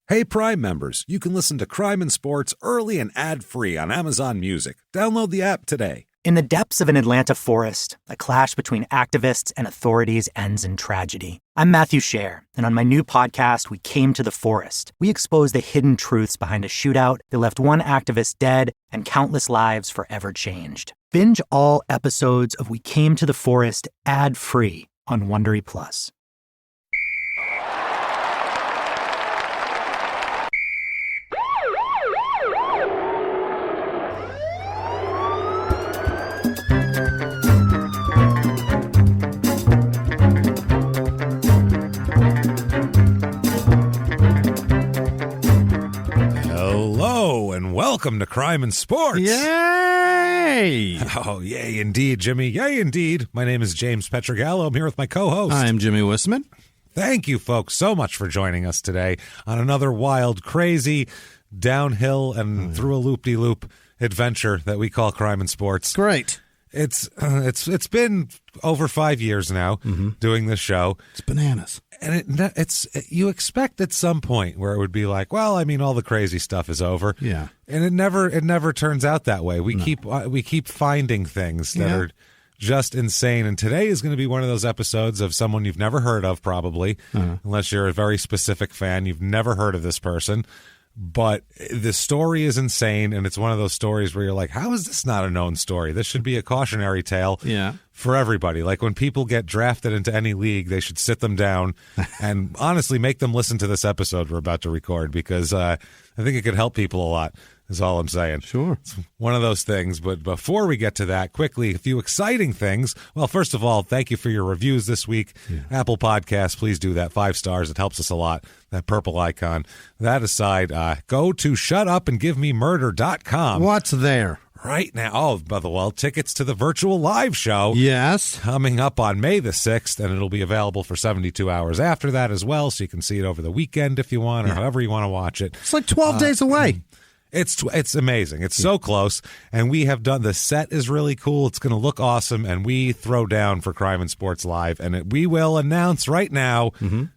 Hey, Prime members, you can listen to Crime and Sports early and ad-free on Amazon Music. Download the app today. In the depths of an Atlanta forest, a clash between activists and authorities ends in tragedy. I'm Matthew Scher, and on my new podcast, We Came to the Forest, we expose the hidden truths behind a shootout that left one activist dead and countless lives forever changed. Binge all episodes of We Came to the Forest ad-free on Wondery Plus. Hello and welcome to Crime and Sports. Yay! Oh, yay indeed, Jimmy. Yay indeed. My name is James Pietragallo. I'm here with my co-host. I'm Jimmie Whisman. Thank you, folks, so much for joining us today on another wild, crazy, downhill and through a loop-de-loop adventure that we call Crime and Sports. Great. It's been over 5 years now doing this show. It's bananas. And it's you expect at some point where it would be like, well, I mean, all the crazy stuff is over. Yeah. And it never turns out that way. We keep finding things that are just insane. And today is going to be one of those episodes of someone you've never heard of, probably, unless you're a very specific fan. You've never heard of this person. But the story is insane, and it's one of those stories where you're like, how is this not a known story? This should be a cautionary tale for everybody. Like when people get drafted into any league, they should sit them down and honestly make them listen to this episode we're about to record, because I think it could help people a lot, is all I'm saying. Sure. It's one of those things. But before we get to that, quickly, a few exciting things. Well, first of all, thank you for your reviews this week. Yeah. Apple Podcasts, please do that. 5 stars. It helps us a lot. That purple icon. That aside, go to shutupandgivememurder.com. What's there? Right now. Oh, by the way, tickets to the virtual live show. Yes. Coming up on May the 6th, and it'll be available for 72 hours after that as well, so you can see it over the weekend if you want, or however you want to watch it. It's like 12 days away. It's amazing. It's so close, and we have done, the set is really cool. It's going to look awesome, and we throw down for Crime and Sports Live, and we will announce right now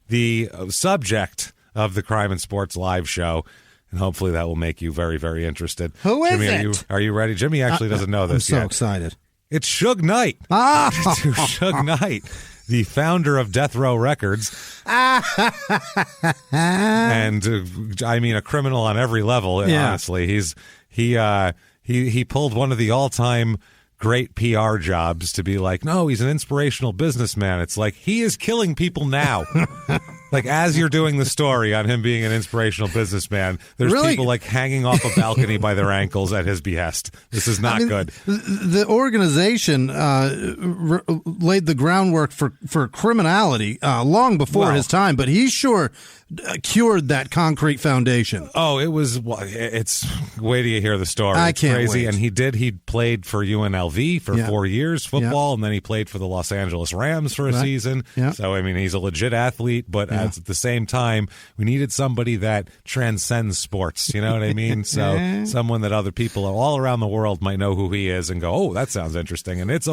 the subject of the Crime and Sports Live show, and hopefully that will make you very, very interested. Who is Jimmy, it? Are you ready? Jimmy actually doesn't know this yet. I'm so excited. It's Suge Knight. Suge Knight, the founder of Death Row Records. And I mean, a criminal on every level, honestly. He pulled one of the all-time great PR jobs to be like, no, he's an inspirational businessman. It's like, he is killing people now. Like, as you're doing the story on him being an inspirational businman, there's people like hanging off a balcony by their ankles at his behest. This is not good. The organization laid the groundwork for criminality long before his time, but he sure cured that concrete foundation. Oh, it's wait till you hear the story. I can't crazy. wait. And he played for UNLV for 4 years, football, and then he played for the Los Angeles Rams for a season. Yeah. So, I mean, he's a legit athlete, but at the same time, we needed somebody that transcends sports, you know what I mean? So someone that other people all around the world might know who he is and go, oh, that sounds interesting. And it's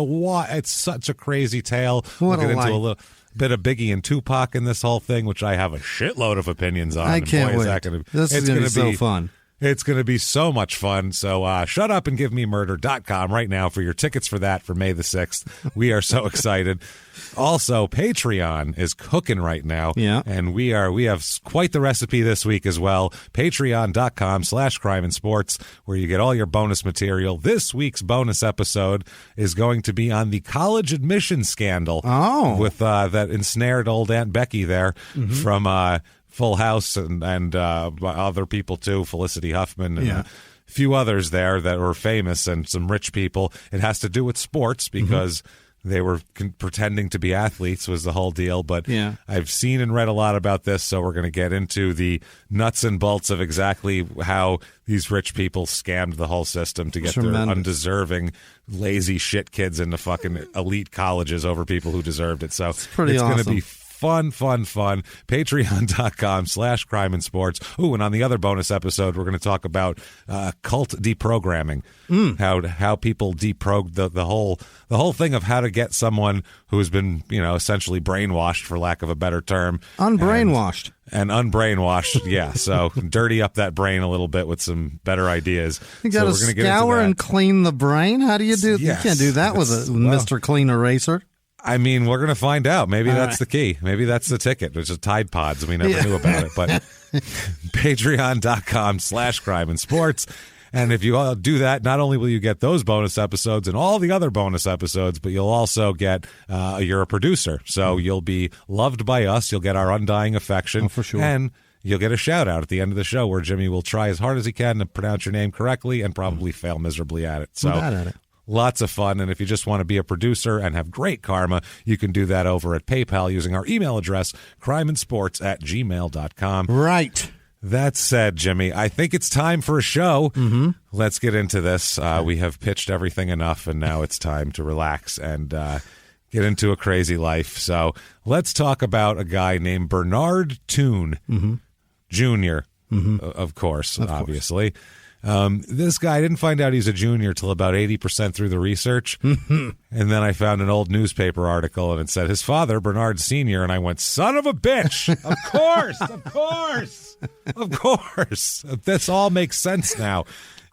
such a crazy tale. We'll get into a little bit of Biggie and Tupac in this whole thing, which I have a shitload of opinions on. I can't wait. This is going to be so fun. It's going to be so much fun. So shutupandgivememurder.com right now for your tickets for that for May the 6th. We are so excited. Also, Patreon is cooking right now. Yeah. And we have quite the recipe this week as well. Patreon.com/crimeandsports, where you get all your bonus material. This week's bonus episode is going to be on the college admission scandal. Oh. With that ensnared old Aunt Becky there from Full House and other people too, Felicity Huffman and a few others there that were famous and some rich people. It has to do with sports because they were pretending to be athletes was the whole deal. But I've seen and read a lot about this, so we're going to get into the nuts and bolts of exactly how these rich people scammed the whole system to get their undeserving, lazy shit kids into fucking elite colleges over people who deserved it. So it's awesome. going to be fun. Patreon.com/crimeinsports. Ooh, and on the other bonus episode, we're going to talk about cult deprogramming. How people deprog the whole thing of how to get someone who has been, essentially brainwashed, for lack of a better term. Unbrainwashed. And unbrainwashed, yeah. So dirty up that brain a little bit with some better ideas. You got to scour and clean the brain? How do you do? Yes, you can't do that with a Mr. Clean Eraser. I mean, we're going to find out. Maybe that's the key. Maybe that's the ticket. There's just Tide Pods. We never knew about it. But patreon.com/crimeinsports. And if you all do that, not only will you get those bonus episodes and all the other bonus episodes, but you'll also get, you're a producer. So you'll be loved by us. You'll get our undying affection. Oh, for sure. And you'll get a shout out at the end of the show where Jimmie will try as hard as he can to pronounce your name correctly and probably fail miserably at it. So bad at it. Lots of fun. And if you just want to be a producer and have great karma, you can do that over at PayPal using our email address, crimeinsports@gmail.com. Right. That said, Jimmie, I think it's time for a show. Mm-hmm. Let's get into this. We have pitched everything enough, and now it's time to relax and get into a crazy life. So let's talk about a guy named Bernard Toone, Jr., of course, obviously. This guy, I didn't find out he's a junior till about 80% through the research. And then I found an old newspaper article and it said his father, Bernard Sr., and I went, son of a bitch. Of course. This all makes sense now.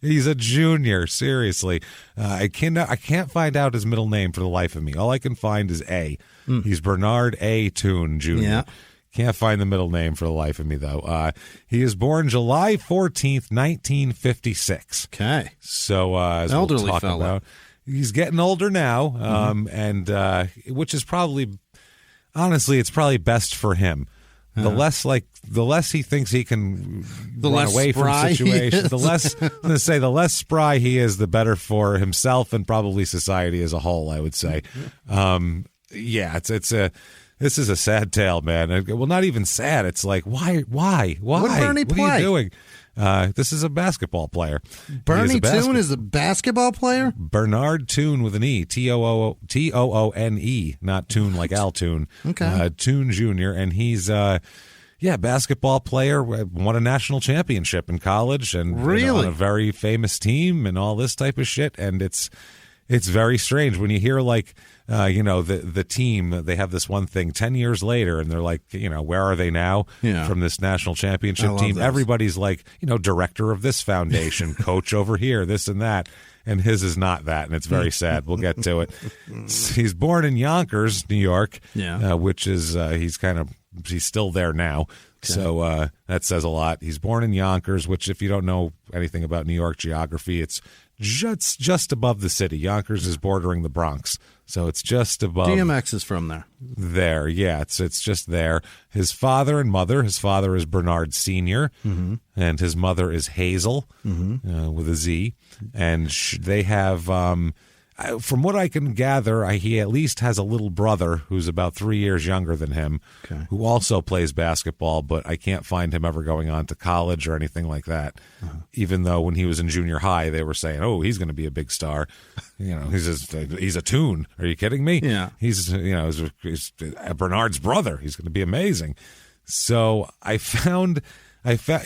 He's a junior, seriously. I can't find out his middle name for the life of me. All I can find is A. He's Bernard A. Toone, Jr. Yeah. Can't find the middle name for the life of me, though. He is born July 14th, 1956. Okay. So, as elderly we'll talk fella. about, he's getting older now, and which is probably, honestly, it's probably best for him. The less he thinks he can run away from situations, the less spry he is, the better for himself and probably society as a whole, I would say. This is a sad tale, man. Well, not even sad. It's like, why? What Bernie play? Are you doing? This is a basketball player. Bernie Toone is a basketball player? Bernard Toone with an E. Toone, not Toone like Al Toone. Okay. Toone Jr., and he's basketball player, won a national championship in college and on a very famous team and all this type of shit. And it's very strange when you hear the team, they have this one thing 10 years later and they're like, where are they now from this national championship team? Those. Everybody's like, director of this foundation, coach over here, this and that. And his is not that. And it's very sad. We'll get to it. He's born in Yonkers, New York, which is he's still there now. Okay. So that says a lot. He's born in Yonkers, which if you don't know anything about New York geography, it's just above the city. Yonkers is bordering the Bronx, so it's just above. DMX is from there. There, yeah, it's just there. His father and mother. His father is Bernard Sr., and his mother is Hazel with a Z, and they have. From what I can gather, he at least has a little brother who's about 3 years younger than him, who also plays basketball, but I can't find him ever going on to college or anything like that. Even though when he was in junior high, they were saying, "Oh, he's going to be a big star." He's a Toone. Are you kidding me? Yeah, he's Bernard's brother. He's going to be amazing. So I found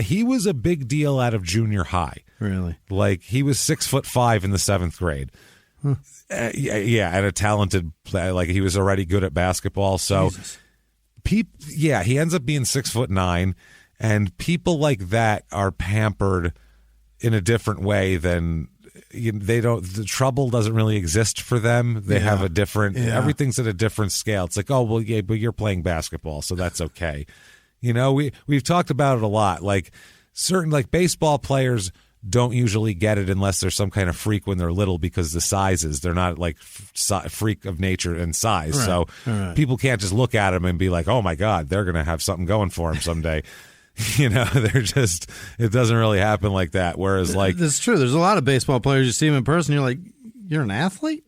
he was a big deal out of junior high. Really, like he was 6'5" in the 7th grade. And a talented, he was already good at basketball. So, he ends up being 6'9", and people like that are pampered in a different way than the trouble doesn't really exist for them. They have a different, everything's at a different scale. It's like, oh, well, yeah, but you're playing basketball, so that's okay. We've talked about it a lot. Like certain, baseball players don't usually get it unless there's some kind of freak when they're little because the sizes, they're not freak of nature and size. Right, so people can't just look at them and be like, oh my God, they're going to have something going for them someday. They're just, it doesn't really happen like that. Whereas that's true. There's a lot of baseball players, you see them in person, you're like, you're an athlete?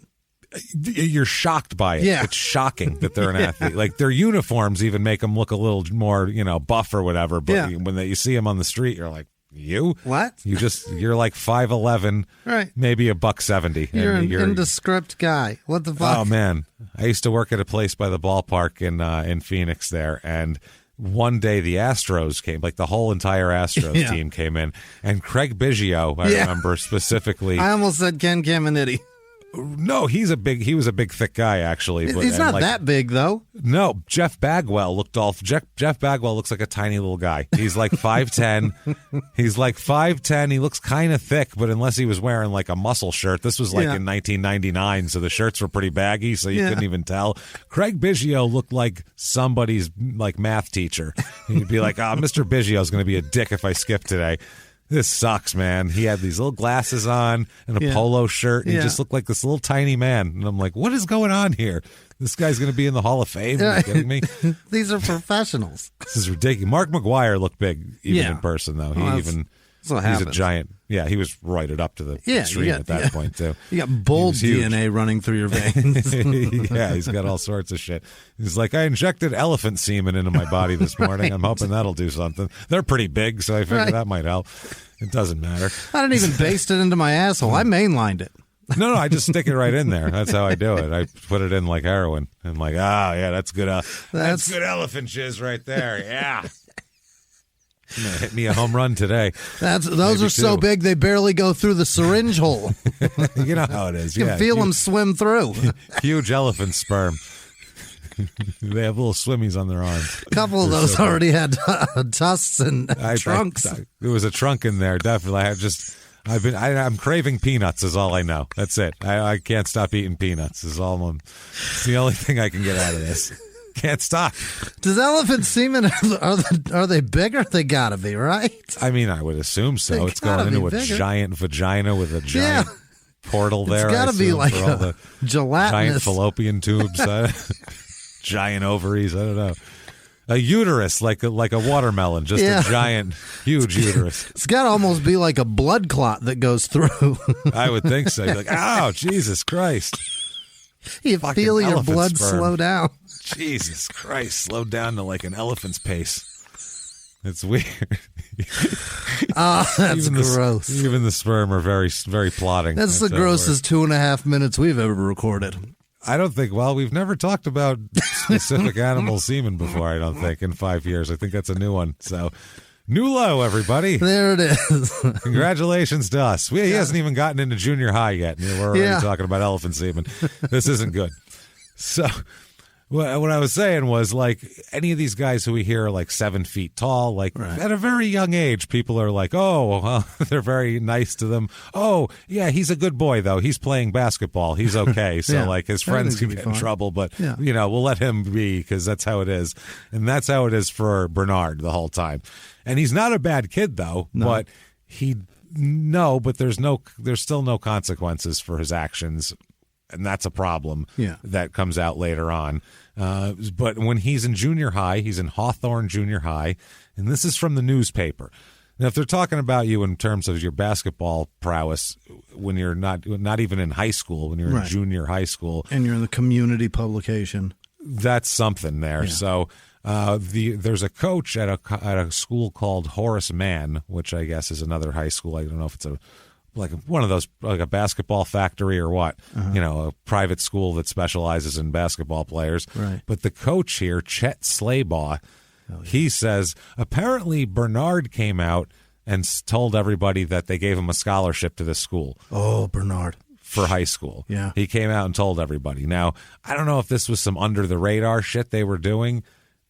You're shocked by it. Yeah. It's shocking that they're an athlete. Their uniforms even make them look a little more, buff or whatever. But when you see them on the street, you're like, You? What? You're like 5'11", right? Maybe $170. You're an indescript guy. What the fuck? Oh man, I used to work at a place by the ballpark in Phoenix there, and one day the Astros came, like the whole entire Astros team came in, and Craig Biggio, I remember specifically. I almost said Ken Caminiti. No, he was a big, thick guy, actually. But, he's not that big, though. No, Jeff Bagwell Jeff Bagwell looks like a tiny little guy. He's like 5'10". He's like 5'10". He looks kind of thick, but unless he was wearing like a muscle shirt, this was like in 1999, so the shirts were pretty baggy, so you couldn't even tell. Craig Biggio looked like somebody's like math teacher. He'd be like, Mr. Biggio's going to be a dick if I skip today. This sucks, man. He had these little glasses on and a polo shirt, and he just looked like this little tiny man. And I'm like, what is going on here? This guy's going to be in the Hall of Fame? Are you kidding me? These are professionals. This is ridiculous. Mark McGwire looked big even in person, though. He's a giant. Yeah, he was roided up to the extreme at that point, too. You got bull DNA running through your veins. Yeah, he's got all sorts of shit. He's like, I injected elephant semen into my body this morning. I'm hoping that'll do something. They're pretty big, so I figured that might help. It doesn't matter. I didn't even baste it into my asshole. I mainlined it. No, I just stick it right in there. That's how I do it. I put it in like heroin. I'm like, that's good. That's good elephant jizz right there. Yeah. Hit me a home run today. Those are so big they barely go through the syringe hole. You know how it is. You can feel them swim through. Huge elephant sperm. They have little swimmies on their arms. A couple of those already had tusks and trunks. There was a trunk in there, definitely. I'm craving peanuts is all I know. That's it. I can't stop eating peanuts. It's the only thing I can get out of this. Can't stop. Does elephant semen, are they bigger? They gotta be, right? I mean, I would assume so. It's going into a giant vagina with a giant portal there. It's gotta be like a giant gelatinous. fallopian tubes, giant ovaries. I don't know. A uterus, like a watermelon, just a giant, huge uterus. It's got to almost be like a blood clot that goes through. I would think so. You're like, oh, Jesus Christ. You feel your blood slow down. Jesus Christ, slow down to like an elephant's pace. It's weird. That's gross. Even the sperm are very, very plotting. That's the grossest 2.5 minutes we've ever recorded. I don't think, we've never talked about specific animal semen before, I don't think, in 5 years. I think that's a new one. So, new low, everybody. There it is. Congratulations to us. He hasn't even gotten into junior high yet, and we're already talking about elephant semen. This isn't good. So, what I was saying was, like, any of these guys who we hear are like 7 feet tall, like at a very young age, people are like, they're very nice to them. Oh, yeah, he's a good boy, though. He's playing basketball. He's okay. So, like, his friends can get in trouble, but, we'll let him be because that's how it is. And that's how it is for Bernard the whole time. And he's not a bad kid, though, but but there's still no consequences for his actions. And that's a problem that comes out later on. But when he's in junior high, he's in Hawthorne Junior High, and this is from the newspaper. Now, if they're talking about you in terms of your basketball prowess when you're not even in high school, when you're in junior high school. And you're in the community publication. That's something there. Yeah. So there's a coach at a school called Horace Mann, which I guess is another high school. I don't know if it's like one of those, like a basketball factory or what, a private school that specializes in basketball players. Right. But the coach here, Chet Slaybaugh, he says apparently Bernard came out and told everybody that they gave him a scholarship to this school. Oh, Bernard. For high school. Yeah. He came out and told everybody. Now, I don't know if this was some under the radar shit they were doing,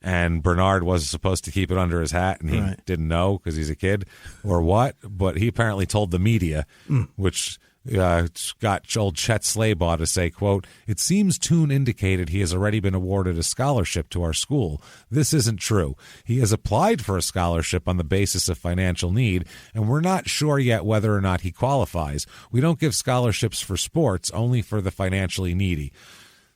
and Bernard wasn't supposed to keep it under his hat, and he didn't know because he's a kid, or what. But he apparently told the media, which got old Chet Slaybaugh to say, quote, "It seems Toone indicated he has already been awarded a scholarship to our school. This isn't true. He has applied for a scholarship on the basis of financial need, and we're not sure yet whether or not he qualifies. We don't give scholarships for sports, only for the financially needy."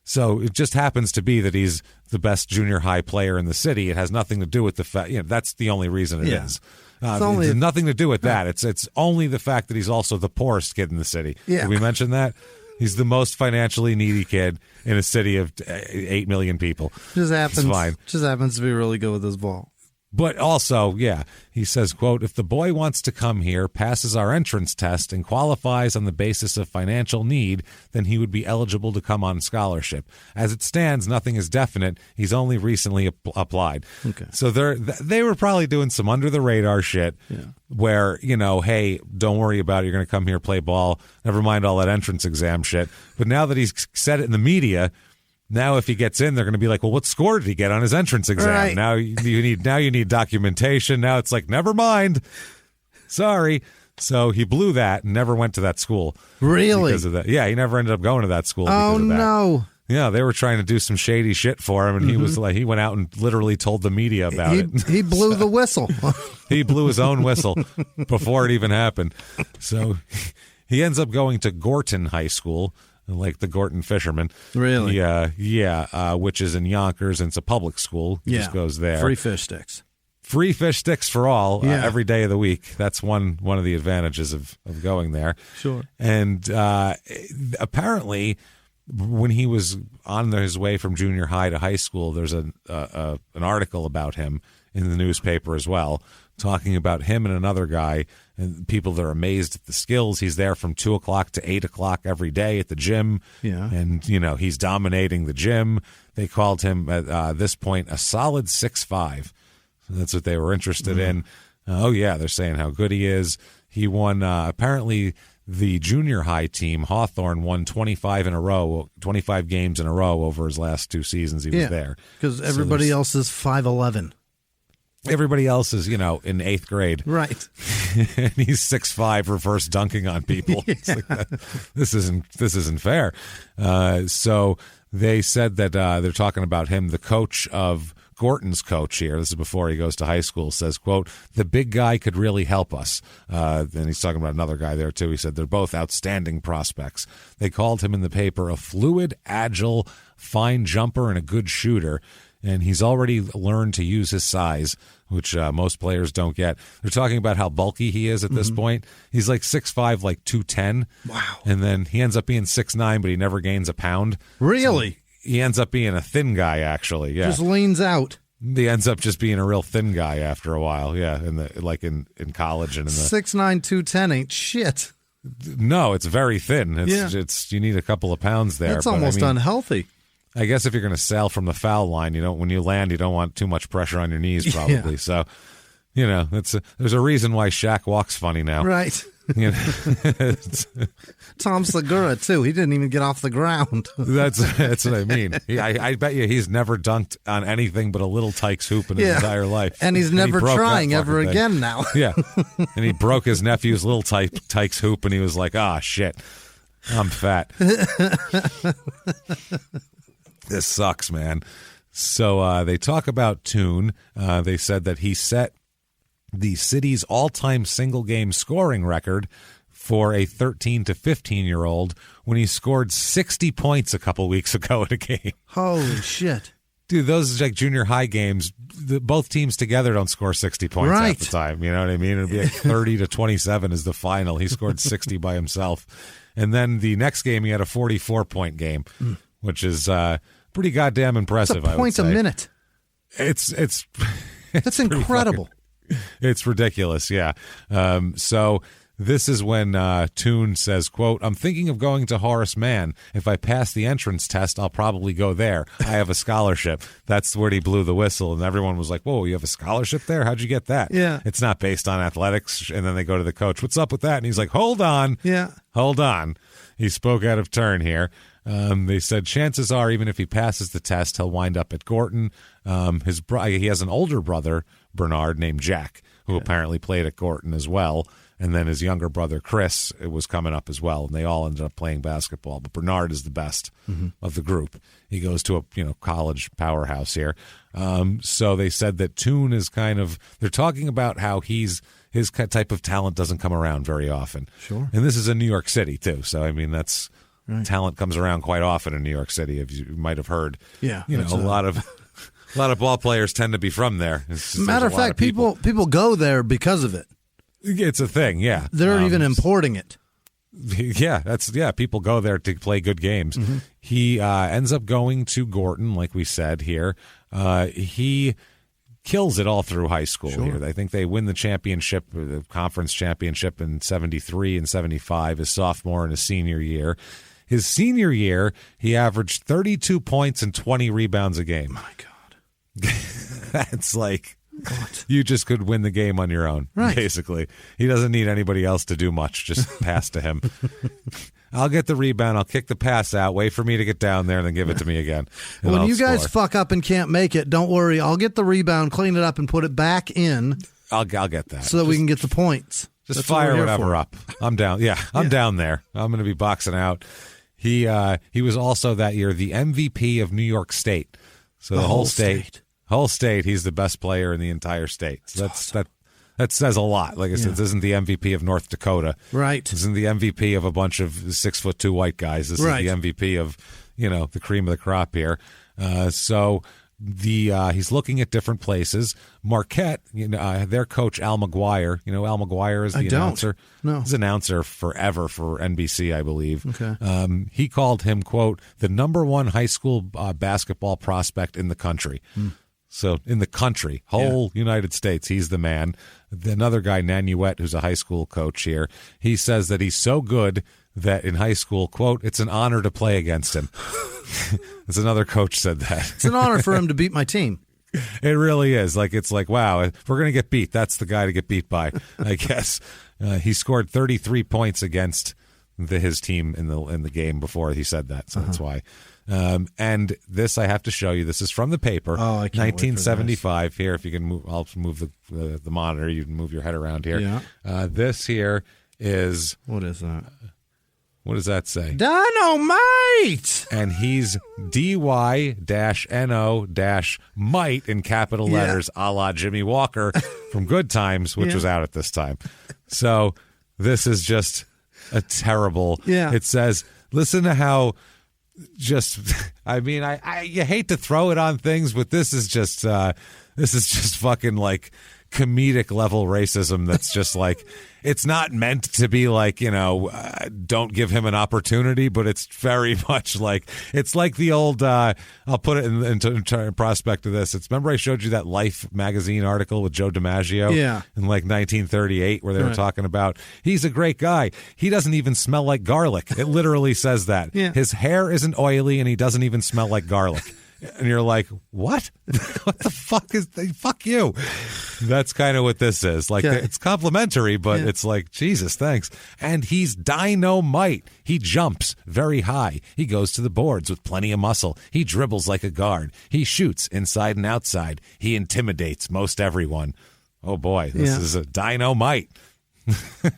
So it just happens to be that he's the best junior high player in the city. It has nothing to do with the fact, that's the only reason it is. It's nothing to do with that. It's only the fact that he's also the poorest kid in the city. Yeah. Did we mention that? He's the most financially needy kid in a city of 8 million people. Just happens. It's fine. Just happens to be really good with his ball. But also, yeah, he says, quote, if the boy wants to come here, passes our entrance test, and qualifies on the basis of financial need, then he would be eligible to come on scholarship. As it stands, nothing is definite. He's only recently applied. Okay. So they were probably doing some under-the-radar shit where, hey, don't worry about it. You're going to come here, play ball. Never mind all that entrance exam shit. But now that he's said it in the media, now if he gets in, they're going to be like, well, what score did he get on his entrance exam? Right. Now you need documentation. Now it's like, never mind. Sorry. So he blew that and never went to that school. Really? Because of that. Yeah, he never ended up going to that school because of that. No. Yeah, they were trying to do some shady shit for him, and he was like, he went out and literally told the media about it. He blew the whistle. He blew his own whistle before it even happened. So he ends up going to Gorton High School, like the Gorton Fishermen. Really? Yeah, which is in Yonkers, and it's a public school. He just goes there. Free fish sticks. Free fish sticks for all every day of the week. That's one of the advantages of going there. Sure. And apparently, when he was on his way from junior high to high school, there's an article about him in the newspaper as well, talking about him and another guy, and people that are amazed at the skills. He's there from 2 o'clock to 8 o'clock every day at the gym. Yeah. And, he's dominating the gym. They called him at this point a solid 6'5". That's what they were interested in. They're saying how good he is. He won, apparently, the junior high team, Hawthorne, won 25 games in a row over his last 2 seasons he was there. Because everybody else is 5'11". Everybody else is, in 8th grade. Right. And he's 6'5", reverse dunking on people. It's like this isn't fair. So they said that they're talking about him. The coach of Gorton's coach here, this is before he goes to high school, says, quote, the big guy could really help us. Then he's talking about another guy there, too. He said they're both outstanding prospects. They called him in the paper a fluid, agile, fine jumper, and a good shooter. And he's already learned to use his size, which most players don't get. They're talking about how bulky he is at this point. He's like 6'5", like 210. Wow. And then he ends up being 6'9", but he never gains a pound. Really? So he ends up being a thin guy, actually. Yeah. Just leans out. He ends up just being a real thin guy after a while. Yeah, in college and in the 6'9", 210 ain't shit. No, it's very thin. It's you need a couple of pounds there. That's almost unhealthy. I guess if you're going to sail from the foul line, when you land, you don't want too much pressure on your knees, probably. Yeah. So, there's a reason why Shaq walks funny now. Right. Tom Segura, too. He didn't even get off the ground. That's what I mean. I bet you he's never dunked on anything but a little Tykes hoop in his entire life. And he's never trying ever again now. Yeah. And he broke his nephew's little Tykes hoop, and he was like, shit, I'm fat. This sucks, man. So they talk about Toone. They said that he set the city's all-time single-game scoring record for a 13 to 15-year-old when he scored 60 points a couple weeks ago in a game. Holy shit. Dude, those like junior high games, both teams together don't score 60 points half the time. You know what I mean? It'd be like 30 to 27 is the final. He scored 60 by himself. And then the next game, he had a 44-point game, which is pretty goddamn impressive. It's a point a minute. It's that's incredible. It's ridiculous, yeah. So this is when Toone says, quote, I'm thinking of going to Horace Mann. If I pass the entrance test, I'll probably go there. I have a scholarship. That's where he blew the whistle, and everyone was like, whoa, you have a scholarship there? How'd you get that? Yeah. It's not based on athletics. And then they go to the coach, what's up with that? And he's like, hold on. Yeah. Hold on. He spoke out of turn here. They said chances are, even if he passes the test, he'll wind up at Gorton. He has an older brother, Bernard, named Jack, who apparently played at Gorton as well. And then his younger brother, Chris, was coming up as well. And they all ended up playing basketball. But Bernard is the best of the group. He goes to a college powerhouse here. So they said that Toone is they're talking about how his type of talent doesn't come around very often. Sure. And this is in New York City, too. So, I mean, that's... Right. Talent comes around quite often in New York City, if you might have heard. Yeah, a lot of ball players tend to be from there. Matter of fact, people go there because of it. It's a thing, yeah. They're even importing it. Yeah, people go there to play good games. Mm-hmm. He ends up going to Gorton, like we said here. He kills it all through high school here. I think they win the championship, the conference championship in 73 and 75, his sophomore and his senior year. His senior year, he averaged 32 points and 20 rebounds a game. My God. That's like, you just could win the game on your own, basically. He doesn't need anybody else to do much. Just pass to him. I'll get the rebound. I'll kick the pass out. Wait for me to get down there and then give it to me again. When you guys fuck up and can't make it, don't worry. I'll get the rebound, clean it up, and put it back in. I'll get that. So that we can get the points. Just fire whatever up. I'm down. Yeah, I'm down there. I'm going to be boxing out. He was also that year the MVP of New York State. So the whole state. He's the best player in the entire state. So that says a lot. Like I said, this isn't the MVP of North Dakota. Right. This isn't the MVP of a bunch of 6'2" white guys. This is the MVP of, the cream of the crop here. So he's looking at different places. Marquette, their coach Al McGuire. Al McGuire is the announcer. No. He's an announcer forever for NBC, I believe. Okay. He called him, quote, the number one high school basketball prospect in the country. So in the country, whole United States, he's the man. Another guy, Nanuet, who's a high school coach here, he says that he's so good that in high school, quote, it's an honor to play against him. It's another coach said that. It's an honor for him to beat my team. It really is. It's like, wow, if we're going to get beat, that's the guy to get beat by, I guess. He scored 33 points against his team in the game before he said that, so that's why. And this I have to show you. This is from the paper. Oh, I can't 1975. Wait for this. Here, if you can move, I'll move the monitor. You can move your head around here. Yeah. This here is. What is that? What does that say? Dynamite! And he's DY-NO-might in capital letters, a la Jimmie Walker from Good Times, which was out at this time. So this is just a terrible. Yeah. It says, listen to how just. I mean, you hate to throw it on things, but this is just fucking like comedic level racism. That's just like. It's not meant to be like, don't give him an opportunity, but it's very much like, it's like the old, I'll put it in prospect of this. Remember I showed you that Life magazine article with Joe DiMaggio in like 1938 where they were talking about, he's a great guy. He doesn't even smell like garlic. It literally says that. Yeah. His hair isn't oily and he doesn't even smell like garlic. And you're like, what? What the fuck is fuck you? That's kind of what this is. Like, it's complimentary, but it's like, Jesus, thanks. And he's dynamite. He jumps very high. He goes to the boards with plenty of muscle. He dribbles like a guard. He shoots inside and outside. He intimidates most everyone. Oh, boy, this is a dynamite.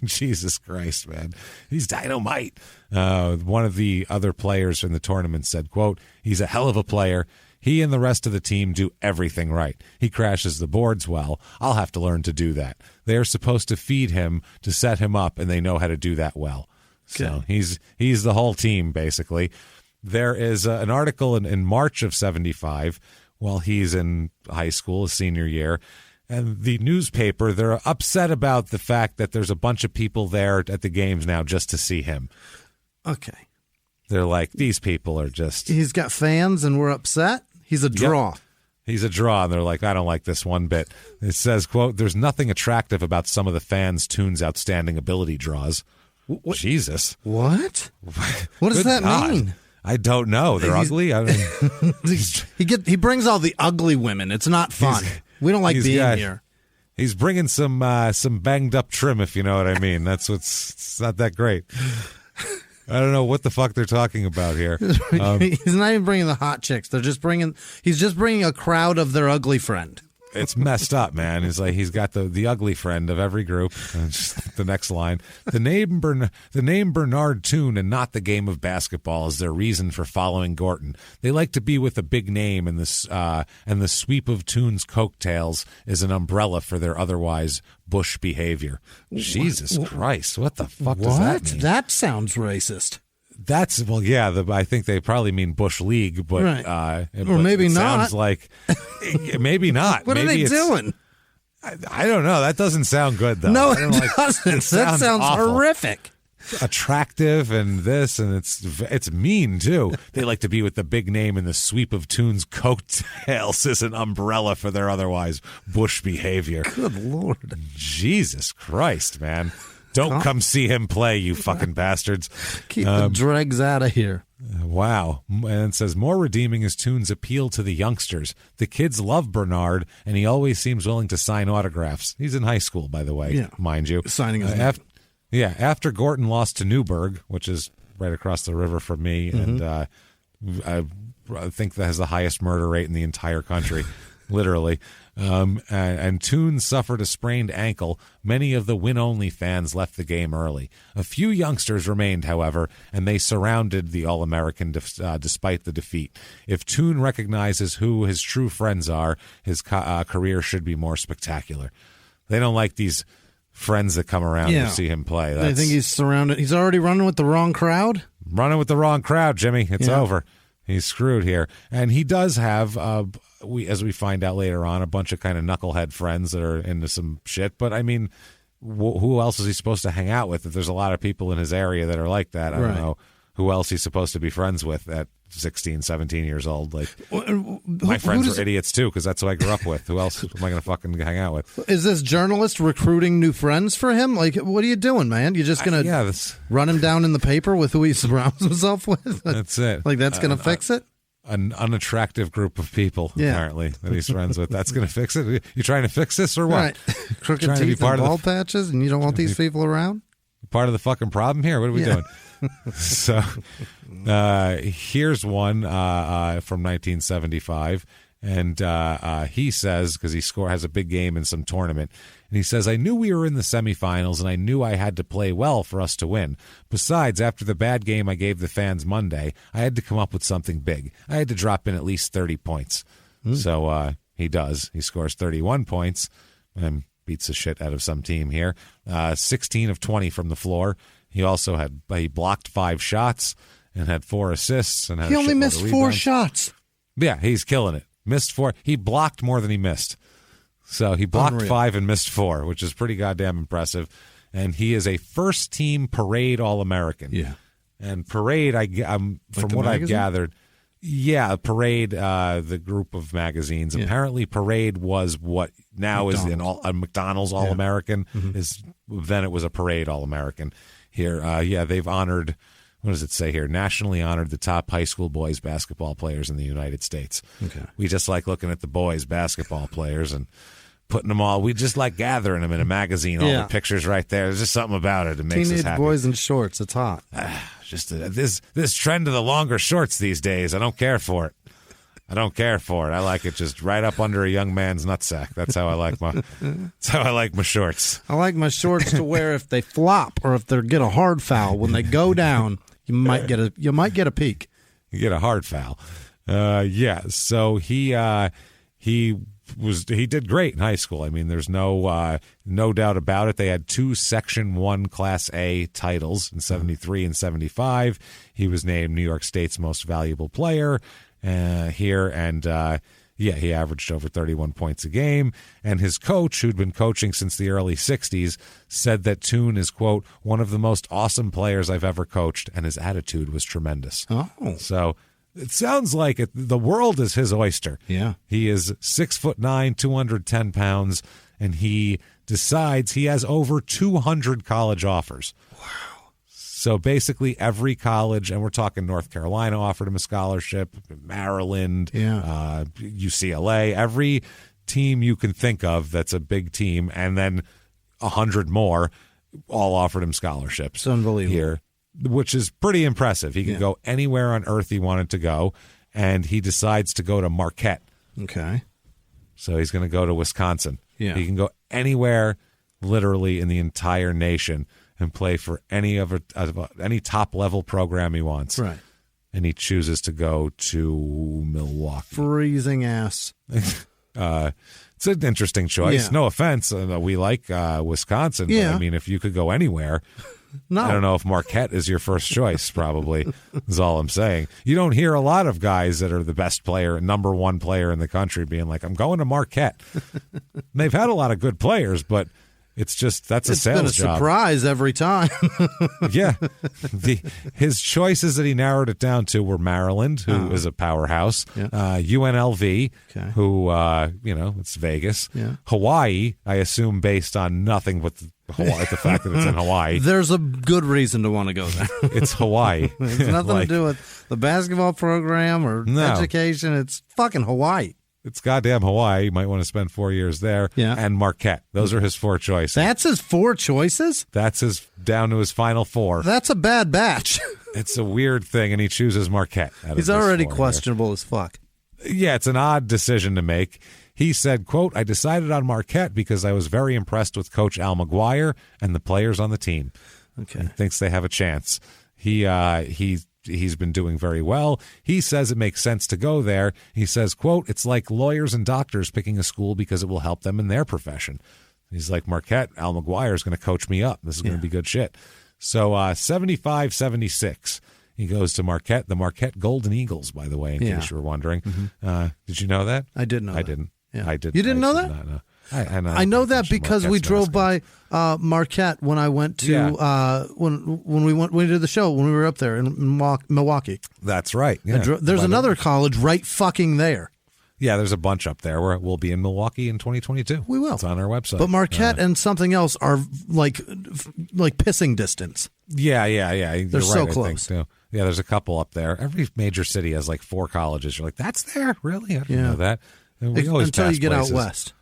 Jesus Christ, man. He's dynamite. One of the other players in the tournament said, quote, he's a hell of a player. He and the rest of the team do everything right. He crashes the boards well. I'll have to learn to do that. They are supposed to feed him to set him up, and they know how to do that well. So he's the whole team, basically. There is an article in March of 75 while he's in high school, his senior year. And the newspaper, they're upset about the fact that there's a bunch of people there at the games now just to see him. Okay. They're like, these people are just... He's got fans and we're upset? He's a draw. Yep. He's a draw. And they're like, I don't like this one bit. It says, quote, there's nothing attractive about some of the fans' Toone's outstanding ability draws. What? Jesus. What? What does that mean? I don't know. They're ugly? I mean, he brings all the ugly women. It's not fun. We don't like being here. He's bringing some banged up trim, if you know what I mean. It's not that great. I don't know what the fuck they're talking about here. He's not even bringing the hot chicks. He's just bringing a crowd of their ugly friend. It's messed up, man. It's like he's got the ugly friend of every group. Just the next line. The name Bernard Toone and not the game of basketball is their reason for following Gorton. They like to be with a big name, and the sweep of Toone's coattails is an umbrella for their otherwise bush behavior. Jesus Christ, what the fuck does that mean? That sounds racist. I think they probably mean Bush League, but or maybe it not. Sounds like maybe not. What maybe are they doing? I don't know. That doesn't sound good, though. No, it doesn't. That sounds awful. horrific. attractive and this, and it's mean too. They like to be with the big name, and the sweep of Toone's coattails is an umbrella for their otherwise bush behavior. Good Lord. Jesus Christ, man. Don't come see him play, you fucking bastards. Keep the dregs out of here. Wow. And it says, more redeeming is Toone's appeal to the youngsters. The kids love Bernard, and he always seems willing to sign autographs. He's in high school, by the way, mind you. Signing his name. After Gorton lost to Newburgh, which is right across the river from me, and I think that has the highest murder rate in the entire country, literally. And Toone suffered a sprained ankle. Many of the win-only fans left the game early. A few youngsters remained, however, and they surrounded the All-American despite the defeat. If Toone recognizes who his true friends are, his career should be more spectacular. They don't like these friends that come around to see him play. They think he's surrounded. He's already running with the wrong crowd? Running with the wrong crowd, Jimmy. It's over. He's screwed here. And he does have, as we find out later on, a bunch of kind of knucklehead friends that are into some shit. But, I mean, who else is he supposed to hang out with? If there's a lot of people in his area that are like that, I don't know who else he's supposed to be friends with at 16, 17 years old. Like, my friends are idiots, too, because that's who I grew up with. Who else am I going to fucking hang out with? Is this journalist recruiting new friends for him? Like, what are you doing, man? You're just going to run him down in the paper with who he surrounds himself with? That's it. Like, that's going to fix it? An unattractive group of people, apparently, that he's friends with. That's going to fix it? You trying to fix this or what? Right. Crooked teeth and bald patches, and you don't want these people around? Part of the fucking problem here? What are we doing? So here's one from 1975, and he says, because he has a big game in some tournament, and he says, I knew we were in the semifinals, and I knew I had to play well for us to win. Besides, after the bad game I gave the fans Monday, I had to come up with something big. I had to drop in at least 30 points. So he does. He scores 31 points and beats the shit out of some team here. 16 of 20 from the floor. He also he blocked 5 shots and had 4 assists. And had he only missed 4 shots. Yeah, he's killing it. Missed 4. He blocked more than he missed. So he blocked 5 and missed 4, which is pretty goddamn impressive. And he is a first-team Parade All-American. Yeah. And Parade, from what I've gathered, Parade, the group of magazines. Yeah. Apparently, Parade was what now McDonald's. Is a McDonald's All-American. Then it was a Parade All-American. Here, they've honored, what does it say here? Nationally honored the top high school boys basketball players in the United States. Okay. We just like looking at the boys basketball players and putting them all. We just like gathering them in a magazine. All the pictures right there. There's just something about it that makes us happy. Teenage boys in shorts. It's hot. Just this trend of the longer shorts these days. I don't care for it. I like it just right up under a young man's nutsack. That's how I like my. That's how I like my shorts. I like my shorts to wear if they flop or if they get a hard foul. When they go down, you might get a peek. You get a hard foul. So he did great in high school. I mean, there's no doubt about it. They had 2 Section 1 Class A titles in 73 and 75. He was named New York State's most valuable player here, and he averaged over 31 points a game. And his coach, who'd been coaching since the early 60s, said that Toone is, quote, one of the most awesome players I've ever coached, and his attitude was tremendous. Oh. So it sounds like the world is his oyster. Yeah. He is 6'9", 210 pounds, and he decides he has over 200 college offers. Wow. So basically every college, and we're talking North Carolina offered him a scholarship, Maryland, UCLA, every team you can think of that's a big team, and then 100 more all offered him scholarships. It's unbelievable. Here, which is pretty impressive. He could go anywhere on earth he wanted to go, and he decides to go to Marquette. Okay. So he's going to go to Wisconsin. Yeah. He can go anywhere literally in the entire nation and play for any top level program he wants. Right. And he chooses to go to Milwaukee. Freezing ass. It's an interesting choice. Yeah. No offense. We like Wisconsin. Yeah. But, I mean, if you could go anywhere, I don't know if Marquette is your first choice, probably, is all I'm saying. You don't hear a lot of guys that are the best player, number 1 player in the country being like, I'm going to Marquette. They've had a lot of good players, but It's just that's it's a sales been a job. surprise every time. Yeah. His choices that he narrowed it down to were Maryland, who is a powerhouse, UNLV, who, it's Vegas, Hawaii, I assume based on nothing but Hawaii, the fact that it's in Hawaii. There's a good reason to want to go there. It's Hawaii. It's nothing to do with the basketball program or education. It's fucking Hawaii. It's goddamn Hawaii. You might want to spend 4 years there. Yeah. And Marquette. Those are his 4 choices. That's his 4 choices? That's his down to his final 4. That's a bad batch. It's a weird thing, and he chooses Marquette. He's already questionable as fuck. Yeah, it's an odd decision to make. He said, quote, I decided on Marquette because I was very impressed with Coach Al McGuire and the players on the team. Okay. He thinks they have a chance. He's been doing very well. He says it makes sense to go there. He says, quote, it's like lawyers and doctors picking a school because it will help them in their profession. He's like, Marquette, Al McGuire is going to coach me up. This is going to be good shit. So 75-76. He goes to Marquette, the Marquette Golden Eagles, by the way, in case you were wondering. Mm-hmm. Did you know that? I did know that. I didn't. Yeah. I did. You didn't know that? Not know. I know that because we drove by Marquette when I went to when we did the show when we were up there in Milwaukee. That's right. Yeah. There's another college right fucking there. Yeah, there's a bunch up there. We'll be in Milwaukee in 2022. We will. It's on our website. But Marquette and something else are like pissing distance. Yeah. They're so close. Too. Yeah, there's a couple up there. Every major city has like 4 colleges. You're like, that's there? Really? I didn't know that. We always until you get places. out west.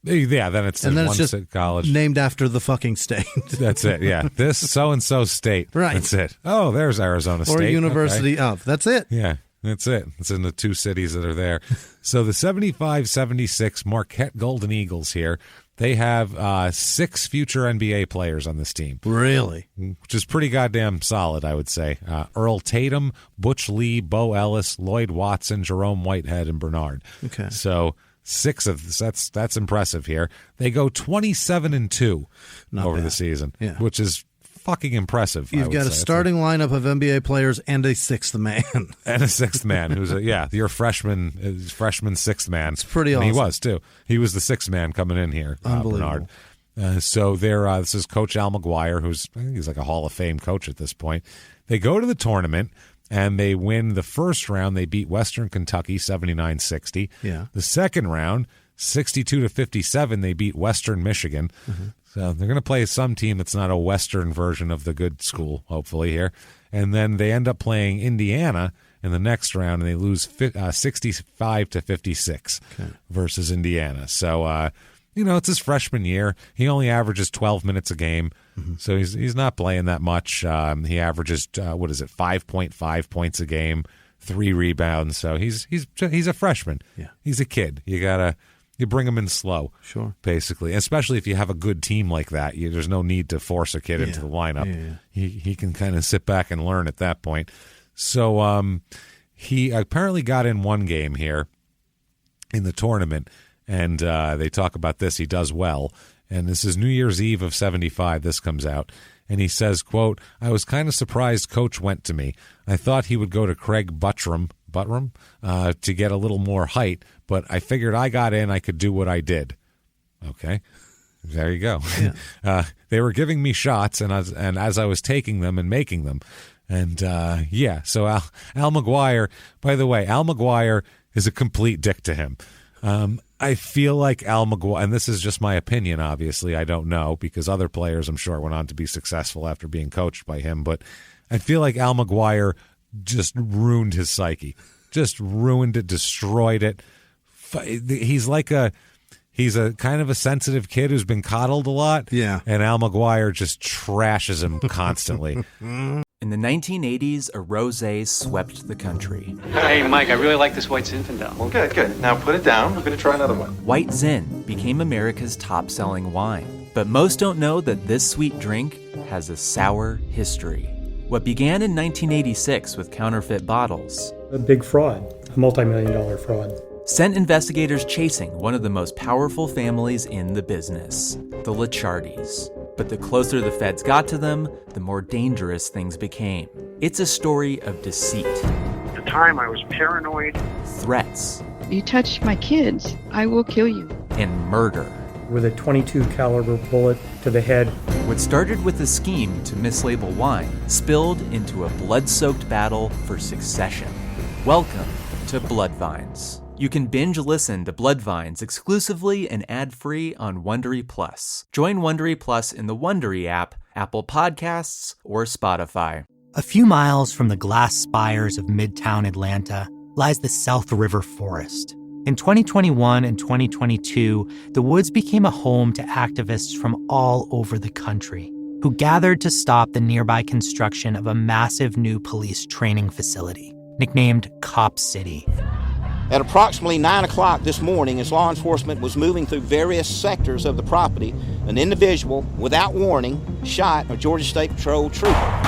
Yeah, then it's just college named after the fucking state. That's it. Yeah, this so and so state. Right. That's it. Oh, there's Arizona State or University of. That's it. Yeah, that's it. It's in the 2 cities that are there. So the 75-76 Marquette Golden Eagles here. They have 6 future NBA players on this team. Really? Which is pretty goddamn solid, I would say. Earl Tatum, Butch Lee, Bo Ellis, Lloyd Watson, Jerome Whitehead, and Bernard. Okay. So 6 of this. That's impressive here. They go 27-2 over the season, which is fucking impressive. You've got a starting lineup of NBA players and a 6th man. And a 6th man who's your freshman 6th man. It's pretty awesome. And he was too. He was the 6th man coming in here. Unbelievable. Bernard. So this is Coach Al McGuire, I think he's like a Hall of Fame coach at this point. They go to the tournament and they win the first round. They beat Western Kentucky 79-60. Yeah. The second round, 62-57, they beat Western Michigan. Mm-hmm. So they're going to play some team that's not a Western version of the good school, hopefully, here. And then they end up playing Indiana in the next round, and they lose 65-56 versus Indiana. So, it's his freshman year. He only averages 12 minutes a game, so he's not playing that much. He averages, 5.5 points a game, 3 rebounds. So he's a freshman. Yeah. He's a kid. You bring him in slow, sure. Basically, especially if you have a good team like that. There's no need to force a kid into the lineup. Yeah. He can kind of sit back and learn at that point. So he apparently got in one game here in the tournament, and they talk about this. He does well, and this is New Year's Eve of 75. This comes out. And he says, quote, I was kind of surprised Coach went to me. I thought he would go to Craig Buttram to get a little more height, but I figured I got in, I could do what I did. Okay, there you go. Yeah. They were giving me shots, and as I was taking them and making them. And, so Al McGuire, by the way, Al McGuire is a complete dick to him. I feel like Al McGuire, and this is just my opinion, obviously, I don't know, because other players, I'm sure, went on to be successful after being coached by him, but I feel like Al McGuire just ruined his psyche. Just ruined it, destroyed it. He's a kind of a sensitive kid who's been coddled a lot. Yeah. And Al McGuire just trashes him constantly. In the 1980s, a rosé swept the country. Hey, Mike, I really like this White Zinfandel. Well, good. Now put it down. We're going to try another one. White Zin became America's top-selling wine. But most don't know that this sweet drink has a sour history. What began in 1986 with counterfeit bottles. A big fraud, a multi-million-dollar fraud. Sent investigators chasing one of the most powerful families in the business, the Licciardis. But the closer the feds got to them, the more dangerous things became. It's a story of deceit. At the time, I was paranoid. Threats. You touch my kids, I will kill you. And murder. with a .22 caliber bullet to the head. What started with a scheme to mislabel wine spilled into a blood-soaked battle for succession. Welcome to Bloodvines. You can binge listen to Bloodvines exclusively and ad-free on Wondery Plus. Join Wondery Plus in the Wondery app, Apple Podcasts, or Spotify. A few miles from the glass spires of Midtown Atlanta lies the South River Forest. In 2021 and 2022, the woods became a home to activists from all over the country who gathered to stop the nearby construction of a massive new police training facility, nicknamed Cop City. At approximately 9 o'clock this morning, as law enforcement was moving through various sectors of the property, an individual, without warning, shot a Georgia State Patrol trooper.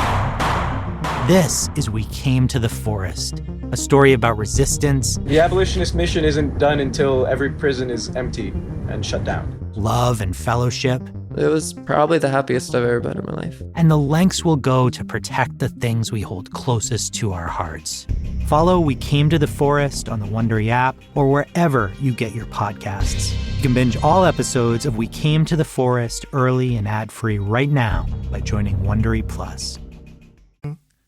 This is We Came to the Forest, a story about resistance. The abolitionist mission isn't done until every prison is empty and shut down. Love and fellowship. It was probably the happiest I've ever been in my life. And the lengths we'll go to protect the things we hold closest to our hearts. Follow We Came to the Forest on the Wondery app or wherever you get your podcasts. You can binge all episodes of We Came to the Forest early and ad-free right now by joining Wondery Plus.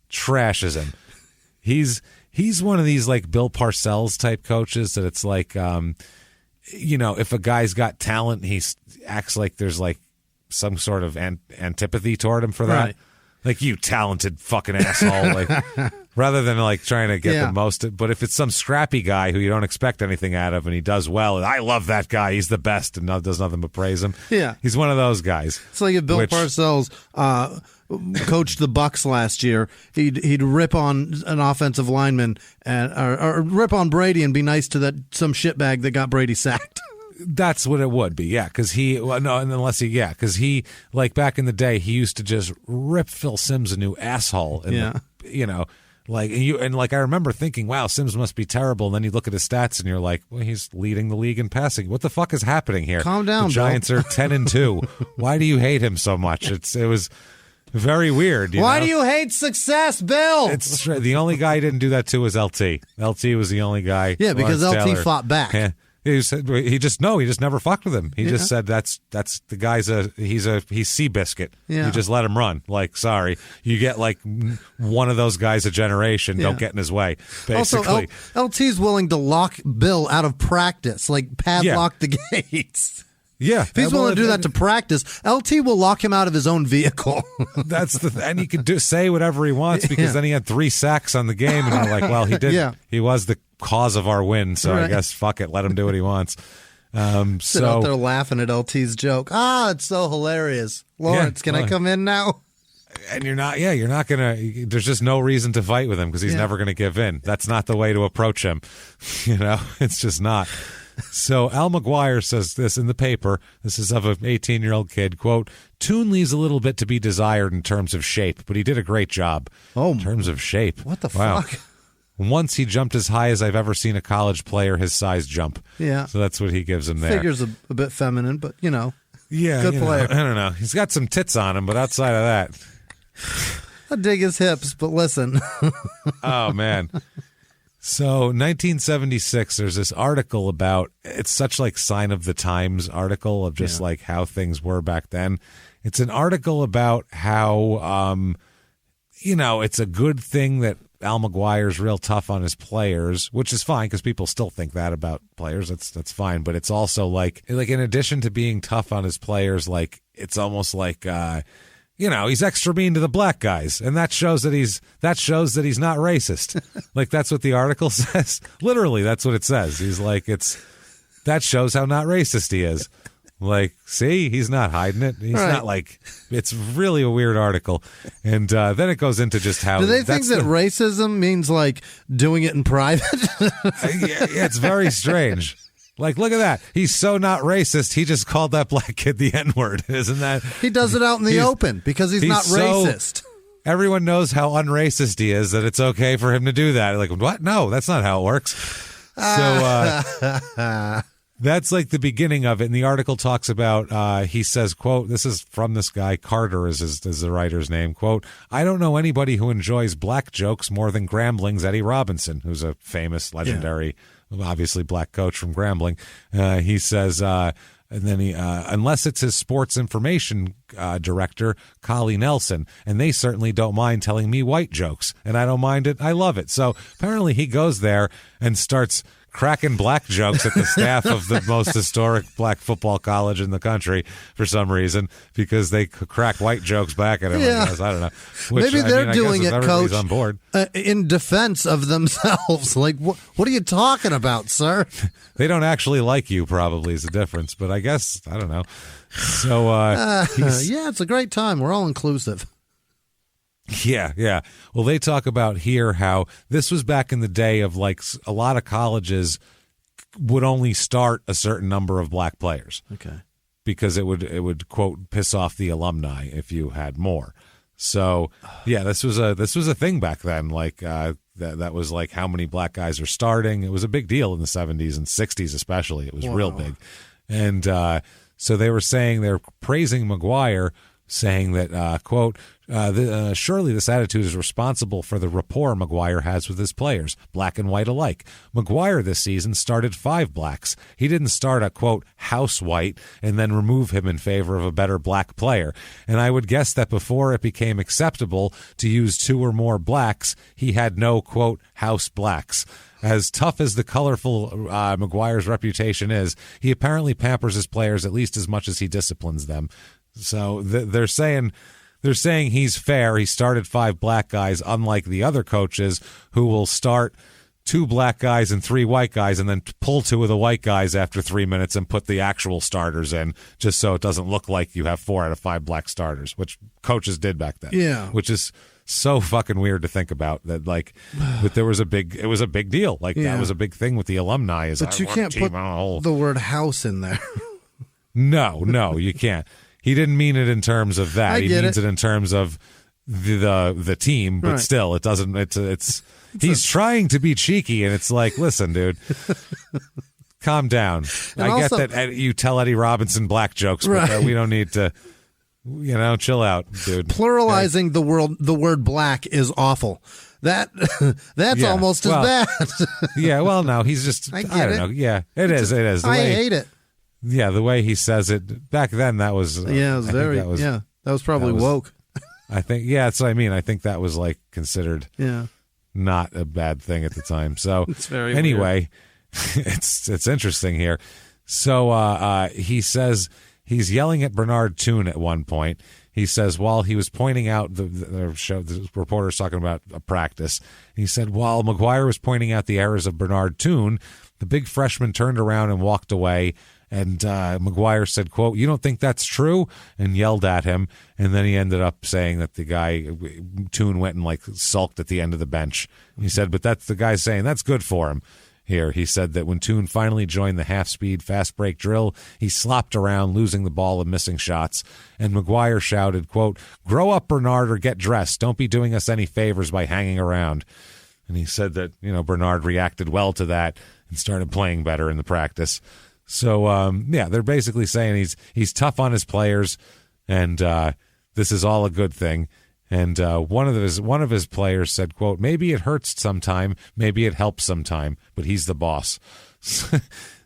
Trashes him. He's one of these like Bill Parcells type coaches that it's like, if a guy's got talent, he acts like there's like some sort of antipathy toward him for that. Right. Like, you talented fucking asshole. Like, rather than like trying to get the most. But if it's some scrappy guy who you don't expect anything out of and he does well, I love that guy. He's the best and does nothing but praise him. Yeah. He's one of those guys. It's like if Bill Parcells coached the Bucks last year, he'd rip on an offensive lineman or rip on Brady and be nice to some shitbag that got Brady sacked. That's what it would be, yeah. Because because he, like back in the day, he used to just rip Phil Simms a new asshole. And I remember thinking, wow, Simms must be terrible. And then you look at his stats and you're like, well, he's leading the league in passing. What the fuck is happening here? Calm down, the Giants Bill. are 10-2. Why do you hate him so much? It was very weird. Why do you hate success, Bill? It's the only guy he didn't do that to was LT. LT was the only guy. Yeah, because Lawrence LT Taylor. fought back. Yeah. He just never fucked with him. He just said that's the guy's he's Seabiscuit. Yeah. You just let him run. Like, sorry, you get like one of those guys a generation. Don't get in his way. Basically, also, LT's willing to lock Bill out of practice, like padlock the gates. Yeah, if he's willing to do that to practice, LT will lock him out of his own vehicle. That's and he can say whatever he wants because then he had 3 sacks on the game, and you're like, well, he did. Yeah. He was the cause of our win, so I guess fuck it, let him do what he wants. Sit out there laughing at LT's joke. It's so hilarious. Lawrence, can I come in now? And you're not gonna. There's just no reason to fight with him because he's never gonna give in. That's not the way to approach him. It's just not. So Al McGuire says this in the paper. This is of an 18-year-old kid. Quote, Toone leaves a little bit to be desired in terms of shape, but he did a great job. Oh, in terms of shape. What the fuck? fuck? Once he jumped as high as I've ever seen a college player his size jump. Yeah. So that's what he gives him there. Figures a bit feminine, but, Yeah, good player. I don't know. He's got some tits on him, but outside of that. I dig his hips, but listen. Oh, man. So 1976, there's this article about, it's such like sign of the times article of just like how things were back then. It's an article about how, it's a good thing that Al McGuire's real tough on his players, which is fine because people still think that about players. That's fine. But it's also like in addition to being tough on his players, like it's almost like, he's extra mean to the black guys, and that shows that he's not racist. Like that's what the article says. Literally, that's what it says. He's like, that shows how not racist he is. Like, see, he's not hiding it. He's not like, it's really a weird article. And then it goes into just how. Do they think that racism means like doing it in private? Yeah, it's very strange. Like, look at that. He's so not racist. He just called that black kid the N-word. Isn't that? He does it out in the open because he's not racist. Everyone knows how unracist he is, that it's okay for him to do that. Like, what? No, that's not how it works. So that's like the beginning of it. And the article talks about, he says, quote, this is from this guy, Carter is the writer's name, quote, I don't know anybody who enjoys black jokes more than Grambling's Eddie Robinson, who's a famous, legendary obviously black coach from Grambling. He says, And then he, unless it's his sports information director, Collie Nelson, and they certainly don't mind telling me white jokes, and I don't mind it. I love it. So apparently he goes there and starts cracking black jokes at the staff of the most historic black football college in the country for some reason, because they crack white jokes back at him. Yeah. I guess. I don't know. Which, Maybe they're doing it, everybody's Coach, on board. In defense of themselves. Like, what are you talking about, sir? They don't actually like you, probably, is the difference. But I guess, I don't know. So, yeah, it's a great time. We're all inclusive. Yeah. Well, they talk about here how this was back in the day of like a lot of colleges would only start a certain number of black players. Okay. Because it would quote piss off the alumni if you had more. So yeah, this was a thing back then. Like that was like how many black guys are starting. It was a big deal in the 70s and 60s especially. It was real big. And so they were saying, they're praising McGuire, saying that, quote, surely this attitude is responsible for the rapport McGuire has with his players, black and white alike. McGuire this season started 5 blacks. He didn't start a, quote, house white and then remove him in favor of a better black player. And I would guess that before it became acceptable to use 2 or more blacks, he had no, quote, house blacks. As tough as the colorful McGuire's reputation is, he apparently pampers his players at least as much as he disciplines them. So they're saying he's fair. He started 5 black guys, unlike the other coaches who will start 2 black guys and 3 white guys and then pull 2 of the white guys after 3 minutes and put the actual starters in, just so it doesn't look like you have 4 out of 5 black starters, which coaches did back then. Yeah. Which is so fucking weird to think about, that like it was a big deal. Like that was a big thing with the alumni. But you can't put the word house in there. No, you can't. He didn't mean it in terms of that. He means it in terms of the team, but still, it doesn't. He's trying to be cheeky, and it's like, listen, dude, calm down. I get that you tell Eddie Robinson black jokes, but we don't need to. Chill out, dude. Pluralizing the word black is awful. That's almost as bad. Yeah, well, no, he's just. I don't know. Yeah, it is. I hate it. Yeah, the way he says it back then, that was it was very that was probably woke. I think that's what I mean. I think that was like considered not a bad thing at the time. So it's very anyway, it's interesting here. So he says he's yelling at Bernard Toone at one point. He says while he was pointing out the reporter's talking about a practice. He said while McGuire was pointing out the errors of Bernard Toone, the big freshman turned around and walked away. And McGuire said, quote, "You don't think that's true?" and yelled at him. And then he ended up saying that the guy, Toone, went and like sulked at the end of the bench. He said, but that's the guy saying that's good for him. Here, he said that when Toone finally joined the half-speed fast break drill, he slopped around, losing the ball and missing shots. And McGuire shouted, quote, "Grow up, Bernard, or get dressed. Don't be doing us any favors by hanging around." And he said that, Bernard reacted well to that and started playing better in the practice. So, they're basically saying he's tough on his players, and this is all a good thing. And one of his players said, quote, "Maybe it hurts sometime, maybe it helps sometime, but he's the boss."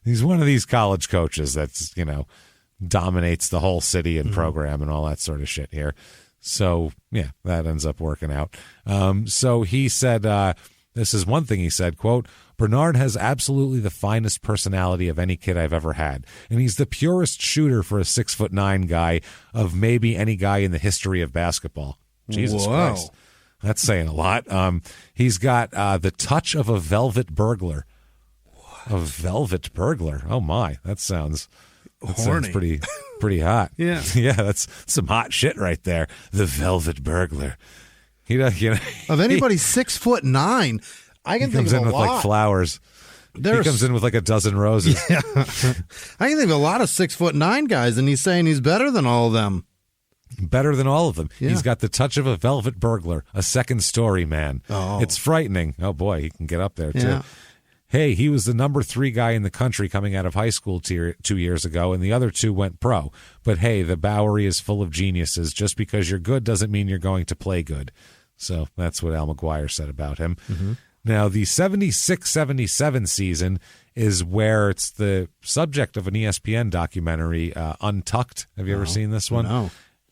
He's one of these college coaches that's, dominates the whole city and program and all that sort of shit here. So, yeah, that ends up working out. So he said, this is one thing he said, quote, "Bernard has absolutely the finest personality of any kid I've ever had, and he's the purest shooter for a 6'9" guy of maybe any guy in the history of basketball." Jesus Christ. That's saying a lot. He's got the touch of a velvet burglar. What? A velvet burglar. Oh, my. That sounds pretty hot. Yeah. Yeah, that's some hot shit right there. The velvet burglar. He does, of anybody 6'9", I can think of a lot. He comes in with like flowers. He comes in with like a dozen roses. Yeah. I can think of a lot of 6'9" guys, and he's saying he's better than all of them. Better than all of them. Yeah. He's got the touch of a velvet burglar, a second-story man. Oh. It's frightening. Oh, boy, he can get up there, too. Yeah. Hey, he was the number 3 guy in the country coming out of high school 2 years ago, and the other 2 went pro. But, hey, the Bowery is full of geniuses. Just because you're good doesn't mean you're going to play good. So that's what Al McGuire said about him. Mm-hmm. Now, the 76-77 season is where it's the subject of an ESPN documentary, Untucked. Have you ever seen this one? No.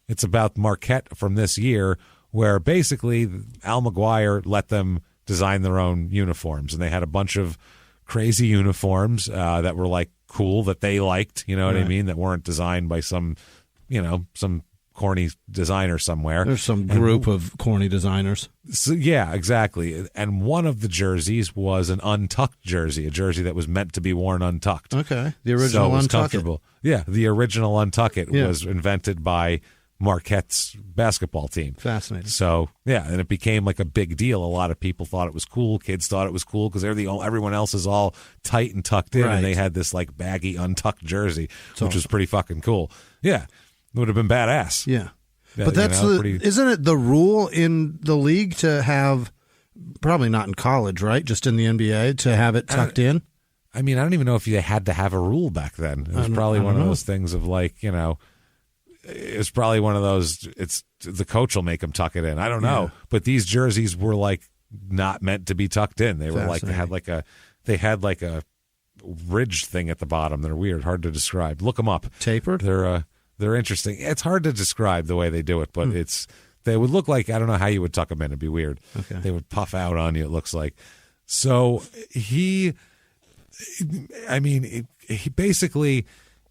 It's about Marquette from this year, where basically Al McGuire let them design their own uniforms, and they had a bunch of crazy uniforms that were like cool that they liked, you know what I mean, that weren't designed by some corny designer somewhere. There's some group of corny designers. So, yeah, exactly. And one of the jerseys was an untucked jersey, a jersey that was meant to be worn untucked. Okay, the original so it was Untuck comfortable. Yeah, the original Untuck It Yeah. was invented by Marquette's basketball team. Fascinating. So, yeah, and it became like a big deal. A lot of people thought it was cool. Kids thought it was cool because everyone else is all tight and tucked in, Right. and they had this like baggy, untucked jersey, which awesome. was pretty fucking cool. Yeah, it would have been badass. Yeah. Yeah, But that's isn't it the rule in the league to have, probably not in college, right? Just in the NBA, to have it tucked in? I mean, I don't even know if they had to have a rule back then. It was probably one of those things of like, it's probably one of those, it's the coach will make them tuck it in. I don't know. Yeah. But these jerseys were like not meant to be tucked in. They were like, they had like a ridge thing at the bottom. They're weird, hard to describe. Look them up. Tapered? They're interesting. It's hard to describe the way they do it, but they would look like, I don't know how you would tuck them in. It'd be weird. Okay. They would puff out on you, it looks like. So he basically,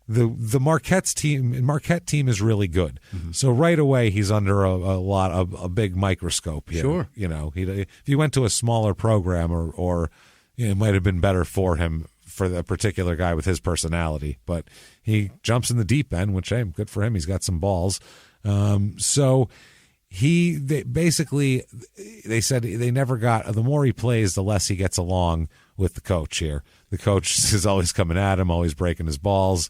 the Marquette team is really good. Mm-hmm. So right away he's under a big microscope here. Sure. If he went to a smaller program or it might have been better for him, for the particular guy with his personality, but he jumps in the deep end, which, hey, good for him. He's got some balls. So they said they never got, the more he plays, the less he gets along with the coach here. The coach is always coming at him, always breaking his balls,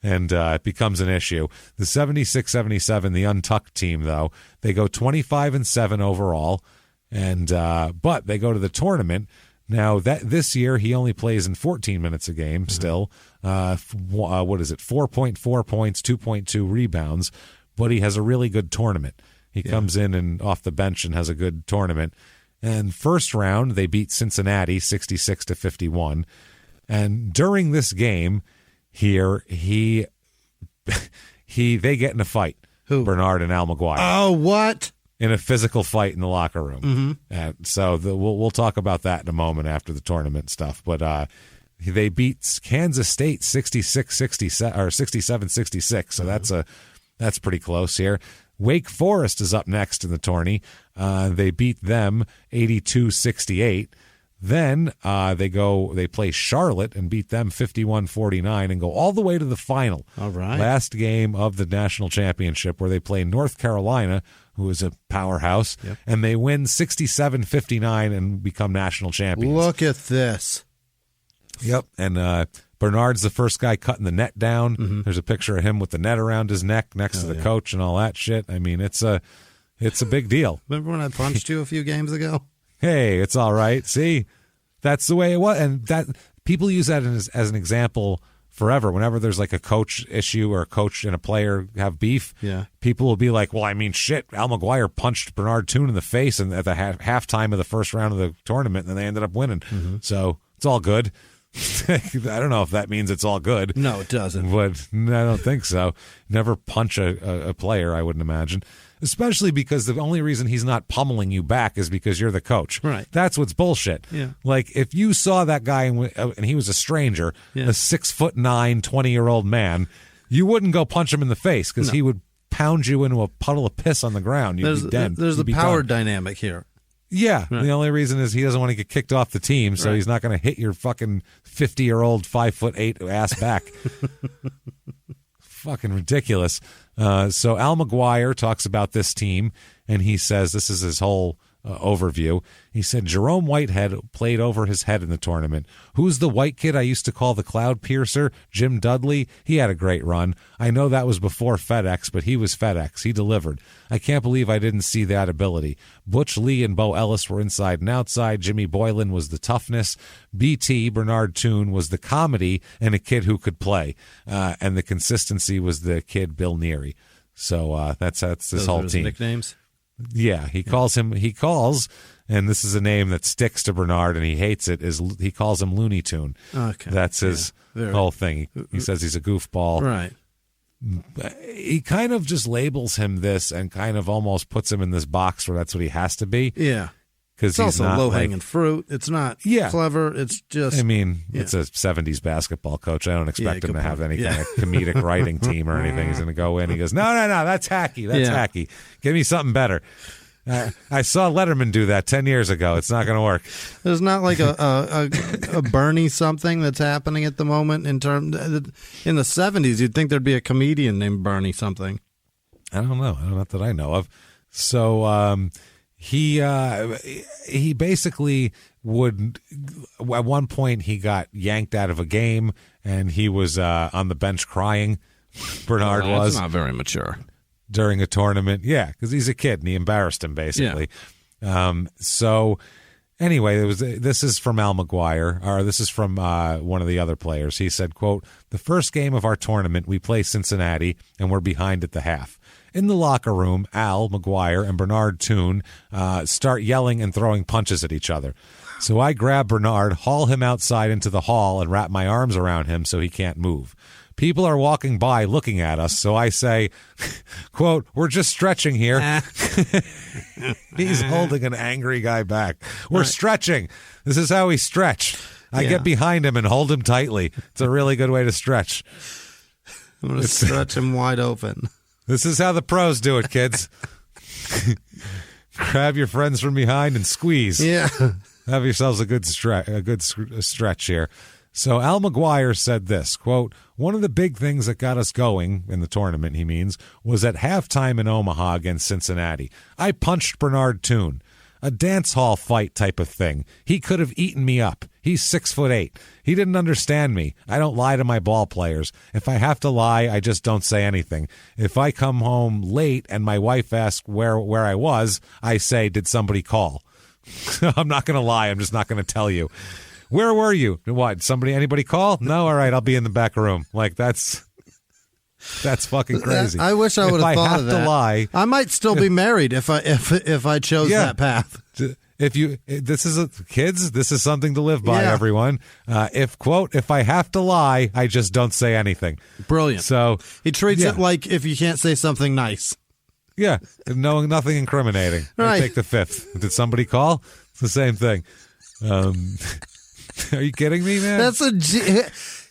and it becomes an issue. The 76-77, the Untucked team, though, they go 25-7 overall, and but they go to the tournament. Now, this year, he only plays in 14 minutes a game still. What is it, 4.4 points, 2.2 rebounds, but he has a really good tournament. He comes in and off the bench and has a good tournament. And first round, they beat Cincinnati 66-51. And during this game here, they get in a fight. Who? Bernard and Al McGuire. Oh, what? In a physical fight in the locker room. Mm-hmm. And so we'll talk about that in a moment after the tournament stuff. But they beat Kansas State 66-67 or 67-66. So that's pretty close here. Wake Forest is up next in the tourney. They beat them 82-68. Then they play Charlotte and beat them 51-49 and go all the way to the final. All right. Last game of the national championship, where they play North Carolina, who is a powerhouse, and they win 67-59 and become national champions. Look at this. Yep. And Bernard's the first guy cutting the net down. Mm-hmm. There's a picture of him with the net around his neck next to the coach and all that shit. I mean, it's a big deal. Remember when I punched you a few games ago? Hey, it's all right. See, that's the way it was. And that people use that as an example forever. Whenever there's like a coach issue or a coach and a player have beef, people will be like, well, I mean, shit, Al McGuire punched Bernard Toone in the face and at the halftime of the first round of the tournament, and then they ended up winning. Mm-hmm. So it's all good. I don't know if that means it's all good. No, it doesn't. But I don't think so. Never punch a player, I wouldn't imagine. Especially because the only reason he's not pummeling you back is because you're the coach. Right. That's what's bullshit. Yeah. Like, if you saw that guy and he was a stranger, a 6'9", 20-year-old man, you wouldn't go punch him in the face because he would pound you into a puddle of piss on the ground. You'd be dead. There's the power dynamic here. Yeah, right. The only reason is he doesn't want to get kicked off the team, so he's not going to hit your fucking 50-year-old 5'8" ass back. Fucking ridiculous. So Al McGuire talks about this team, and he says, this is his whole overview. He said, Jerome Whitehead played over his head in the tournament. Who's the white kid I used to call the cloud piercer? Jim Dudley? He had a great run. I know that was before FedEx, but he was FedEx. He delivered. I can't believe I didn't see that ability. Butch Lee and Bo Ellis were inside and outside. Jimmy Boylan was the toughness. BT, Bernard Toone, was the comedy and a kid who could play. And the consistency was the kid Bill Neary. So that's this Those whole are his team. Nicknames? Yeah, he calls and this is a name that sticks to Bernard, and he hates it, is he calls him Looney Toone. Okay. That's his whole thing. He says he's a goofball. Right. He kind of just labels him this and kind of almost puts him in this box where that's what he has to be. Yeah. Because it's also low-hanging fruit. It's not clever. It's just... I mean, it's a 70s basketball coach. I don't expect him to have any kind of comedic writing team or anything. He's going to go in. He goes, no, that's hacky. That's hacky. Give me something better. I saw Letterman do that 10 years ago. It's not going to work. There's not like a Bernie something that's happening at the moment in the 70s. You'd think there'd be a comedian named Bernie something. I don't know. Not that I know of. So he basically would, at one point he got yanked out of a game and he was on the bench crying. Bernard was. That's not very mature. During a tournament. Yeah, because he's a kid and he embarrassed him basically. Yeah. So anyway, this is from Al McGuire, or this is from one of the other players. He said, quote, "The first game of our tournament, we play Cincinnati and we're behind at the half. In the locker room, Al McGuire and Bernard Toone start yelling and throwing punches at each other. So I grab Bernard, haul him outside into the hall, and wrap my arms around him so he can't move. People are walking by looking at us, so I say, quote, we're just stretching here." He's holding an angry guy back. We're stretching. This is how we stretch. I get behind him and hold him tightly. It's a really good way to stretch. I'm going to stretch him wide open. This is how the pros do it, kids. Grab your friends from behind and squeeze. Yeah. Have yourselves a good stretch here. So Al McGuire said this, quote, "One of the big things that got us going in the tournament," he means, "was at halftime in Omaha against Cincinnati. I punched Bernard Toone. A dance hall fight type of thing. He could have eaten me up. He's 6'8". He didn't understand me. I don't lie to my ball players. If I have to lie, I just don't say anything. If I come home late and my wife asks where I was, I say, did somebody call? I'm not going to lie. I'm just not going to tell you. Where were you? What? Anybody call? No? All right, I'll be in the back room. Like, that's fucking crazy. I wish I would have thought of that. If I have to lie, I might still be married if I chose that path. This is something to live by, everyone. If I have to lie, I just don't say anything. Brilliant. So he treats it like if you can't say something nice. Yeah, knowing nothing incriminating. Right. I take the fifth. Did somebody call? It's the same thing. Are you kidding me, man?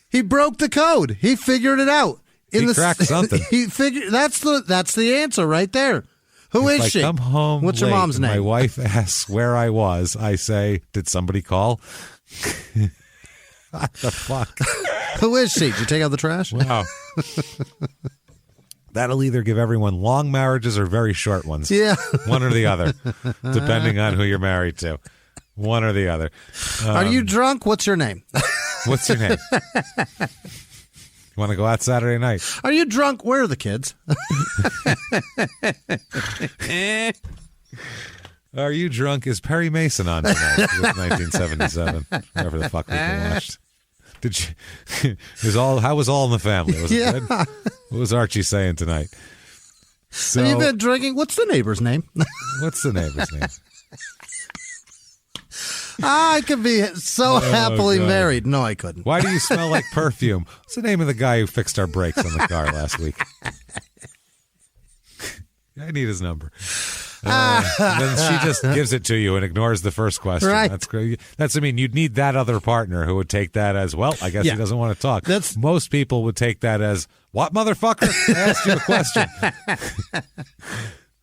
He broke the code. He figured it out. He cracked something. He figured that's the answer right there. Who is she? If I come home What's your mom's name? My wife asks where I was. I say, did somebody call? What the fuck? Who is she? Did you take out the trash? Wow. That'll either give everyone long marriages or very short ones. Yeah. One or the other, depending on who you're married to. One or the other. Are you drunk? What's your name? What's your name? You want to go out Saturday night? Are you drunk? Where are the kids? Are you drunk? Is Perry Mason on tonight with 1977? Whatever the fuck people watched. How was All in the Family? Was it good? What was Archie saying tonight? So, have you been drinking? What's the neighbor's name? What's the neighbor's name? I could be so happily married. No, I couldn't. Why do you smell like perfume? What's the name of the guy who fixed our brakes on the car last week? I need his number. Then she just gives it to you and ignores the first question. Right. That's great. You'd need that other partner who would take that as, well, I guess he doesn't want to talk. Most people would take that as, what, motherfucker? I asked you a question.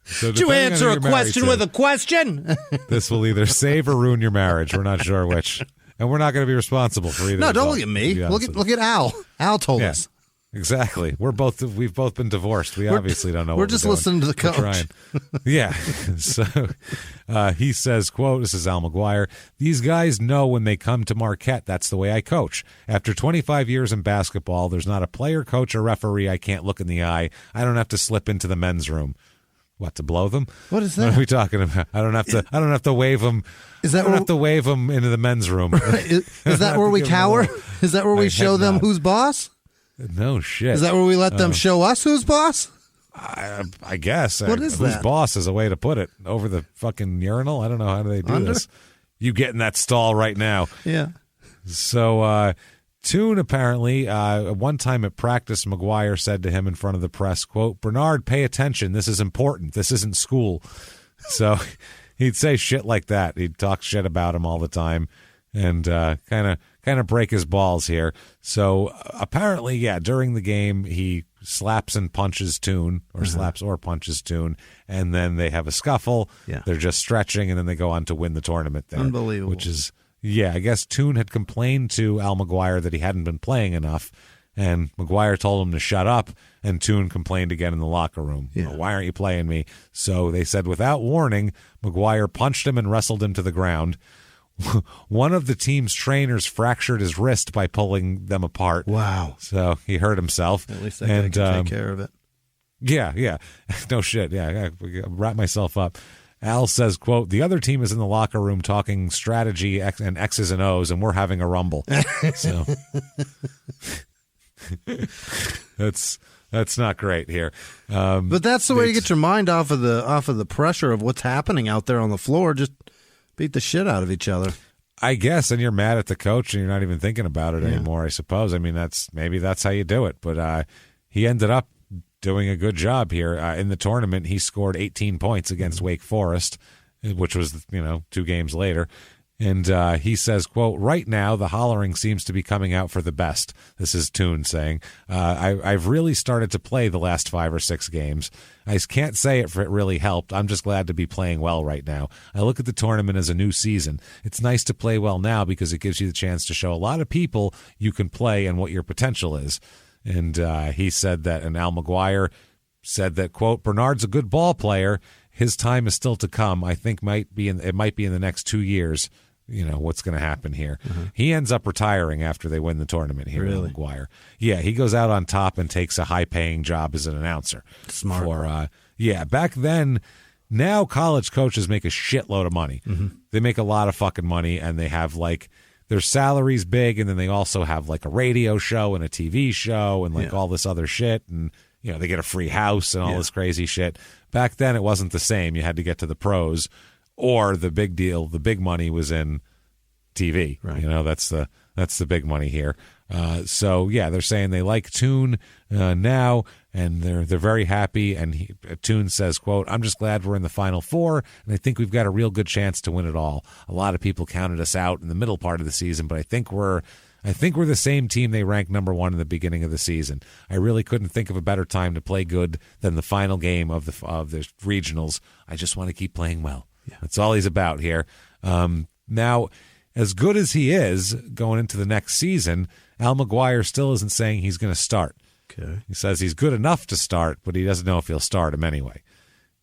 So did you answer a question with a question? This will either save or ruin your marriage. We're not sure which. And we're not going to be responsible for either. No, don't look at me. Look at Al. Al told us. Exactly. We've both been divorced. We obviously don't know. We're just listening to the coach. Yeah. So he says, quote, this is Al McGuire, "These guys know when they come to Marquette, that's the way I coach. After 25 years in basketball, there's not a player, coach, or referee I can't look in the eye. I don't have to slip into the men's room." What, to blow them? What is that? What are we talking about? I don't have to wave them. Have to wave them into the men's room. Right. Is that where we cower? Is that where we show them who's boss? No shit. Is that where we let them show us who's boss? I guess. What is whose that? boss is a way to put it? Over the fucking urinal? I don't know. How do they do Under? this? You get in that stall right now. Yeah. So Toone apparently, one time at practice, McGuire said to him in front of the press, quote, "Bernard, pay attention. This is important. This isn't school." So he'd say shit like that. He'd talk shit about him all the time and kind of break his balls here. So apparently, yeah, during the game, he slaps and punches Toone, or slaps or punches Toone, and then they have a scuffle. Yeah. They're just stretching, and then they go on to win the tournament there. Unbelievable. Which is, yeah, I guess Toone had complained to Al McGuire that he hadn't been playing enough, and McGuire told him to shut up, and Toone complained again in the locker room. Yeah. "Oh, why aren't you playing me?" So they said without warning, McGuire punched him and wrestled him to the ground. One of the team's trainers fractured his wrist by pulling them apart. Wow. So he hurt himself. At least that guy can take care of it. Yeah. No shit. Yeah, I wrap myself up. Al says, quote, "The other team is in the locker room talking strategy and X's and O's, and we're having a rumble." So that's not great here. But that's the way you get your mind off of the pressure of what's happening out there on the floor. Just beat the shit out of each other. I guess, and you're mad at the coach, and you're not even thinking about it anymore, I suppose. I mean, that's how you do it. But he ended up doing a good job here. In the tournament, he scored 18 points against Wake Forest, which was, 2 games later. And he says, quote, "Right now, the hollering seems to be coming out for the best." This is Toone saying, I've really started to play the last 5 or 6 games. I can't say it really helped. I'm just glad to be playing well right now. I look at the tournament as a new season. It's nice to play well now because it gives you the chance to show a lot of people you can play and what your potential is. And he said that, and Al McGuire said that, quote, "Bernard's a good ball player. His time is still to come. I think it might be in the next 2 years. What's going to happen here." He ends up retiring after they win the tournament here. Really? McGuire. Yeah, he goes out on top and takes a high-paying job as an announcer. Smart. Back then, now college coaches make a shitload of money. They make a lot of fucking money, and they have their salary's big, and then they also have a radio show and a TV show and all this other shit, and they get a free house and all this crazy shit. Back then, it wasn't the same. You had to get to the pros, or the big deal, the big money was in TV. Right. That's the big money here. So yeah, they're saying they like Toone now, and they're very happy. And Toone says, quote, "I'm just glad we're in the Final Four, and I think we've got a real good chance to win it all. A lot of people counted us out in the middle part of the season, but I think we're the same team they ranked number 1 in the beginning of the season. I really couldn't think of a better time to play good than the final game of the regionals. I just want to keep playing well." Yeah. That's all he's about here. Now, as good as he is going into the next season, Al McGuire still isn't saying he's going to start. Okay. He says he's good enough to start, but he doesn't know if he'll start him anyway.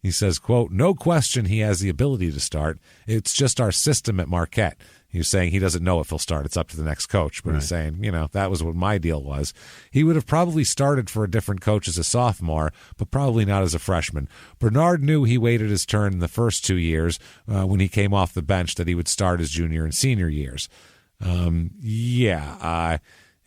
He says, quote, "No question he has the ability to start. It's just our system at Marquette." He was saying he doesn't know if he'll start. It's up to the next coach. But he's saying, that was what my deal was. He would have probably started for a different coach as a sophomore, but probably not as a freshman. Bernard knew he waited his turn in the first 2 years when he came off the bench that he would start his junior and senior years.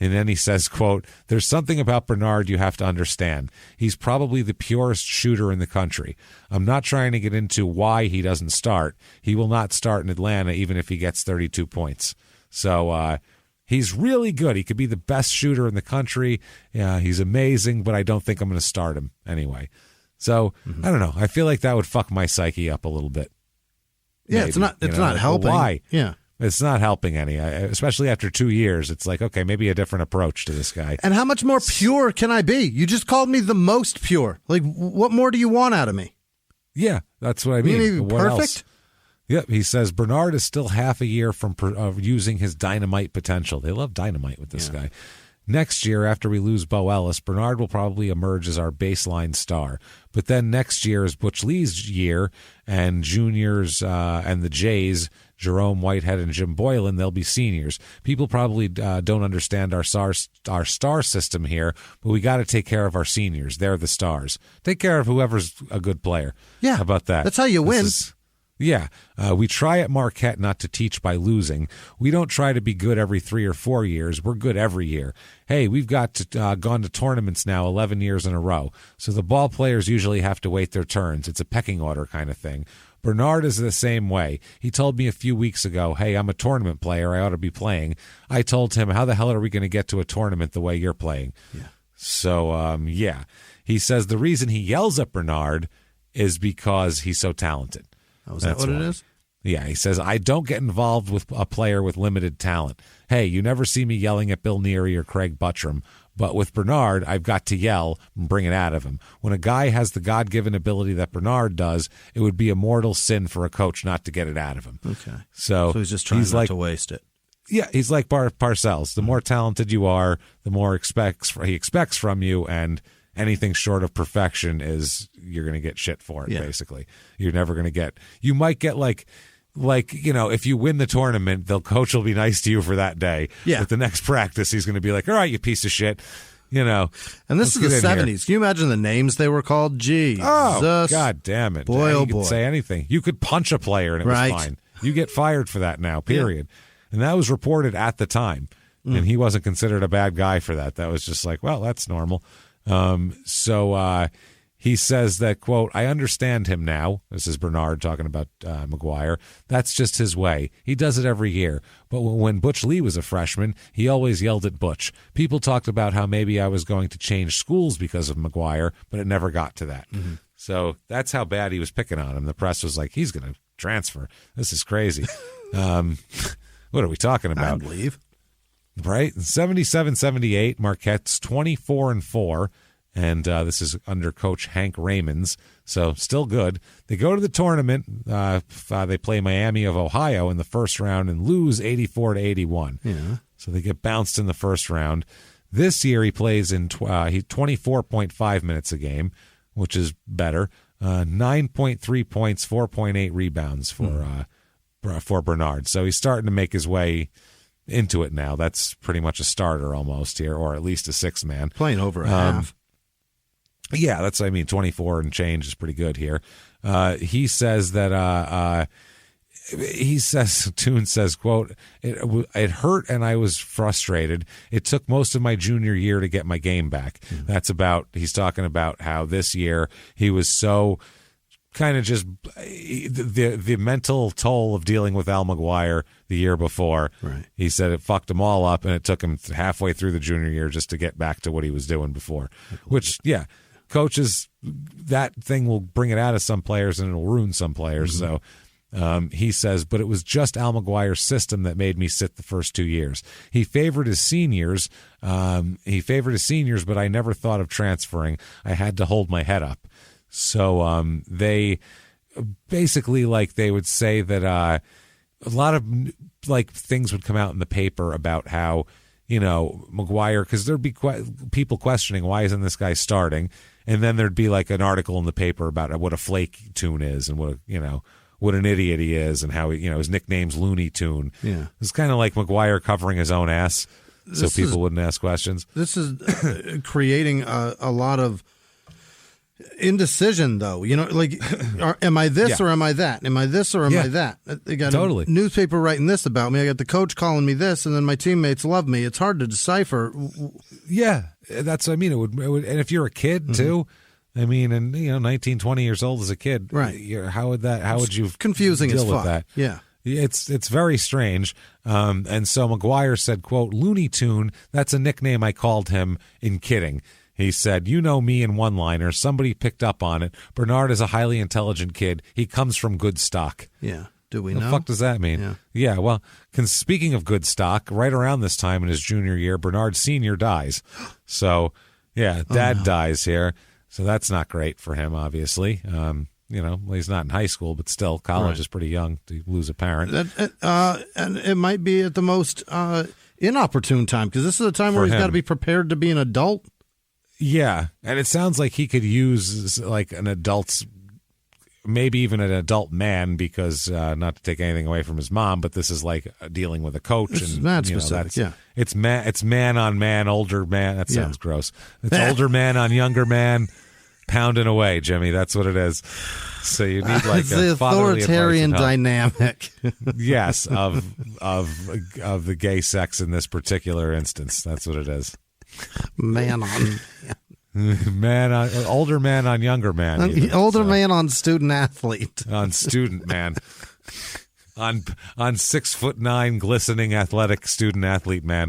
And then he says, quote, "There's something about Bernard you have to understand. He's probably the purest shooter in the country. I'm not trying to get into why he doesn't start. He will not start in Atlanta even if he gets 32 points. So he's really good. He could be the best shooter in the country. Yeah, he's amazing, but I don't think I'm going to start him anyway." So I don't know. I feel like that would fuck my psyche up a little bit. Yeah, Maybe, it's not helping. Why? Yeah. It's not helping any, especially after 2 years. It's like, okay, maybe a different approach to this guy. And how much more pure can I be? You just called me the most pure. What more do you want out of me? Yeah, that's what I mean. You mean What perfect? else? Yep, he says Bernard is still half a year from using his dynamite potential. They love dynamite with this guy. Next year, after we lose Bo Ellis, Bernard will probably emerge as our baseline star. But then next year is Butch Lee's year, and juniors and the Jays, Jerome Whitehead and Jim Boylan, they'll be seniors. People probably don't understand our star system here, but we got to take care of our seniors. They're the stars. Take care of whoever's a good player. Yeah. How about that? That's how you win. Yeah, we try at Marquette not to teach by losing. We don't try to be good every 3 or 4 years. We're good every year. Hey, we've gone to tournaments now 11 years in a row, so the ball players usually have to wait their turns. It's a pecking order kind of thing. Bernard is the same way. He told me a few weeks ago, hey, I'm a tournament player. I ought to be playing. I told him, how the hell are we going to get to a tournament the way you're playing? Yeah. So, yeah. He says the reason he yells at Bernard is because he's so talented. Oh, is that what it is? Yeah, he says, I don't get involved with a player with limited talent. Hey, you never see me yelling at Bill Neary or Craig Buttram, but with Bernard, I've got to yell and bring it out of him. When a guy has the God-given ability that Bernard does, it would be a mortal sin for a coach not to get it out of him. Okay. So he's just trying not to waste it. Yeah, he's like Parcells. The more talented you are, the more he expects from you, and anything short of perfection is you're going to get shit for it, basically. You're never going to get – you might get like, if you win the tournament, the coach will be nice to you for that day. Yeah. But the next practice, he's going to be like, all right, you piece of shit. And this is the 70s. Can you imagine the names they were called? Jesus. Oh, God damn it. Boy, you could say anything. You could punch a player and it was fine. You get fired for that now, period. Yeah. And that was reported at the time. And he wasn't considered a bad guy for that. That was just like, well, that's normal. So he says that, quote, I understand him now. This is Bernard talking about McGuire. That's just his way. He does it every year. But when Butch Lee was a freshman, he always yelled at Butch. People talked about how maybe I was going to change schools because of McGuire, but it never got to that. Mm-hmm. So that's how bad he was picking on him. The press was like, he's going to transfer. This is crazy. What are we talking about? I'd leave. Right? 77-78, Marquette's 24-4. And this is under Coach Hank Raymonds, so still good. They go to the tournament. They play Miami of Ohio in the first round and lose 84-81. Yeah. So they get bounced in the first round. This year he plays in 24.5 minutes a game, which is better. 9.3 points, 4.8 rebounds for Bernard. So he's starting to make his way into it now. That's pretty much a starter almost here, or at least a sixth man. Playing over a half. Yeah, 24 and change is pretty good here. He says that Toone says, quote, it hurt and I was frustrated. It took most of my junior year to get my game back. Mm-hmm. He's talking about how this year he was so kind of just the mental toll of dealing with Al McGuire the year before. Right. He said it fucked him all up, and it took him halfway through the junior year just to get back to what he was doing before. Which, yeah, coaches, that thing will bring it out of some players and it'll ruin some players. Mm-hmm. So he says, but it was just Al McGuire's system that made me sit the first 2 years. He favored his seniors. But I never thought of transferring. I had to hold my head up. So they basically, like, they would say that a lot of like things would come out in the paper about how, McGuire, because there'd be people questioning why isn't this guy starting, and then there'd be like an article in the paper about what a flake Toone is and what an idiot he is and how his nickname's Looney Toone. Yeah, it's kind of like McGuire covering his own ass so people wouldn't ask questions. This is creating a lot of indecision, though. Am I this or am I that? Am I this or am I that? They got a newspaper writing this about me. I got the coach calling me this, and then my teammates love me. It's hard to decipher. Yeah, that's what I mean. It would, and if you're a kid too, I mean, and 19, 20 years old as a kid, right? How would you confusing deal as fuck? With that? Yeah. It's very strange. And so McGuire said, quote, Looney Toone, that's a nickname I called him in kidding. He said, me in one-liner. Somebody picked up on it. Bernard is a highly intelligent kid. He comes from good stock. Yeah. Do we know? What the fuck does that mean? Yeah, well, speaking of good stock, right around this time in his junior year, Bernard Sr. dies. So, yeah, Dad dies here. So that's not great for him, obviously. He's not in high school, but still, college is pretty young to lose a parent. And it might be at the most inopportune time, because this is a time where he's got to be prepared to be an adult. Yeah, and it sounds like he could use like an adult's, maybe even an adult man, because not to take anything away from his mom, but this is like dealing with a coach. It's and mad specific, it's man on man, older man. That sounds gross. It's older man on younger man. pounding away, Jimmy. That's what it is. So you need like the authoritarian dynamic. Yes, of the gay sex in this particular instance. That's what it is. Man on older man on younger man. Even, older man on student athlete. On student man. On 6'9" glistening athletic student athlete man.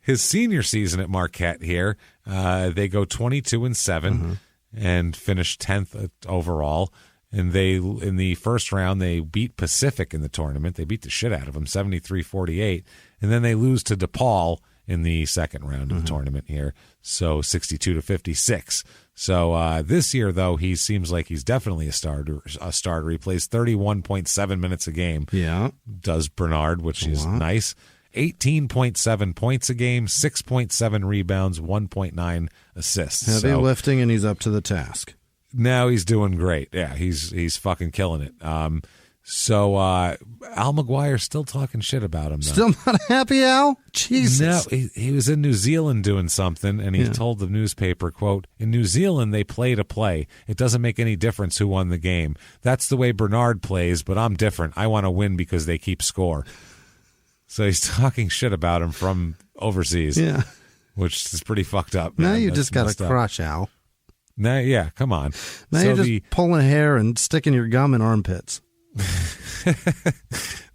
His senior season at Marquette here, they go 22-7 and finish 10th overall. And they, in the first round, they beat Pacific in the tournament. They beat the shit out of them, 73-48. And then they lose to DePaul in the second round of the tournament here, so 62-56. So this year, though, he seems like he's definitely a starter. He plays 31.7 minutes a game. Yeah, does Bernard, which is nice. 18.7 points a game, 6.7 rebounds, 1.9 assists. Heavy lifting, and he's up to the task. Now he's doing great. Yeah, he's fucking killing it. So Al McGuire's still talking shit about him, though. Still not happy, Al? Jesus. No, he was in New Zealand doing something, and he told the newspaper, quote, "In New Zealand, they play to play. It doesn't make any difference who won the game. That's the way Bernard plays, but I'm different. I want to win because they keep score." So he's talking shit about him from overseas, which is pretty fucked up. Man. Now you just got to crush Al. Now, yeah, come on. Now you're just pulling hair and sticking your gum in armpits.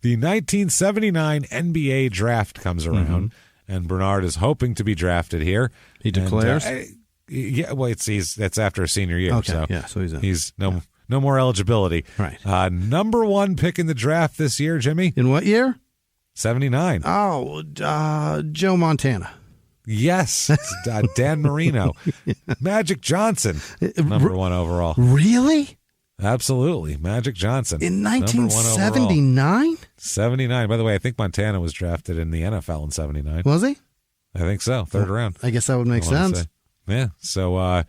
The 1979 NBA draft comes around, and Bernard is hoping to be drafted here. He declares? Well, that's after a senior year. Okay, so he's in. He's no more eligibility. Right. Number one pick in the draft this year, Jimmy. In what year? 79. Oh, Joe Montana. Yes, Dan Marino. Magic Johnson, number one overall. Really? Absolutely. Magic Johnson. In 1979? 79. By the way, I think Montana was drafted in the NFL in 79. Was he? I think so. Third round. I guess that would make sense. Yeah. So,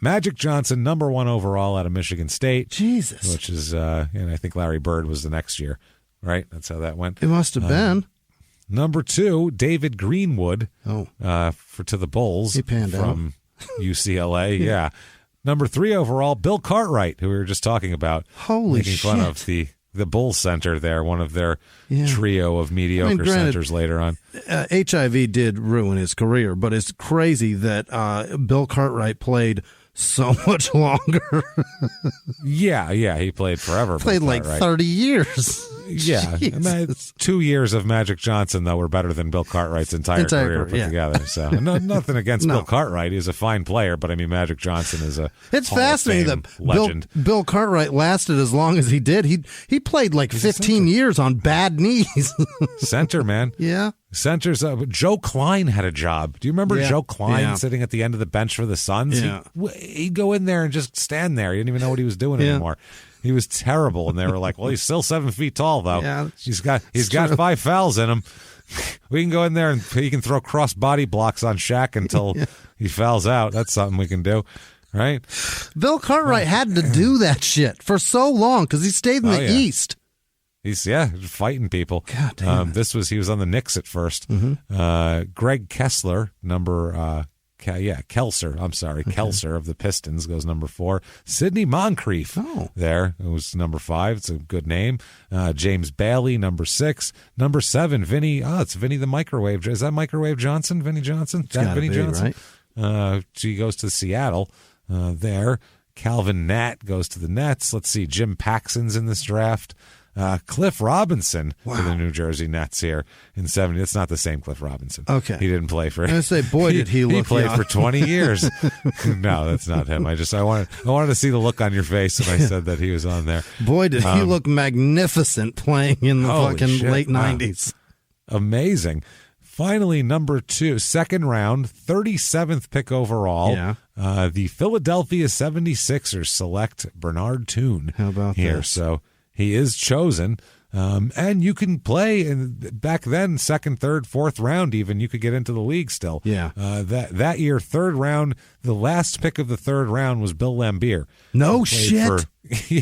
Magic Johnson, number one overall out of Michigan State. Jesus. Which is, and I think Larry Bird was the next year, right? That's how that went. It must have been. Number two, David Greenwood. To the Bulls. He panned from UCLA. Yeah. Number three overall, Bill Cartwright, who we were just talking about. Holy making fun of the Bulls center there, one of their trio of mediocre centers later on. HIV did ruin his career, but it's crazy that Bill Cartwright played so much longer. Yeah, he played forever. Played like 30 years. Yeah, 2 years of Magic Johnson, though, were better than Bill Cartwright's entire career put together. So nothing against Bill Cartwright. He's a fine player, but I mean, Magic Johnson is a It's fascinating that legend. Bill Cartwright lasted as long as he did. He played like 15 years on bad knees. Center, man. Yeah. Centers. Joe Klein had a job. Do you remember Joe Klein sitting at the end of the bench for the Suns? Yeah. He'd go in there and just stand there. He didn't even know what he was doing anymore. He was terrible, and they were like, "Well, he's still 7 feet tall, though. Yeah, he's got 5 fouls in him. We can go in there and he can throw cross body blocks on Shaq until he fouls out. That's something we can do, right?" Bill Cartwright had to do that shit for so long because he stayed in the East. He's fighting people. God damn he was on the Knicks at first. Greg Kessler, Kelser. I'm sorry, Kelser of the Pistons goes number 4. Sidney Moncrief there, it was number 5. It's a good name. James Bailey, number 6. Number 7, Vinny. It's Vinny the Microwave. Is that Microwave Johnson? Vinny Johnson? Vinny Johnson? Right? She goes to Seattle there. Calvin Nat goes to the Nets. Let's see. Jim Paxson's in this draft. Cliff Robinson to the New Jersey Nets here in 70. It's not the same Cliff Robinson. Okay. He didn't play for... I was going to say, boy, did he look He played young. for 20 years. No, that's not him. I wanted to see the look on your face when I said that he was on there. Boy, did he look magnificent playing in the fucking late 90s. Amazing. Finally, number 2, second round, 37th pick overall. Yeah. The Philadelphia 76ers select Bernard Toone. How about here? this? So he is chosen, and you can play. And back then, second, third, fourth round, even you could get into the league still. Yeah. That year, third round, the last pick of the third round was Bill Laimbeer. No shit.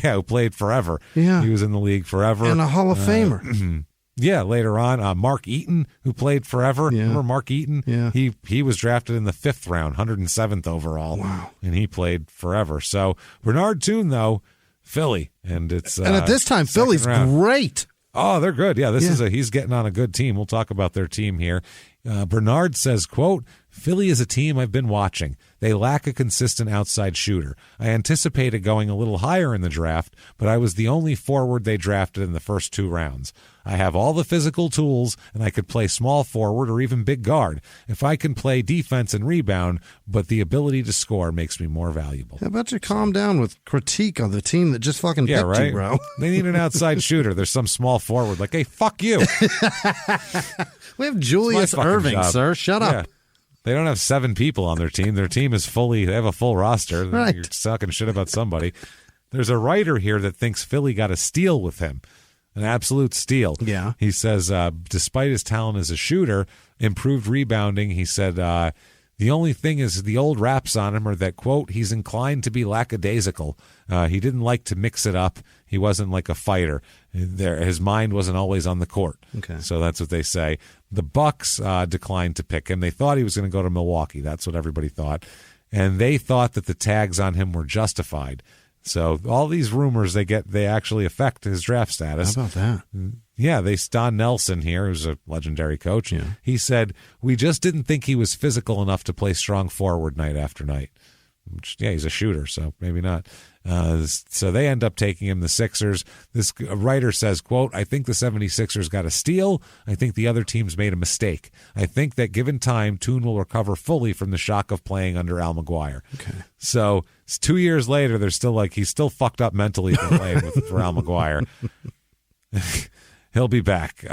Who played forever. Yeah. He was in the league forever And a Hall of Famer. Yeah, later on, Mark Eaton, who played forever. Yeah. Remember Mark Eaton? Yeah. He was drafted in the 5th round, 107th overall. Wow. And he played forever. So Bernard Toone, though, Philly. And it's and at this time, Philly's great. Oh, they're good. Yeah, he's getting on a good team. We'll talk about their team here. Bernard says, quote, Philly is a team I've been watching. They lack a consistent outside shooter. I anticipated going a little higher in the draft, but I was the only forward they drafted in the first 2 rounds. I have all the physical tools, and I could play small forward or even big guard. If I can play defense and rebound, but the ability to score makes me more valuable. How about you calm down with critique on the team that just fucking picked you, bro? They need an outside shooter. There's some small forward like, hey, fuck you. We have Julius Irving, sir. Shut up. Yeah. They don't have 7 people on their team. Their team is they have a full roster. Right. You're talking shit about somebody. There's a writer here that thinks Philly got a steal with him, an absolute steal. Yeah. He says, despite his talent as a shooter, improved rebounding, he said, the only thing is the old raps on him are that, quote, he's inclined to be lackadaisical. He didn't like to mix it up. He wasn't like a fighter. His mind wasn't always on the court. Okay. So that's what they say. The Bucks declined to pick him. They thought he was going to go to Milwaukee. That's what everybody thought. And they thought that the tags on him were justified. So all these rumors they actually affect his draft status. How about that? Yeah, Don Nelson here, who's a legendary coach, Yeah. He said, we just didn't think he was physical enough to play strong forward night after night. Which, yeah, he's a shooter, so maybe not. So they end up taking him, the Sixers. This writer says, quote, I think the 76ers got a steal. I think the other teams made a mistake. I think that given time, Toone will recover fully from the shock of playing under Al McGuire. Okay. So 2 years later, they're still like, he's still fucked up mentally for playing for Al McGuire. He'll be back.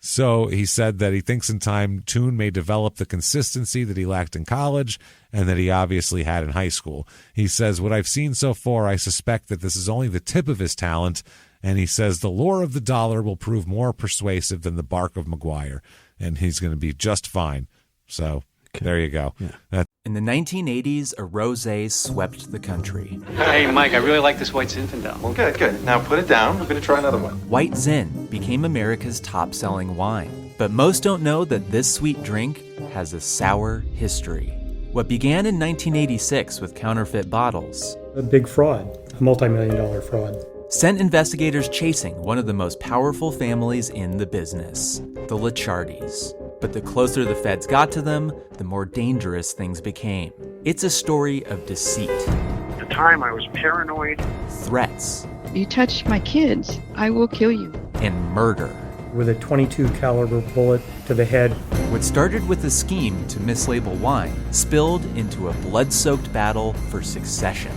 So he said that he thinks in time Toone may develop the consistency that he lacked in college and that he obviously had in high school. He says, what I've seen so far, I suspect that this is only the tip of his talent. And he says the lure of the dollar will prove more persuasive than the bark of McGuire. And he's going to be just fine. So there you go. Yeah. In the 1980s, a rosé swept the country. Hey, Mike, I really like this white Zinfandel. Well, good. Now put it down. We're going to try another one. White Zin became America's top-selling wine. But most don't know that this sweet drink has a sour history. What began in 1986 with counterfeit bottles. A big fraud, a multi-million-dollar fraud. Sent investigators chasing one of the most powerful families in the business, the Licciardis. But the closer the feds got to them, the more dangerous things became. It's a story of deceit. At the time, I was paranoid. Threats. You touch my kids, I will kill you. And murder. With a .22 caliber bullet to the head. What started with a scheme to mislabel wine spilled into a blood-soaked battle for succession.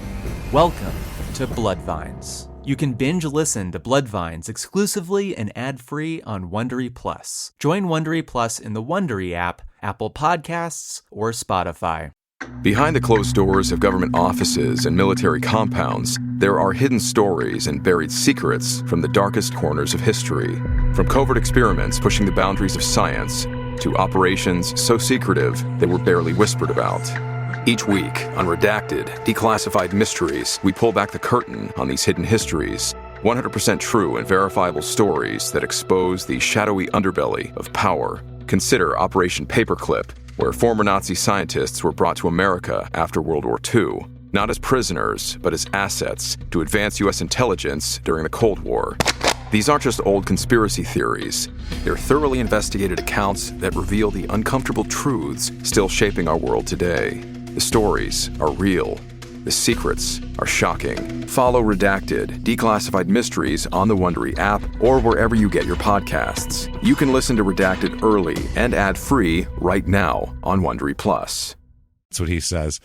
Welcome to Bloodvines. You can binge listen to Bloodvines exclusively and ad-free on Wondery Plus. Join Wondery Plus in the Wondery app, Apple Podcasts, or Spotify. Behind the closed doors of government offices and military compounds, there are hidden stories and buried secrets from the darkest corners of history. From covert experiments pushing the boundaries of science to operations so secretive they were barely whispered about. Each week, on Redacted, Declassified Mysteries, we pull back the curtain on these hidden histories. 100% true and verifiable stories that expose the shadowy underbelly of power. Consider Operation Paperclip, where former Nazi scientists were brought to America after World War II, not as prisoners, but as assets to advance U.S. intelligence during the Cold War. These aren't just old conspiracy theories. They're thoroughly investigated accounts that reveal the uncomfortable truths still shaping our world today. The stories are real. The secrets are shocking. Follow Redacted, Declassified Mysteries on the Wondery app or wherever you get your podcasts. You can listen to Redacted early and ad-free right now on Wondery Plus. That's what he says.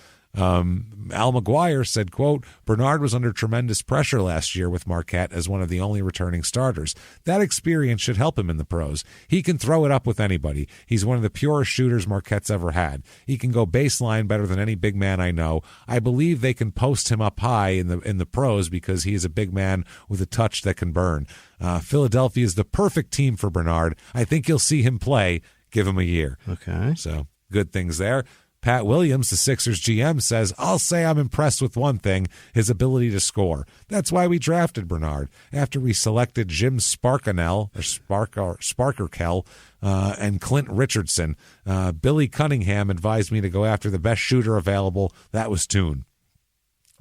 Al McGuire said, quote, Bernard was under tremendous pressure last year with Marquette as one of the only returning starters. That experience should help him in the pros. He can throw it up with anybody. He's one of the purest shooters Marquette's ever had. He can go baseline better than any big man I know. I believe they can post him up high in the pros because he is a big man with a touch that can burn. Philadelphia is the perfect team for Bernard. I think you'll see him play. Give him a year. Okay. So good things there. Pat Williams, the Sixers GM, says, I'll say I'm impressed with one thing, his ability to score. That's why we drafted Bernard. After we selected Jim Sparkerkel and Clint Richardson, Billy Cunningham advised me to go after the best shooter available. That was Toone.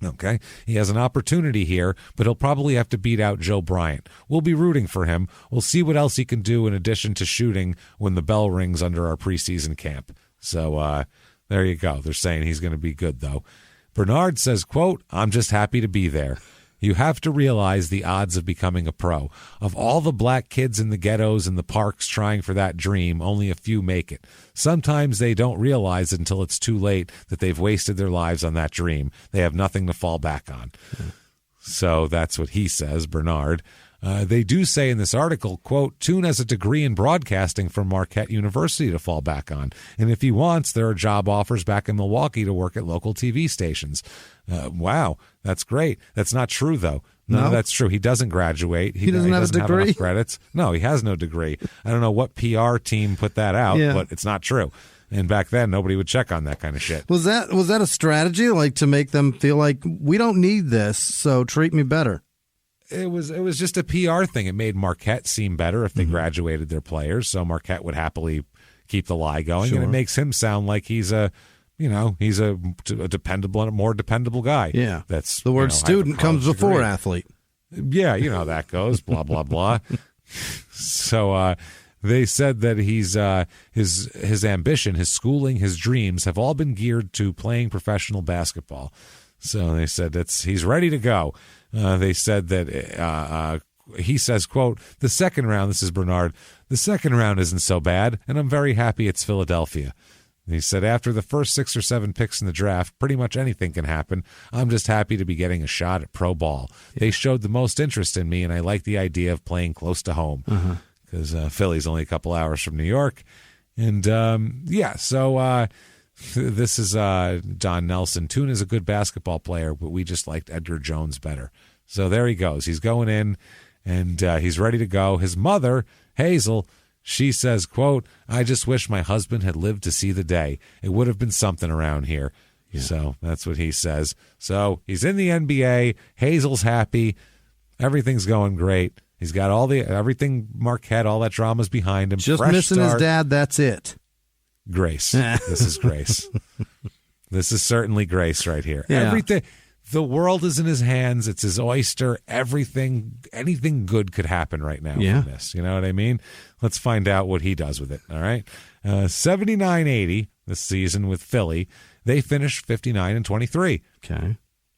Okay, he has an opportunity here, but he'll probably have to beat out Joe Bryant. We'll be rooting for him. We'll see what else he can do in addition to shooting when the bell rings under our preseason camp. So there you go. They're saying he's going to be good, though. Bernard says, quote, I'm just happy to be there. You have to realize the odds of becoming a pro. Of all the black kids in the ghettos and the parks trying for that dream, only a few make it. Sometimes they don't realize until it's too late that they've wasted their lives on that dream. They have nothing to fall back on. So that's what he says, Bernard. They do say in this article, quote, Toone has a degree in broadcasting from Marquette University to fall back on. And if he wants, there are job offers back in Milwaukee to work at local TV stations. Wow, that's great. That's not true, though. None of that's true. He doesn't graduate. He doesn't have a degree? Have enough credits. No, he has no degree. I don't know what PR team put that out, but it's not true. And back then, nobody would check on that kind of shit. Was that a strategy, like to make them feel like we don't need this, so treat me better? It was just a PR thing. It made Marquette seem better if they graduated their players, so Marquette would happily keep the lie going, and it makes him sound like he's a dependable and a more dependable guy. Yeah, that's the word student comes before athlete. Yeah, you know how that goes. Blah blah blah. So they said that he's his ambition, his schooling, his dreams have all been geared to playing professional basketball. So they said he's ready to go. They said that he says, quote, the second round, this is Bernard, the second round isn't so bad, and I'm very happy it's Philadelphia. He said, after the first 6 or 7 picks in the draft, pretty much anything can happen. I'm just happy to be getting a shot at pro ball. Yeah. They showed the most interest in me, and I like the idea of playing close to home because Philly's only a couple hours from New York. And, so this is Don Nelson. Toone is a good basketball player, but we just liked Edgar Jones better. So there he goes. He's going in, and he's ready to go. His mother, Hazel, she says, quote, I just wish my husband had lived to see the day. It would have been something around here. Yeah. So that's what he says. So he's in the NBA. Hazel's happy. Everything's going great. He's got everything Marquette, all that drama's behind him. Just missing his dad, that's it. Grace. This is grace. This is certainly grace right here. Yeah. Everything. The world is in his hands. It's his oyster. Anything good could happen right now from this. You know what I mean? Let's find out what he does with it. All right. 79-80 this season with Philly. They finished 59-23. Okay.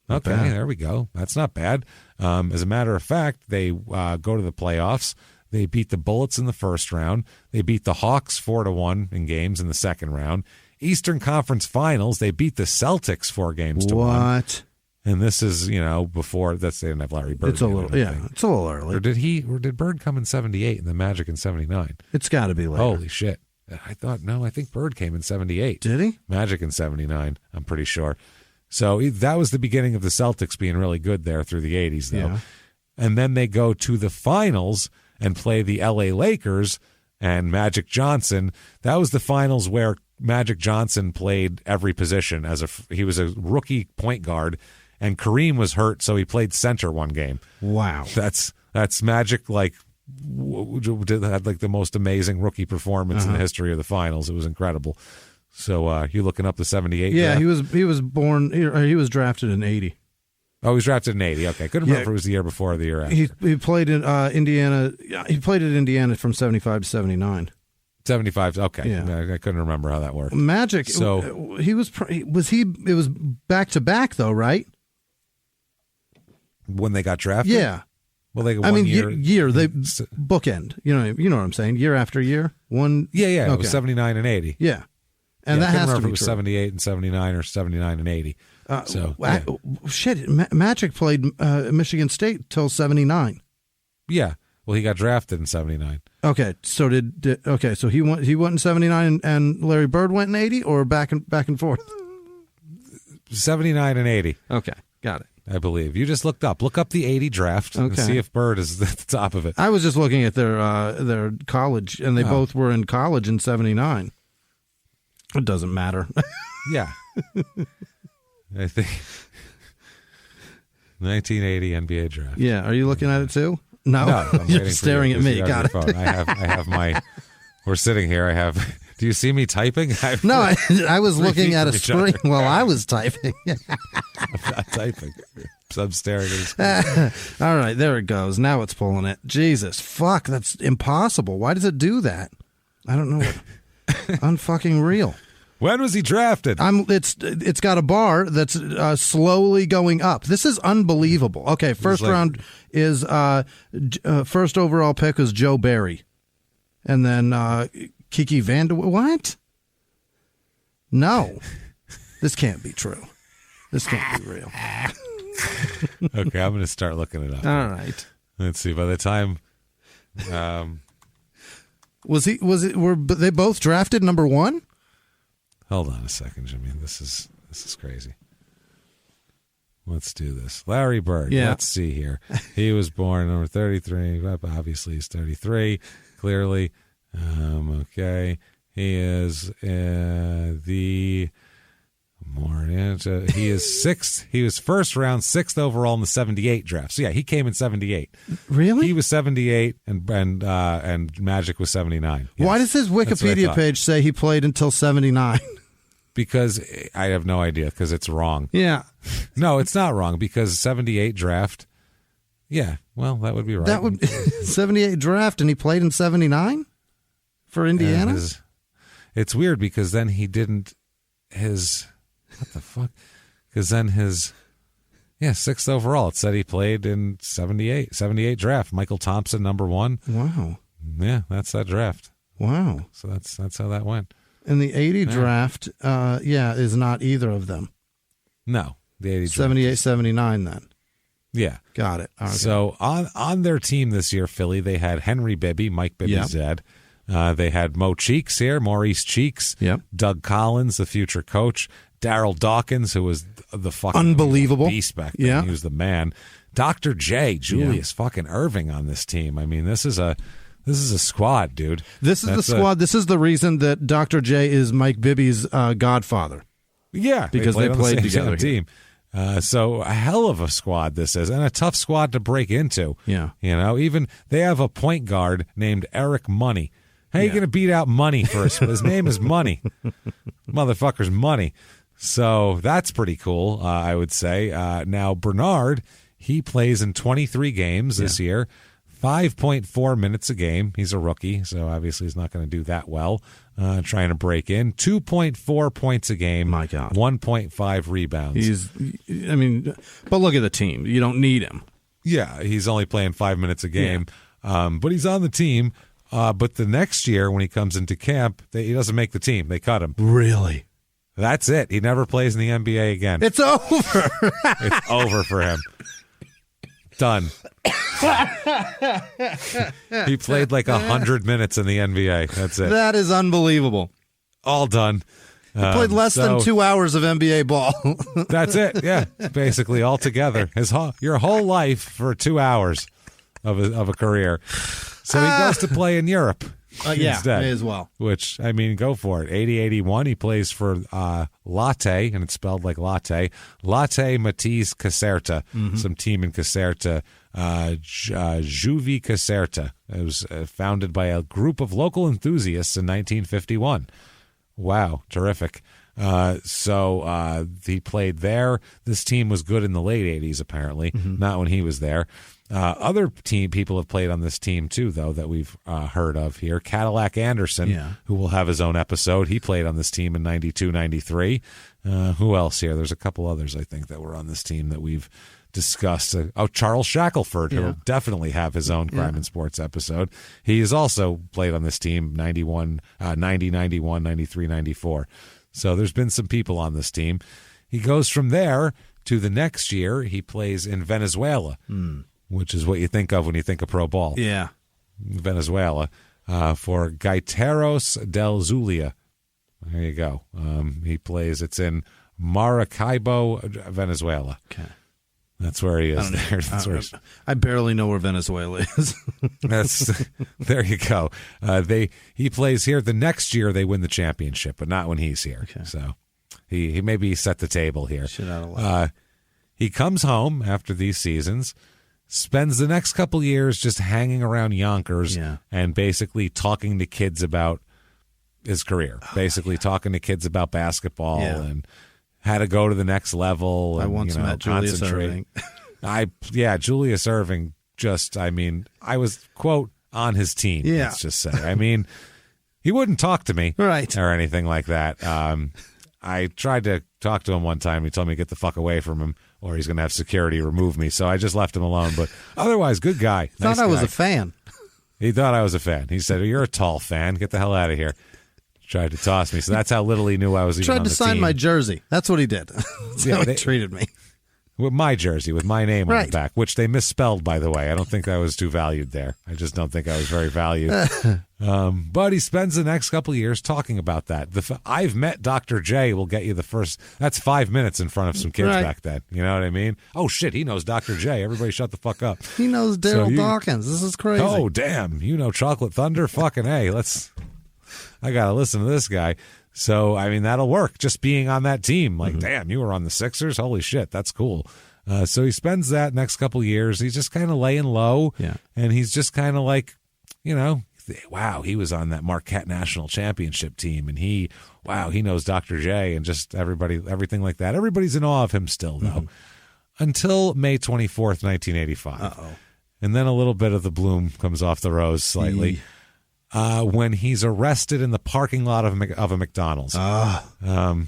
There we go. That's not bad. As a matter of fact, they go to the playoffs. They beat the Bullets in the first round. They beat the Hawks 4-1 in games in the second round. Eastern Conference Finals, they beat the Celtics 4-1. What? And this is, before they didn't have Larry Bird. It's a little early. Or did Bird come in 78 and the Magic in 79? It's got to be later. Holy shit. I think Bird came in 78. Did he? Magic in 79, I'm pretty sure. So that was the beginning of the Celtics being really good there through the 80s, though. Yeah. And then they go to the finals and play the LA Lakers and Magic Johnson. That was the finals where Magic Johnson played every position he was a rookie point guard, and Kareem was hurt, so he played center one game. Wow. That's Magic, had the most amazing rookie performance in the history of the finals. It was incredible. So you looking up the 78? Yeah, draft? he was born. He was drafted in 80. Oh, he was drafted in 80. Okay, couldn't remember if it was the year before or the year after. He played in Indiana. He played at Indiana from 75 to 79. 75. Okay, yeah. I couldn't remember how that worked. Magic. So he was. It was back to back though, right? When they got drafted. Yeah. Well, they got year they bookend. You know what I'm saying? Year after year, one. Yeah. Okay. It was 79 and 80. Yeah, and that has to be if it was true. 78 and 79 or 79 and 80. Magic played Michigan State till 79. Yeah. Well, he got drafted in 79. Okay, so so he went in 79 and Larry Bird went in 80, or back and forth. 79 and 80. Okay, got it. I believe you just look up the 80 draft and see if Bird is at the top of it. I was just looking at their college, and they both were in college in 79. It doesn't matter. Yeah. I think 1980 NBA draft. Yeah. Are you looking at it too? No. I'm You're waiting staring for at you me. because Got you it. have your phone. I have my. We're sitting here. I have. Do you see me typing? No, I was looking at a screen other. while I was typing. I'm not typing. So I'm staring at the screen. All right, there it goes. Now it's pulling it. Jesus, fuck, that's impossible. Why does it do that? I don't know. Unfucking real. When was he drafted? It's got a bar that's slowly going up. This is unbelievable. Okay, first round is first overall pick was Joe Barry, and then Kiki Vander. What? No, this can't be true. This can't be real. Okay, I'm going to start looking it up. All right. Let's see. By the time, were they both drafted number 1? Hold on a second, Jimmy. This is crazy. Let's do this. Larry Bird. Yeah. Let's see here. He was born number 33. Obviously, he's 33. Clearly, okay. He is the more. He is sixth. He was first round, 6th overall in the 78 draft. So yeah, he came in 78. Really? He was 78, and Magic was 79. Yes. Why does his Wikipedia page say he played until 79? Because I have no idea. Because it's wrong. Yeah. No, it's not wrong. Because 78 draft. Yeah. Well, that would be right. That would 78 draft, and he played in 79 for Indiana. It's weird because then he didn't his. What the fuck? Because then his, 6th overall. It said he played in 78 draft. Michael Thompson, number 1. Wow. Yeah, that's that draft. Wow. So that's how that went. And the 80 draft, is not either of them. No, the 80 draft. 78, 79 then. Yeah. Got it. Okay. So on their team this year, Philly, they had Henry Bibby, Mike Bibby's dad. They had Mo Cheeks here, Maurice Cheeks. Yep. Doug Collins, the future coach. Daryl Dawkins, who was the fucking unbelievable beast back then. Yeah. He was the man. Dr. J, Julius fucking Irving on this team. I mean, this is a squad, dude. This is the squad. This is the reason that Dr. J is Mike Bibby's godfather. Yeah, because they played on the together. Team. So a hell of a squad this is, and a tough squad to break into. Yeah. Even they have a point guard named Eric Money. How are you going to beat out Money first? His name is Money. Motherfucker's Money. So that's pretty cool, I would say. Now, Bernard, he plays in 23 games this year, 5.4 minutes a game. He's a rookie, so obviously he's not going to do that well trying to break in. 2.4 points a game. My God. 1.5 rebounds. But look at the team. You don't need him. Yeah, he's only playing 5 minutes a game, but he's on the team. But the next year when he comes into camp, he doesn't make the team. They cut him. Really? That's it. He never plays in the NBA again. It's over. It's over for him. Done. He played like 100 minutes in the NBA. That's it. That is unbelievable. All done. He played less than 2 hours of NBA ball. That's it. Yeah, basically all together. Your whole life for 2 hours of a career. So he goes to play in Europe. Instead, may as well. Which, go for it. 80-81, he plays for Latte, and it's spelled like latte. Latte Matisse Caserta, some team in Caserta, Juvi Caserta. It was founded by a group of local enthusiasts in 1951. Wow, terrific. So he played there. This team was good in the late 80s, apparently, not when he was there. Other people have played on this team, too, though, that we've heard of here. Cadillac Anderson, who will have his own episode. He played on this team in 92, 93. Who else here? There's a couple others, I think, that were on this team that we've discussed. Charles Shackelford, who will definitely have his own Crime and Sports episode. He has also played on this team 90, 91, 93, 94. So there's been some people on this team. He goes from there to the next year. He plays in Venezuela. Which is what you think of when you think of pro ball. Yeah. Venezuela for Gaiteros del Zulia. There you go. He plays, it's in Maracaibo, Venezuela. Okay. That's where he is. I barely know where Venezuela is. There you go. He plays here. The next year they win the championship, but not when he's here. Okay. So He maybe set the table here. Shit out of luck. He comes home after these seasons, spends the next couple years just hanging around Yonkers and basically talking to kids about his career. Talking to kids about basketball and how to go to the next level. I and, once met Julius Erving. Julius Erving. I was, quote, on his team. Yeah. Let's just say. I mean, he wouldn't talk to me, right, or anything like that. I tried to talk to him one time. He told me to get the fuck away from him, or he's going to have security remove me. So I just left him alone. But otherwise, good guy. Thought I was a fan. He thought I was a fan. He said, "You're a tall fan. Get the hell out of here." Tried to toss me. So that's how little he knew I was even on the team. Tried to sign my jersey. That's what he did. That's how he treated me. With my jersey, with my name on the back, which they misspelled, by the way. I don't think I was too valued there. I just don't think I was very valued. But he spends the next couple of years talking about that. I've met Dr. J will get you the first. That's 5 minutes in front of some kids back then. You know what I mean? Oh, shit, he knows Dr. J. Everybody shut the fuck up. He knows Daryl Dawkins. This is crazy. Oh, damn. You know Chocolate Thunder? Fucking A. I got to listen to this guy. So, I mean, that'll work. Just being on that team. Like, damn, you were on the Sixers? Holy shit, that's cool. So he spends that next couple years. He's just kind of laying low. Yeah. And he's just kind of like, wow, he was on that Marquette National Championship team. And he knows Dr. J and just everything like that. Everybody's in awe of him still, though. Until May 24th, 1985. Uh-oh. And then a little bit of the bloom comes off the rose slightly. When he's arrested in the parking lot of a McDonald's. No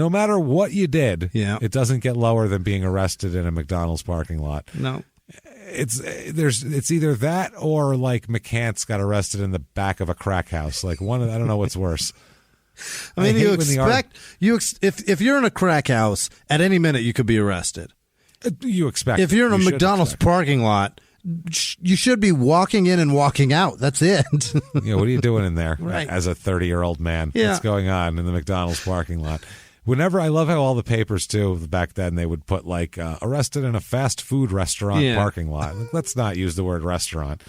matter what you did, it doesn't get lower than being arrested in a McDonald's parking lot. No. It's either that or like McCants got arrested in the back of a crack house. Like I don't know what's worse. I mean, if you're in a crack house, at any minute you could be arrested. You expect. If you're in a McDonald's parking lot, you should be walking in and walking out. That's it. Yeah, what are you doing in there right. as a 30-year-old man? Yeah. What's going on in the McDonald's parking lot? I love how all the papers, too, back then, they would put, like, arrested in a fast food restaurant parking lot. Let's not use the word restaurant.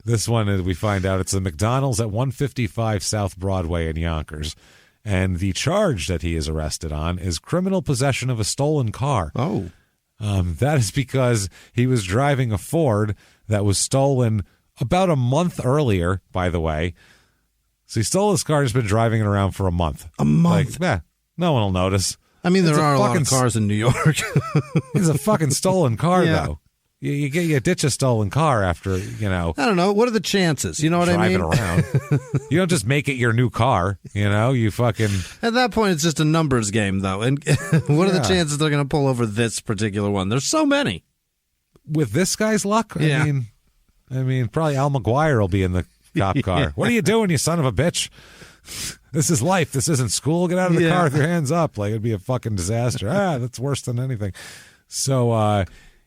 This one, we find out it's the McDonald's at 155 South Broadway in Yonkers. And the charge that he is arrested on is criminal possession of a stolen car. Oh. That is because he was driving a Ford that was stolen about a month earlier, by the way. So he stole his car and has been driving it around for a month. A month? No one will notice. I mean, there are a lot of cars in New York. It's a fucking stolen car, though. You ditch a stolen car after, I don't know. What are the chances? You know what I mean? Drive it around. You don't just make it your new car, you fucking... At that point, it's just a numbers game, though. And what are the chances they're going to pull over this particular one? There's so many. With this guy's luck? I mean, probably Al McGuire will be in the cop car. What are you doing, you son of a bitch? This is life. This isn't school. Get out of the car with your hands up. Like, it'd be a fucking disaster. That's worse than anything. So,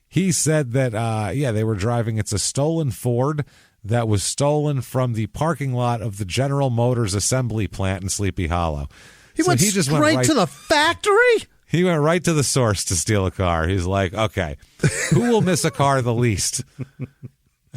he said that, they were driving. It's a stolen Ford that was stolen from the parking lot of the General Motors assembly plant in Sleepy Hollow. He went straight to the factory? He went right to the source to steal a car. He's like, okay, who will miss a car the least?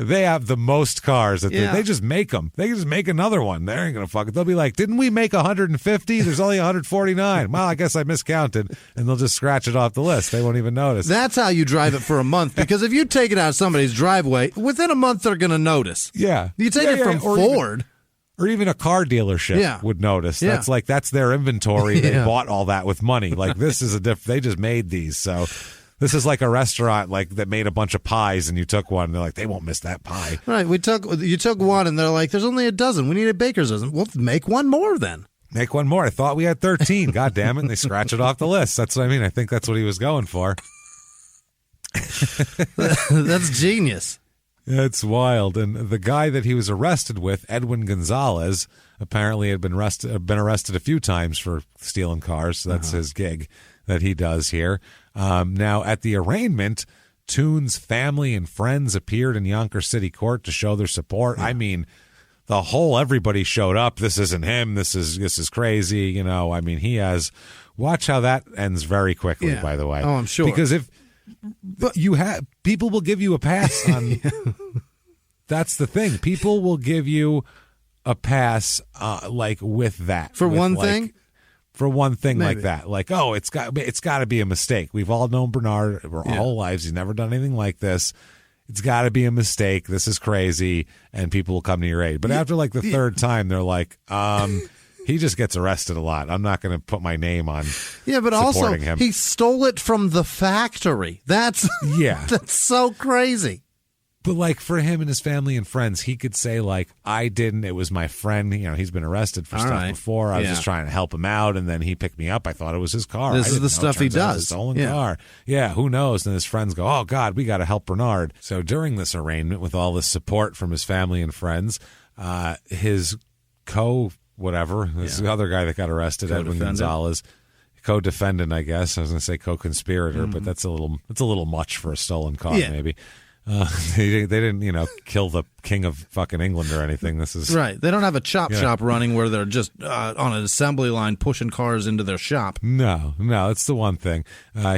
They have the most cars. They just make them. They can just make another one. They ain't going to fuck it. They'll be like, didn't we make 150? There's only 149. Well, I guess I miscounted. And they'll just scratch it off the list. They won't even notice. That's how you drive it for a month. Because if you take it out of somebody's driveway, within a month they're going to notice. Yeah. You take it from Ford. Or even a car dealership would notice. Yeah. That's their inventory. They bought all that with money. Like, this is they just made these. So... This is like a restaurant that made a bunch of pies and you took one and they're like, they won't miss that pie. Right. You took one and they're like, there's only a dozen. We need a baker's dozen. Well, make one more then. Make one more. I thought we had 13. God damn it. And they scratch it off the list. That's what I mean. I think that's what he was going for. That's genius. It's wild. And the guy that he was arrested with, Edwin Gonzalez, apparently had been arrested a few times for stealing cars. So that's his gig that he does here. Now, at the arraignment, Toone's family and friends appeared in Yonkers City Court to show their support. I mean, everybody showed up. This isn't him. This is crazy. I mean, he has. Watch how that ends very quickly. By the way, I'm sure, because people will give you a pass on. That's the thing. People will give you a pass, with that for one thing. for one thing Maybe. like that. Like, oh, it's got to be a mistake. We've all known Bernard our whole lives. He's never done anything like this. It's got to be a mistake. This is crazy, and people will come to your aid. But after like the third time, they're like, he just gets arrested a lot. I'm not going to put my name on. Yeah, but also him. he stole it from the factory. That's that's so crazy. But like for him and his family and friends, he could say like, I didn't. It was my friend. You know, he's been arrested for stuff before. I was just trying to help him out, and then he picked me up. I thought it was his car. This is the stuff he does. Stolen car. Yeah, who knows? And his friends go, oh God, we got to help Bernard. So during this arraignment, with all this support from his family and friends, his this other guy that got arrested, Edwin Gonzalez, co-defendant, I guess. I was going to say co-conspirator, but it's a little much for a stolen car, maybe. They didn't, kill the king of fucking England or anything. This is right. They don't have a chop shop running where they're just on an assembly line pushing cars into their shop. No, it's the one thing.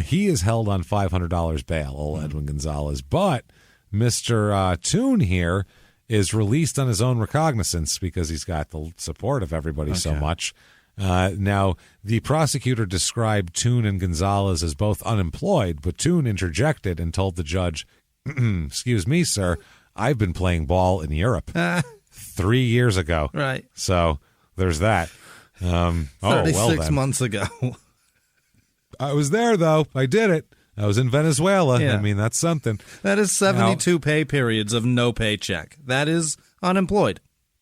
He is held on $500 bail, old Edwin Gonzalez, but Mr. Toone here is released on his own recognizance because he's got the support of everybody so much. Now, the prosecutor described Toone and Gonzalez as both unemployed, but Toone interjected and told the judge, excuse me, sir, I've been playing ball in Europe 3 years ago. Right. So there's that. 36 months ago. I was there, though. I did it. I was in Venezuela. Yeah. I mean, that's something. That is 72 pay periods of no paycheck. That is unemployed.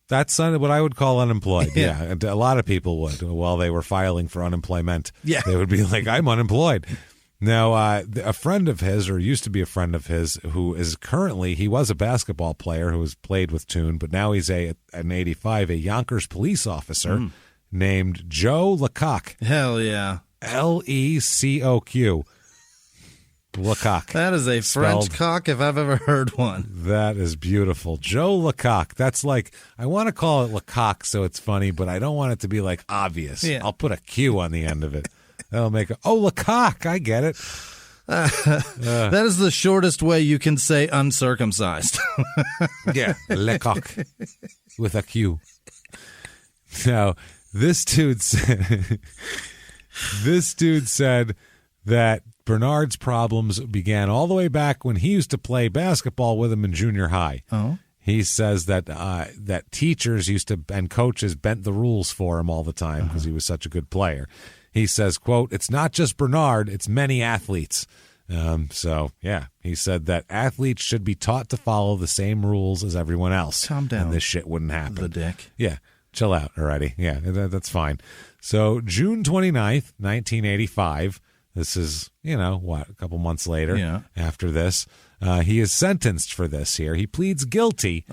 That's what I would call unemployed. Yeah. And a lot of people would. While they were filing for unemployment, they would be like, I'm unemployed. Now, a friend of his, or used to be a friend of his, who is currently, he was a basketball player who has played with Toone, but now he's an 85, a Yonkers police officer named Joe Lecoq. Hell yeah. Lecoq. Lecoq. That is a French cock if I've ever heard one. That is beautiful. Joe Lecoq. That's like, I want to call it Lecoq so it's funny, but I don't want it to be like obvious. Yeah. I'll put a Q on the end of it. That'll make it, Lecoq. I get it. That is the shortest way you can say uncircumcised. Yeah, Lecoq with a Q. Now, this dude said that Bernard's problems began all the way back when he used to play basketball with him in junior high. Oh. He says that that teachers used to and coaches bent the rules for him all the time because he was such a good player. He says, quote, it's not just Bernard, it's many athletes. So, yeah, he said that athletes should be taught to follow the same rules as everyone else. Calm down. And this shit wouldn't happen. The dick. Yeah, chill out already. Yeah, that's fine. So, June 29th, 1985, this is, a couple months later after this, he is sentenced for this here. He pleads guilty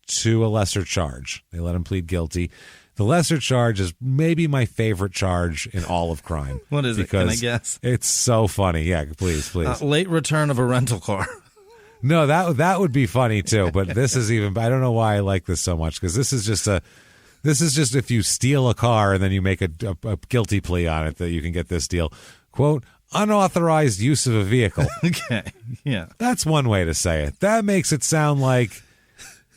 to a lesser charge. They let him plead guilty. The lesser charge is maybe my favorite charge in all of crime. What is it? Can I guess? It's so funny. Yeah, please. Late return of a rental car. No, that would be funny too. But this is even. I don't know why I like this so much because this is just if you steal a car and then you make a guilty plea on it that you can get this deal. Quote, unauthorized use of a vehicle. Okay. Yeah. That's one way to say it. That makes it sound like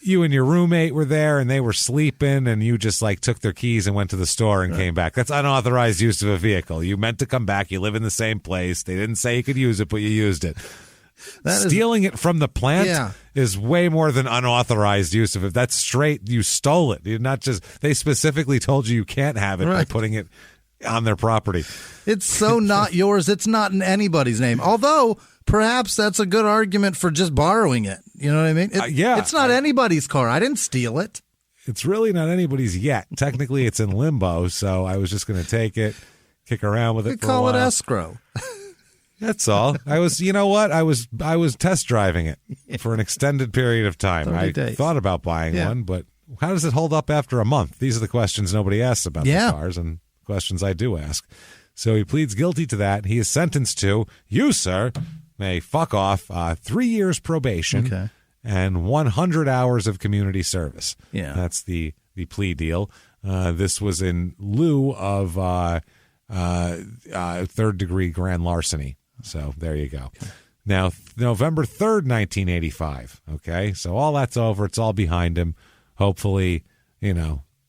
you and your roommate were there and they were sleeping and you just like took their keys and went to the store and came back. That's unauthorized use of a vehicle. You meant to come back. You live in the same place. They didn't say you could use it, but you used it. Stealing it from the plant is way more than unauthorized use of it. That's straight. You stole it. You're not just, they specifically told you can't have it by putting it on their property. It's so not yours. It's not in anybody's name. Although perhaps that's a good argument for just borrowing it. You know what I mean? It's not anybody's car. I didn't steal it. It's really not anybody's yet. Technically, it's in limbo, so I was just going to take it, kick around with it for a while. Call it escrow. That's all. I was, I was test driving it for an extended period of time. I thought about buying one, but how does it hold up after a month? These are the questions nobody asks about the cars and questions I do ask. So he pleads guilty to that. He is sentenced to, you, sir, may fuck off 3 years probation and 100 hours of community service. Yeah. That's the plea deal. This was in lieu of third-degree grand larceny. So there you go. Okay. Now, November 3rd, 1985. Okay, so all that's over. It's all behind him. Hopefully,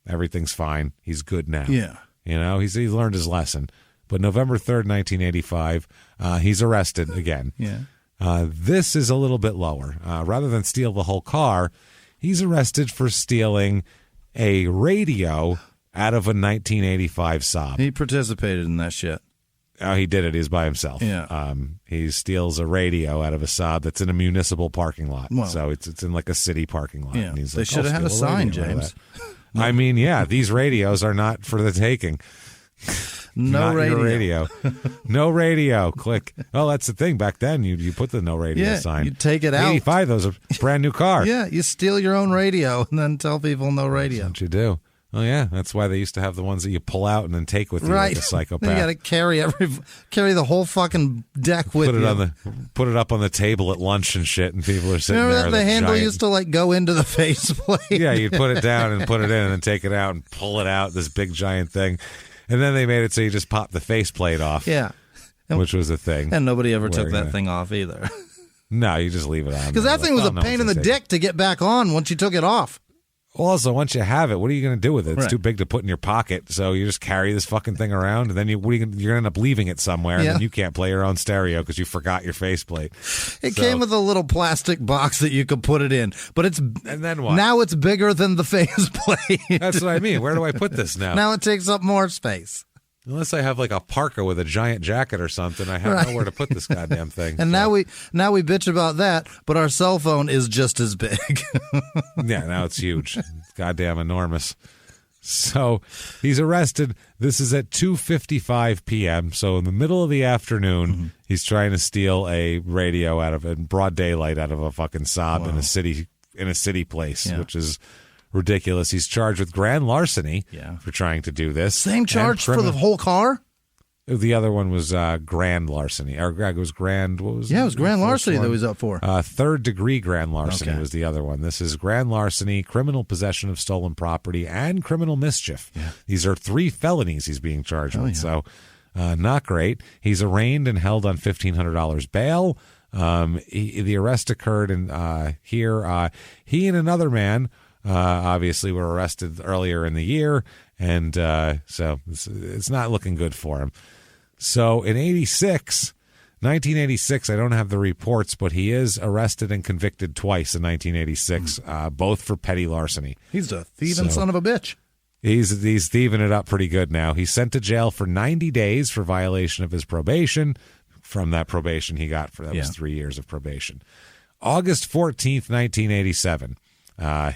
everything's fine. He's good now. Yeah. You know, he's learned his lesson. But November 3rd, 1985, he's arrested again. Yeah. This is a little bit lower. Rather than steal the whole car, he's arrested for stealing a radio out of a 1985 Saab. He participated in that shit. Oh, he did it. He was by himself. Yeah. He steals a radio out of a Saab that's in a municipal parking lot. Well, so it's in like a city parking lot. Yeah. And he's They like, should have had a sign, radio out of James. that. I mean, yeah, these radios are not for the taking. No Not radio. your radio. No radio. Click. Oh, that's the thing. Back then, you put the no radio sign. You take it out. 85, those are brand new car. Yeah, you steal your own radio and then tell people no radio. That's what you do. Oh, yeah. That's why they used to have the ones that you pull out and then take with you Right. like a psychopath. You got to carry the whole fucking deck with you. Put it up on the table at lunch and shit, and people are sitting Remember there. that the handle giant, used to like go into the faceplate? Yeah, you'd put it down and put it in and then take it out and pull it out, this big giant thing. And then they made it so you just pop the faceplate off. Yeah. Which was a thing. And nobody ever took that thing off either. No, you just leave it on. Because that thing was a pain in the dick to get back on once you took it off. Well, also, once you have it, what are you going to do with it? It's Right. too big to put in your pocket, so you just carry this fucking thing around, and then you're going to end up leaving it somewhere, and then you can't play your own stereo because you forgot your faceplate. It came with a little plastic box that you could put it in, but and then what? Now it's bigger than the faceplate. That's what I mean. Where do I put this now? Now it takes up more space. Unless I have like a parka with a giant jacket or something, I have nowhere to put this goddamn thing. And now we bitch about that, but our cell phone is just as big. Yeah, now it's huge. It's goddamn enormous. So he's arrested. This is at 2:55 p.m. So in the middle of the afternoon, he's trying to steal a radio in broad daylight out of a fucking Saab in a city place, which is ridiculous. He's charged with grand larceny for trying to do this. Same charge for the whole car? The other one was grand larceny. Or it was grand. What was it? Yeah, it was grand larceny one? that was up for. Third-degree grand larceny was the other one. This is grand larceny, criminal possession of stolen property, and criminal mischief. Yeah. These are 3 felonies he's being charged with. Yeah. So not great. He's arraigned and held on $1,500 bail. The arrest occurred here. He and another man obviously were arrested earlier in the year, and so it's not looking good for him. So in 1986, I don't have the reports, but he is arrested and convicted twice in 1986, both for petty larceny. He's a thieving son of a bitch. He's thieving it up pretty good now. He's sent to jail for 90 days for violation of his probation. From that probation he got was 3 years of probation. August 14th, 1987.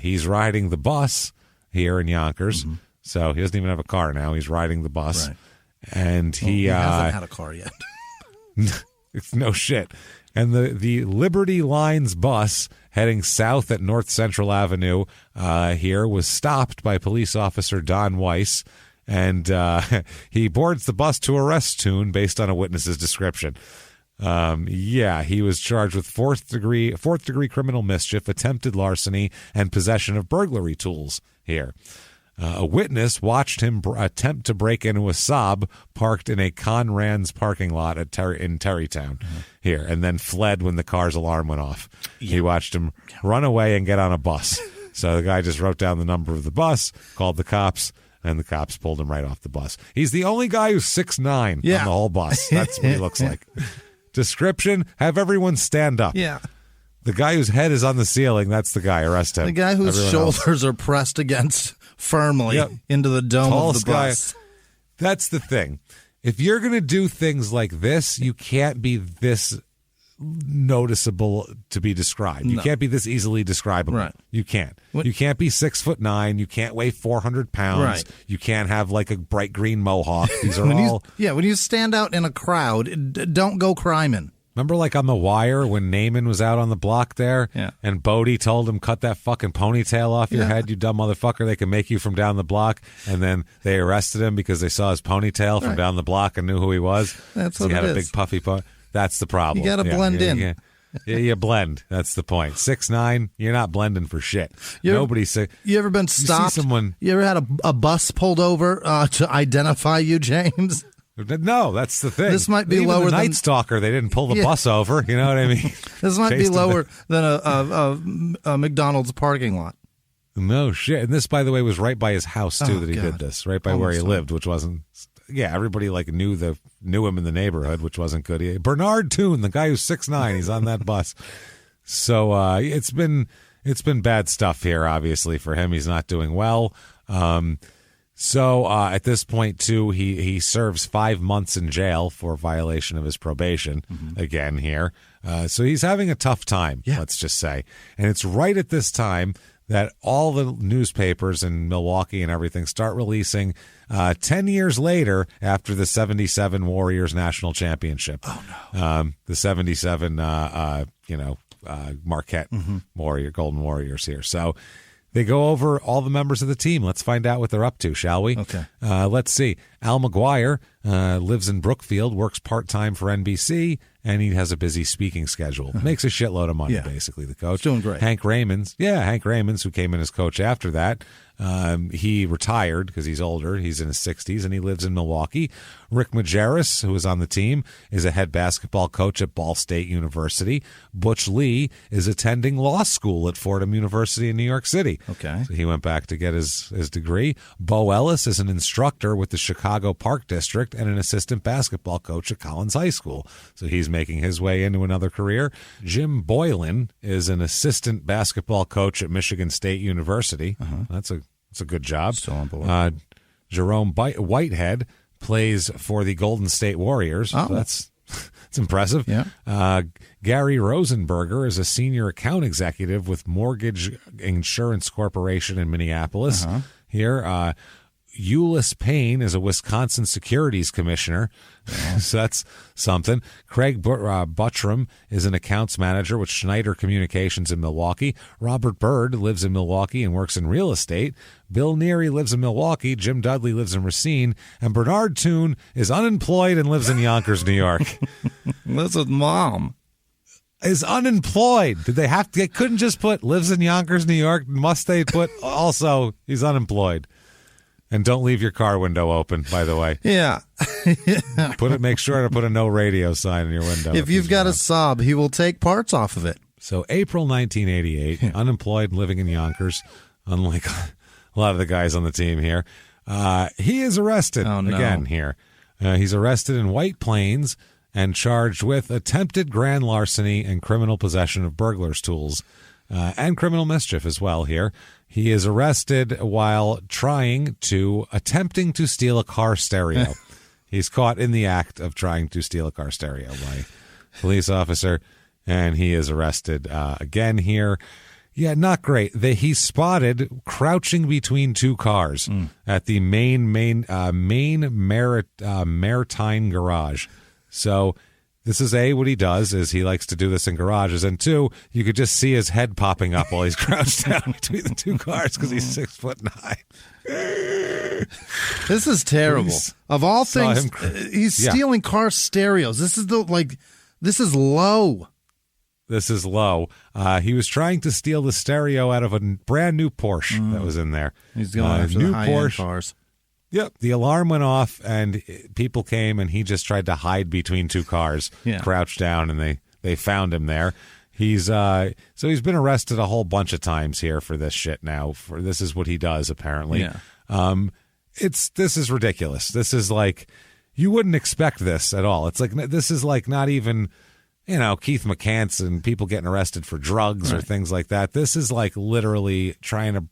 He's riding the bus here in Yonkers, so he doesn't even have a car now. He's riding the bus, and he hasn't had a car yet. It's no shit. And the Liberty Lines bus heading south at North Central Avenue here was stopped by police officer Don Weiss, and he boards the bus to arrest Toone based on a witness's description. He was charged with fourth degree criminal mischief, attempted larceny, and possession of burglary tools here. A witness watched him attempt to break into a Saab parked in a Conran's parking lot in Terrytown here, and then fled when the car's alarm went off. Yeah. He watched him run away and get on a bus. So the guy just wrote down the number of the bus, called the cops, and the cops pulled him right off the bus. He's the only guy who's 6'9" on the whole bus. That's what he looks like. Description, have everyone stand up. Yeah. The guy whose head is on the ceiling, that's the guy. Arrest him. The guy whose shoulders are pressed against firmly into the dome of the bus. That's the thing. If you're going to do things like this, you can't be this noticeable to be described. You can't be this easily describable. Right. You can't. You can't be 6'9". You can't weigh 400 pounds. Right. You can't have like a bright green mohawk. These are when you stand out in a crowd, don't go criming. Remember, like on The Wire, when Naaman was out on the block there, and Bodie told him, "Cut that fucking ponytail off your head, you dumb motherfucker. They can make you from down the block." And then they arrested him because they saw his ponytail from down the block and knew who he was. That's so what he had it a is. big puffy pony. That's the problem. You got to blend in. You blend. That's the point. 6'9", you're not blending for shit. Nobody's sick. You ever been stopped? You ever had a bus pulled over to identify you, James? No, that's the thing. This might be even lower the than Night Stalker. They didn't pull the bus over. You know what I mean? This might be lower than a McDonald's parking lot. No shit. And this, by the way, was right by his house too that he God. did this, right by where he lived, which wasn't. Yeah, everybody like knew him in the neighborhood, which wasn't good. Bernard Toone, the guy who's 6'9", he's on that bus. So it's been bad stuff here. Obviously for him, he's not doing well. So at this point too, he serves 5 months in jail for violation of his probation again here. So he's having a tough time. Let's just say, and it's right at this time that all the newspapers in Milwaukee and everything start releasing 10 years later after the 77 Warriors national championship. Oh, no. The 77, Marquette Golden Warriors here. So they go over all the members of the team. Let's find out what they're up to, shall we? Okay. Let's see. Al McGuire lives in Brookfield, works part-time for NBC, and he has a busy speaking schedule. Makes a shitload of money, basically, the coach. Doing great. Hank Raymonds, who came in as coach after that. He retired because he's older. He's in his 60s, and he lives in Milwaukee. Rick Majerus, who is on the team, is a head basketball coach at Ball State University. Butch Lee is attending law school at Fordham University in New York City. Okay. So he went back to get his degree. Bo Ellis is an instructor with the Chicago Park District and an assistant basketball coach at Collins High School. So he's making his way into another career. Jim Boylan is an assistant basketball coach at Michigan State University. That's a good job. Still on board. Jerome Whitehead plays for the Golden State Warriors. Oh. So that's impressive. Yeah. Gary Rosenberger is a senior account executive with Mortgage Insurance Corporation in Minneapolis. Here, Euless Payne is a Wisconsin securities commissioner. So that's something. Craig Buttram is an accounts manager with Schneider Communications in Milwaukee. Robert Bird lives in Milwaukee and works in real estate. Bill Neary lives in Milwaukee. Jim Dudley lives in Racine. And Bernard Toone is unemployed and lives in Yonkers, New York. Lives with mom. Is unemployed. They couldn't just put lives in Yonkers, New York. Must they put also he's unemployed? And don't leave your car window open, by the way. Yeah. Make sure to put a no radio sign in your window. If you've got a Saab, he will take parts off of it. So April 1988, unemployed, living in Yonkers, unlike a lot of the guys on the team here. He is arrested again here. He's arrested in White Plains and charged with attempted grand larceny and criminal possession of burglar's tools. And criminal mischief as well here. He is arrested while attempting to steal a car stereo. He's caught in the act of trying to steal a car stereo by a police officer, and he is arrested again here. Yeah, not great. He's spotted crouching between two cars at the main Maritime garage. So this is what he does is he likes to do this in garages, and 2, you could just see his head popping up while he's crouched down between the two cars because he's 6'9". This is terrible. Of all things, he's stealing car stereos. This is this is low. This is low. He was trying to steal the stereo out of a brand new Porsche that was in there. He's going after the high-end cars. Yep. The alarm went off, and people came, and he just tried to hide between two cars, crouched down, and they found him there. He's so he's been arrested a whole bunch of times here for this shit now. This is what he does, apparently. Yeah. This is ridiculous. This is like, you wouldn't expect this at all. It's like, this is like not even, Keith McCants and people getting arrested for drugs or things like that. This is like literally trying to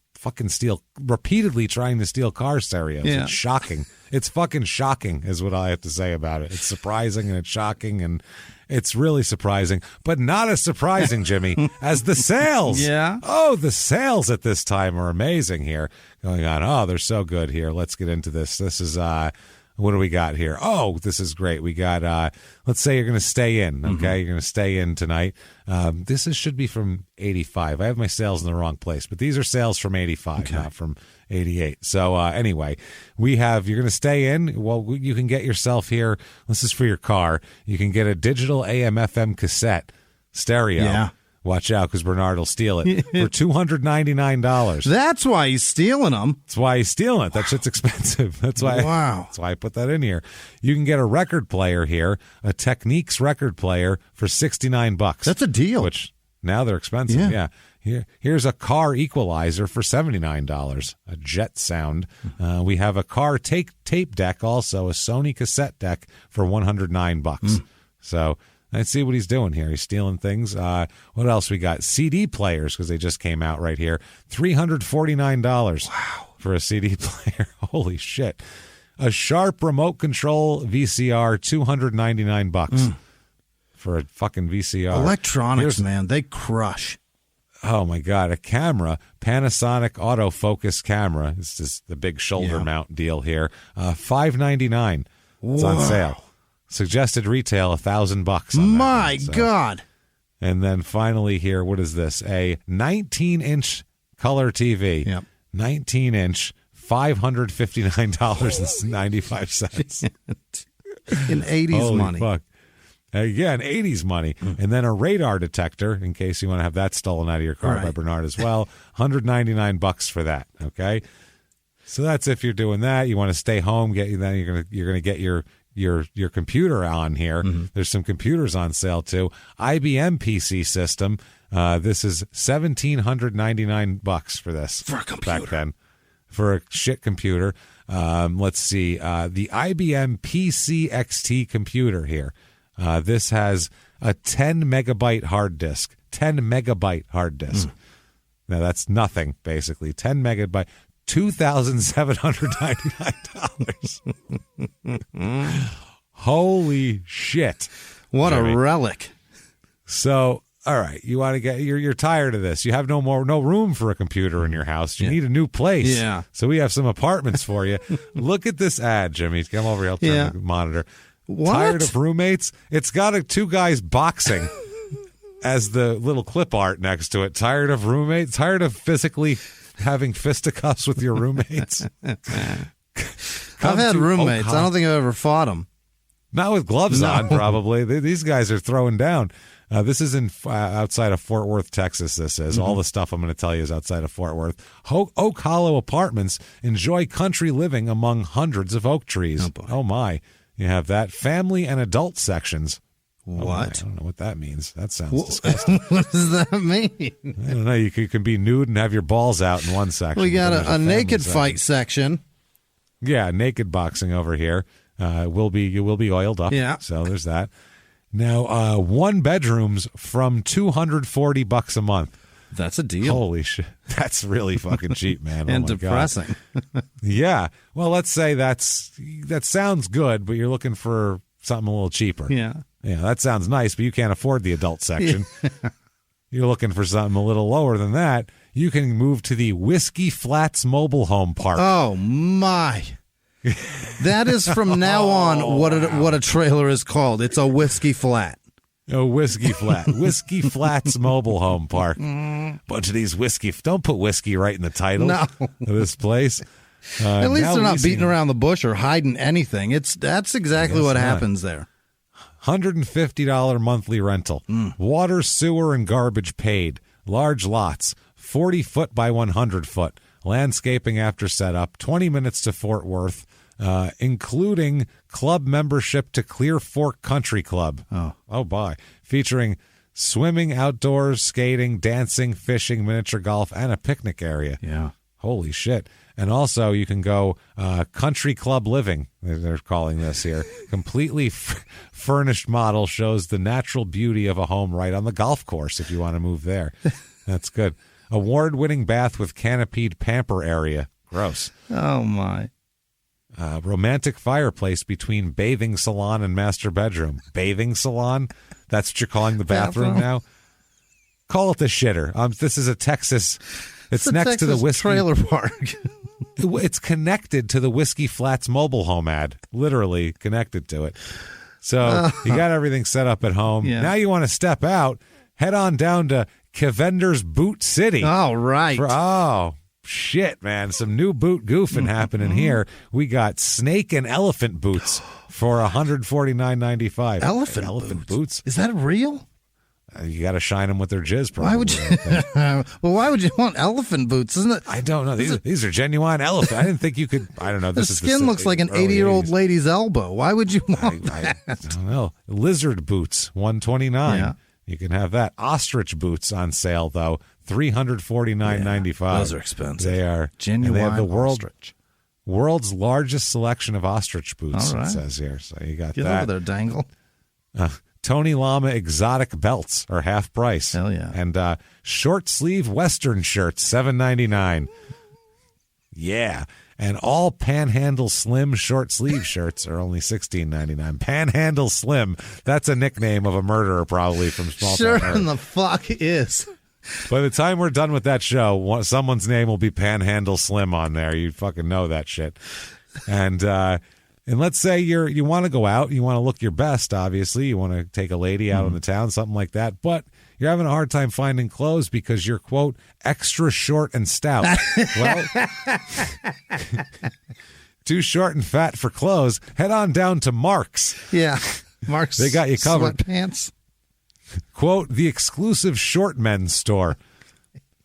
repeatedly trying to steal car stereos. Yeah. It's shocking. It's fucking shocking is what I have to say about it. It's surprising and it's shocking and it's really surprising, but not as surprising, Jimmy, as the sales. Yeah. Oh, the sales at this time are amazing here going on. Oh, they're so good here. Let's get into this. This is, what do we got here? Oh, this is great. We got, let's say you're going to stay in, okay? You're going to stay in tonight. This should be from 85. I have my sales in the wrong place, but these are sales from 85, not from 88. So anyway, you're going to stay in. Well, you can get yourself here. This is for your car. You can get a digital AM/FM cassette stereo. Yeah. Watch out, because Bernard will steal it for $299. That's why he's stealing them. That's why he's stealing it. That shit's expensive. That's why. Wow. That's why I put that in here. You can get a record player here, a Techniques record player for $69. That's a deal. Which now they're expensive. Yeah. Here's a car equalizer for $79, a Jet Sound. We have a car tape deck, also a Sony cassette deck for $109. So let's see what he's doing here. He's stealing things. What else we got? CD players, because they just came out right here. $349 for a CD player. Holy shit. A Sharp remote control VCR, $299 for a fucking VCR. Electronics, man, they crush. Oh my God, a camera, Panasonic autofocus camera. It's just the big shoulder mount deal here. $599. It's on sale. Suggested retail $1,000. My God. And then finally here, what is this? A 19-inch color TV. Yep. 19-inch, $559.95. In 80s Holy money. Fuck. Again, 80s money. And then a radar detector, in case you want to have that stolen out of your car by Bernard as well. $199 for that. Okay? So that's if you're doing that. You want to stay home, then you're gonna get your computer on here. There's some computers on sale too. IBM PC system. This is $1,799 for this. For a computer. Back then. For a shit computer. Let's see. The IBM PC XT computer here. This has a 10 megabyte hard disk. 10 megabyte hard disk. Now that's nothing, basically. 10 megabyte. $2,799. Holy shit. What a relic. So, all right, you want to get you're tired of this. You have no room for a computer in your house. You need a new place. Yeah. So we have some apartments for you. Look at this ad, Jimmy. Come over here. I'll turn the monitor. What? Tired of roommates? It's got two guys boxing as the little clip art next to it. Tired of roommates? Tired of physically having fisticuffs with your roommates? I've had roommates. I don't think I've ever fought them. Not with gloves on, probably. These guys are throwing down. This is in outside of Fort Worth, Texas, this is. All the stuff I'm going to tell you is outside of Fort Worth. Oak Hollow Apartments. Enjoy country living among hundreds of oak trees. Oh my. You have that. Family and adult sections. What? I don't know what that means. That sounds disgusting. What does that mean? I don't know. You can be nude and have your balls out in one section. We got a naked section. fight section. Yeah, naked boxing over here. You will be oiled up. Yeah. So there's that. Now, one bedrooms from $240 a month. That's a deal. Holy shit. That's really fucking cheap, man. And my depressing. Yeah. Well, let's say that sounds good, but you're looking for something a little cheaper. Yeah. Yeah, that sounds nice, but you can't afford the adult section. You're looking for something a little lower than that. You can move to the Whiskey Flats Mobile Home Park. Oh, my. That is from now on what a trailer is called. It's a whiskey flat. A whiskey flat. Whiskey Flats Mobile Home Park. Bunch of these whiskey. Don't put whiskey right in the title of this place. At least they're not beating around the bush or hiding anything. That's exactly what happens there. $150 monthly rental. Water, sewer, and garbage paid. Large lots. 40 foot by 100 foot. Landscaping after setup. 20 minutes to Fort Worth. Including club membership to Clear Fork Country Club. Oh, boy. Featuring swimming, outdoors, skating, dancing, fishing, miniature golf, and a picnic area. Yeah. Holy shit. And also you can go country club living, they're calling this here. Completely furnished model shows the natural beauty of a home right on the golf course if you want to move there. That's good. Award-winning bath with canopied pamper area. Gross. Oh, my. Romantic fireplace between bathing salon and master bedroom. Bathing salon? That's what you're calling the bathroom now? Call it the shitter. This is a Texas. It's next to the whiskey trailer park. It's connected to the Whiskey Flats mobile home ad. Literally connected to it. So you got everything set up at home. Yeah. Now you want to step out. Head on down to Cavender's Boot City. All right. Shit, man. Some new boot goofing happening here. We got snake and elephant boots for $149.95. Elephant boots? Is that real? You got to shine them with their jizz, probably. Why would you? Well, why would you want elephant boots? Isn't it? I don't know. These are genuine elephant. I didn't think you could. I don't know. The skin looks like an 80-year-old lady's elbow. Why would you want that? I don't know. Lizard boots, $129. You can have that. Ostrich boots on sale, though. $349.95. Those are expensive. They are. Genuine and they have the ostrich. world's largest selection of ostrich boots, it says here. So you got Get that. over there, Dangle. Tony Lama exotic belts are half price. Hell yeah. And short sleeve Western shirts, $7.99. Yeah. And all Panhandle Slim short sleeve shirts are only $16.99. Panhandle Slim. That's a nickname of a murderer, probably, from Small Town. Sure in the fuck is. By the time we're done with that show, someone's name will be Panhandle Slim on there. You fucking know that shit. And let's say you want to go out, you want to look your best, obviously. You want to take a lady out in the town, something like that. But you're having a hard time finding clothes because you're, quote, extra short and stout. Well, too short and fat for clothes. Head on down to Mark's. Yeah. Mark's. They got you covered. Sweatpants. Quote, the exclusive short men's store.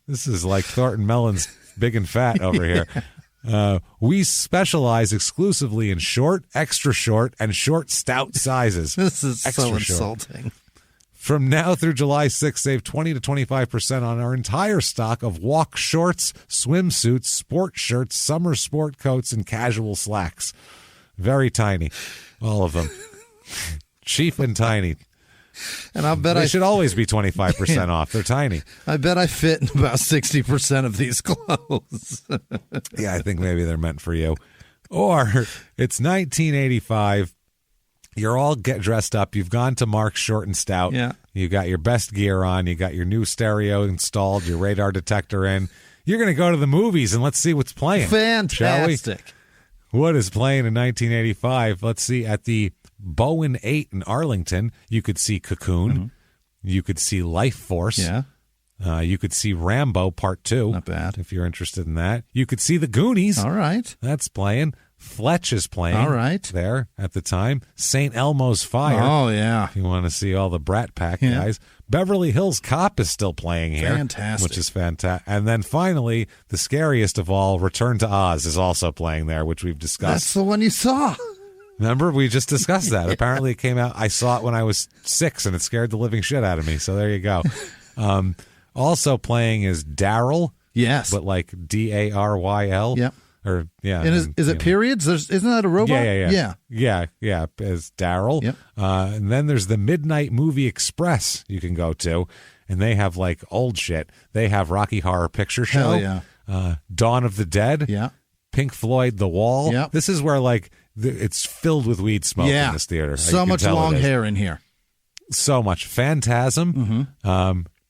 This is like Thornton Mellon's Big and Fat over here. We specialize exclusively in short, extra short, and short stout sizes. This is extra so short. insulting. From now through July 6th, save 20 to 25% on our entire stock of walk shorts, swimsuits, sport shirts, summer sport coats, and casual slacks. Very tiny, all of them. Cheap and tiny. And I bet they should always be 25% off. They're tiny. I bet I fit in about 60% of these clothes. Yeah, I think maybe they're meant for you. Or it's 1985. You're all get dressed up. You've gone to Mark's Short and Stout. Yeah. You got your best gear on. You got your new stereo installed, your radar detector in. You're going to go to the movies and let's see what's playing. Fantastic. Shall we? What is playing in 1985? Let's see. At the Bowen 8 in Arlington, you could see Cocoon. Mm-hmm. You could see Life Force. Yeah. You could see Rambo Part 2. Not bad. If you're interested in that. You could see The Goonies. All right. That's playing. Fletch is playing. All right. There at the time. St. Elmo's Fire. Oh, yeah. If you want to see all the Brat Pack guys. Beverly Hills Cop is still playing here. Fantastic. Which is fantastic. And then finally, the scariest of all, Return to Oz is also playing there, which we've discussed. That's the one you saw. Remember, we just discussed that. Apparently, it came out. I saw it when I was 6, and it scared the living shit out of me. So there you go. Also playing is Daryl. Yes, but like Daryl. Yep. Or yeah. And is it periods? Isn't that a robot? Yeah. As Daryl. Yep. And then there's the Midnight Movie Express you can go to, and they have like old shit. They have Rocky Horror Picture Show. Hell yeah. Dawn of the Dead. Yeah. Pink Floyd, The Wall. Yep. This is where like it's filled with weed smoke in this theater. So much long hair in here. So much. Phantasm.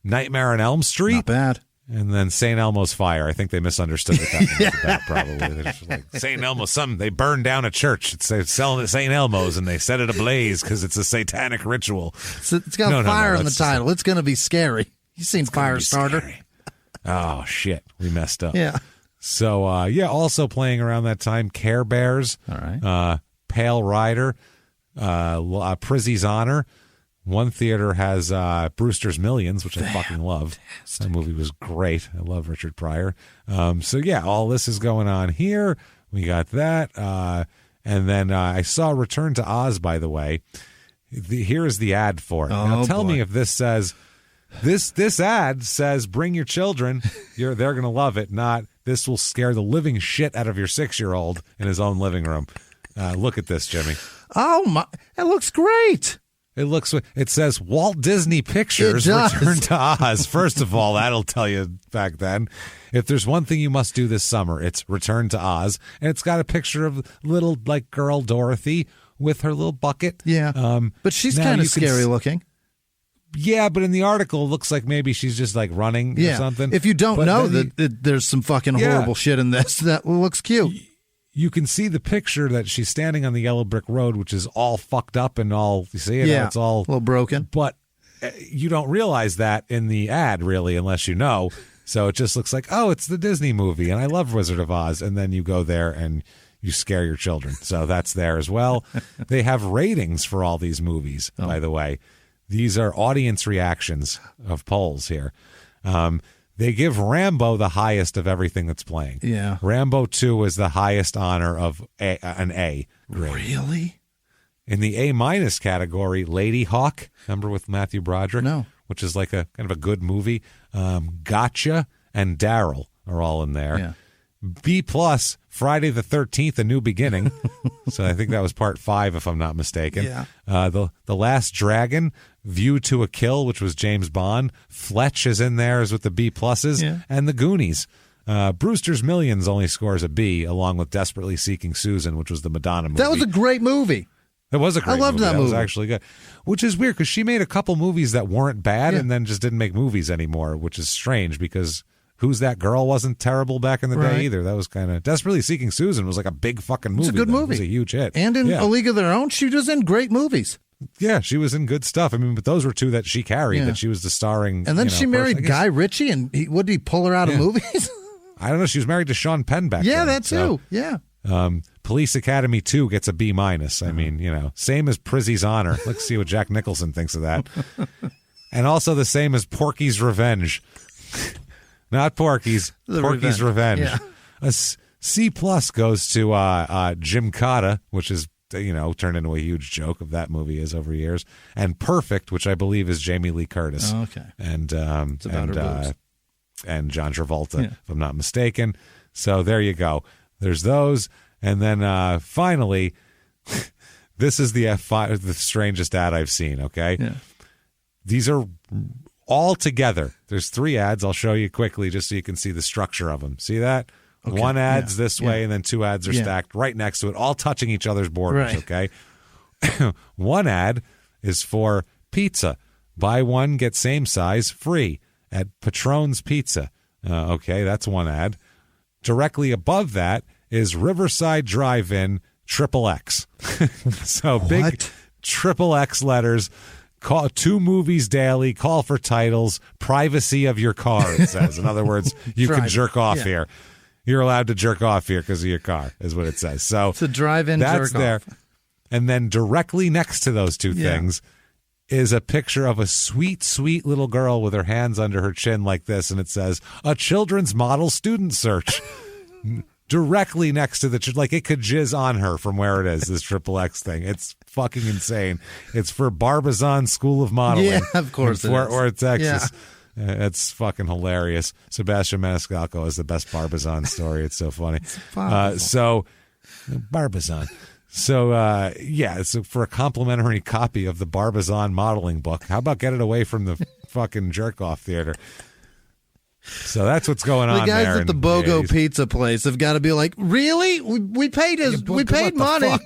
Nightmare on Elm Street. Not bad. And then St. Elmo's Fire. I think they misunderstood what that was about, probably. They're just like, St. Elmo's, they burned down a church. They're selling it St. Elmo's, and they set it ablaze because it's a satanic ritual. So it's got fire in the title. It's going to be scary. You've seen Firestarter. Oh, shit. We messed up. Yeah. So, also playing around that time, Care Bears. All right. Pale Rider. Prizzy's Honor. One theater has Brewster's Millions, which I fucking love. That movie was great. I love Richard Pryor. All this is going on here. We got that. And then I saw Return to Oz, by the way. Here is the ad for it. Now tell me if this says, this ad says, bring your children. They're going to love it. Not, this will scare the living shit out of your 6-year-old in his own living room. Look at this, Jimmy. Oh, my. It looks great. It says Walt Disney Pictures Return to Oz. First of all, that'll tell you back then. If there's one thing you must do this summer, it's Return to Oz. And it's got a picture of little like girl Dorothy with her little bucket. Yeah. But she's kind of scary looking. Yeah, but in the article, it looks like maybe she's just like running or something. If you don't know that there's some fucking horrible shit in this, that looks cute. You can see the picture that she's standing on the yellow brick road, which is all fucked up and all, you see it? Yeah, it's all a little broken. But you don't realize that in the ad, really, unless you know. So it just looks like, oh, it's the Disney movie, and I love Wizard of Oz. And then you go there and you scare your children. So that's there as well. They have ratings for all these movies, by the way. These are audience reactions of polls here. They give Rambo the highest of everything that's playing. Yeah. Rambo 2 is the highest honor of an A grade. Really? In the A- category, Lady Hawk, remember with Matthew Broderick? No. which is like a kind of a good movie. Gotcha and Daryl are all in there. Yeah. B+, Friday the 13th, A New Beginning. So I think that was part 5, if I'm not mistaken. Yeah. The Last Dragon, View to a Kill, which was James Bond. Fletch is in there as with the B+, and The Goonies. Brewster's Millions only scores a B, along with Desperately Seeking Susan, which was the Madonna movie. That was a great movie. It was a great movie. I loved that movie. It was actually good. Which is weird, because she made a couple movies that weren't bad and then just didn't make movies anymore, which is strange, because Who's That Girl wasn't terrible back in the day either. That was kind of... Desperately Seeking Susan was like a big fucking movie. It's a good movie. It was a huge hit. And in A League of Their Own, she was in great movies. Yeah, she was in good stuff. I mean, but those were two that she carried, that she was the starring... And then she married Guy Ritchie, and what did he pull her out of movies? I don't know. She was married to Sean Penn back then. Yeah, that too. Yeah. Police Academy 2 gets a B-. I mean, same as Prizzy's Honor. Let's see what Jack Nicholson thinks of that. And also the same as Porky's Revenge. Not Porky's. Porky's Revenge. Yeah. A C+ goes to Jim Cotta, which is, turned into a huge joke of that movie is over years. And Perfect, which I believe is Jamie Lee Curtis. Oh, okay. And it's about her boobs. And John Travolta, if I'm not mistaken. So there you go. There's those. And then finally, this is the strangest ad I've seen, okay? Yeah. These are all together. There's 3 ads. I'll show you quickly just so you can see the structure of them. See that? Okay. 1 ad's this way, and then 2 ads are stacked right next to it, all touching each other's borders, okay? 1 ad is for pizza. Buy 1, get same size, free at Patron's Pizza. Okay, that's 1 ad. Directly above that is Riverside Drive-In XXX. So big XXX letters. Call 2 movies daily. Call for titles. Privacy of your car, it says. In other words, you can jerk off here. You're allowed to jerk off here because of your car, is what it says. So it's a drive-in that's jerk there. off. And then directly next to those 2 things is a picture of a sweet, sweet little girl with her hands under her chin like this, and it says, a children's model student search. Directly next to like it could jizz on her from where it is, this XXX thing. It's fucking insane. It's for Barbizon School of Modeling. Yeah, of course in Fort Worth, Texas. It's fucking hilarious. Sebastian Maniscalco has the best Barbizon story. It's so funny. So Barbizon. So, so for a complimentary copy of the Barbizon modeling book, how about get it away from the fucking jerk-off theater? So that's what's going on there. The guys at the BOGO pizza place have got to be like, really? We paid we paid money.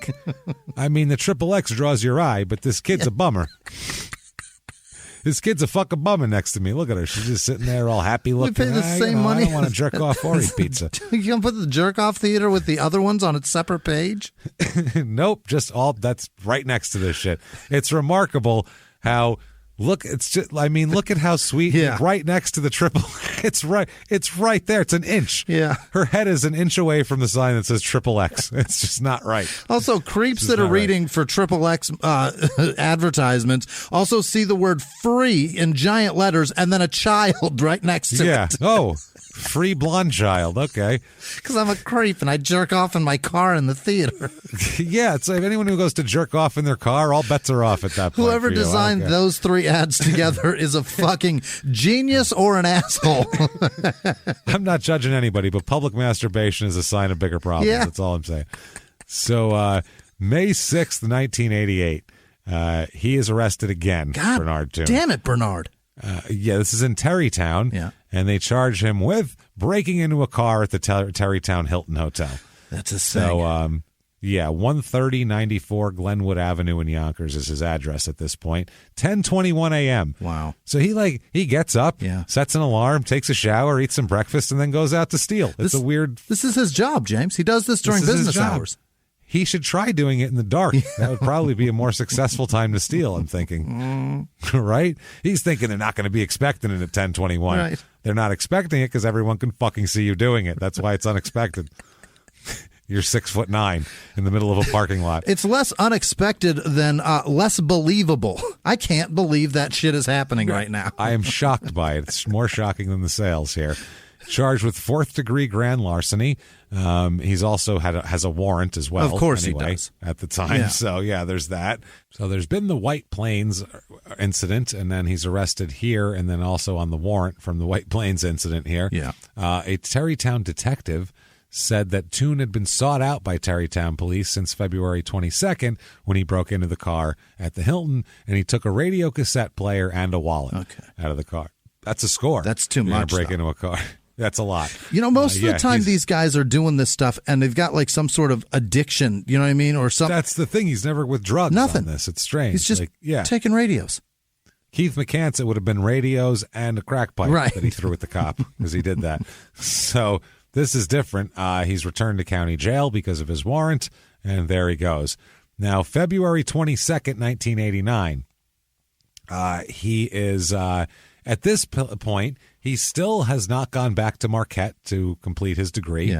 I mean, the XXX draws your eye, but this kid's a bummer. This kid's a fucking bummer next to me. Look at her. She's just sitting there all happy looking. We pay the same money. I don't want to jerk off or eat pizza. You can put the jerk off theater with the other ones on its separate page? Nope. Just all that's right next to this shit. It's remarkable how look at how sweet. Right next to the triple. It's right there. It's an inch. Yeah. Her head is an inch away from the sign that says XXX. It's just not right. Also, creeps that are reading for XXX advertisements also see the word free in giant letters and then a child right next to it. Oh, free blonde child. Okay. Because I'm a creep and I jerk off in my car in the theater. Yeah. It's like anyone who goes to jerk off in their car, all bets are off at that point. Whoever designed those 3 ads together is a fucking genius or an asshole. I'm not judging anybody, but public masturbation is a sign of bigger problems. Yeah. That's all I'm saying. So May 6th, 1988, he is arrested again, God Bernard Toone. Damn it, Bernard. This is in Terrytown. Yeah. And they charge him with breaking into a car at the Terrytown Hilton Hotel. That's a thing. So, 13094 Glenwood Avenue in Yonkers is his address at this point. 10:21 a.m. Wow. So he gets up, sets an alarm, takes a shower, eats some breakfast, and then goes out to steal. It's a weird... This is his job, James. He does this during business hours. He should try doing it in the dark. That would probably be a more successful time to steal, I'm thinking. Right? He's thinking they're not going to be expecting it at 10:21. Right. They're not expecting it because everyone can fucking see you doing it. That's why it's unexpected. You're 6'9" in the middle of a parking lot. It's less unexpected than less believable. I can't believe that shit is happening right now. I am shocked by it. It's more shocking than the sales here. charged with fourth-degree grand larceny. He's also has a warrant as well. Of course anyway, he does. at the time. Yeah. So, yeah, there's that. So there's been the White Plains incident, and then he's arrested here, and then also on the warrant from the White Plains incident here. Yeah. A Terrytown detective said that Toone had been sought out by Terrytown police since February 22nd when he broke into the car at the Hilton, and he took a radio cassette player and a wallet out of the car. That's a score. That's too You're much, gonna break though. into a car. That's a lot. You know, most of the time he's- these guys are doing this stuff and they've got like some sort of addiction, you know what I mean? Or something. That's the thing. He's never with drugs Nothing. on this. It's strange. He's just taking radios. Keith McCants, it would have been radios and a crack pipe Right. that he threw at the cop because he did that. So this is different. He's returned to county jail because of his warrant, and there he goes. Now, February 22nd, 1989, he is, at this point, he still has not gone back to Marquette to complete his degree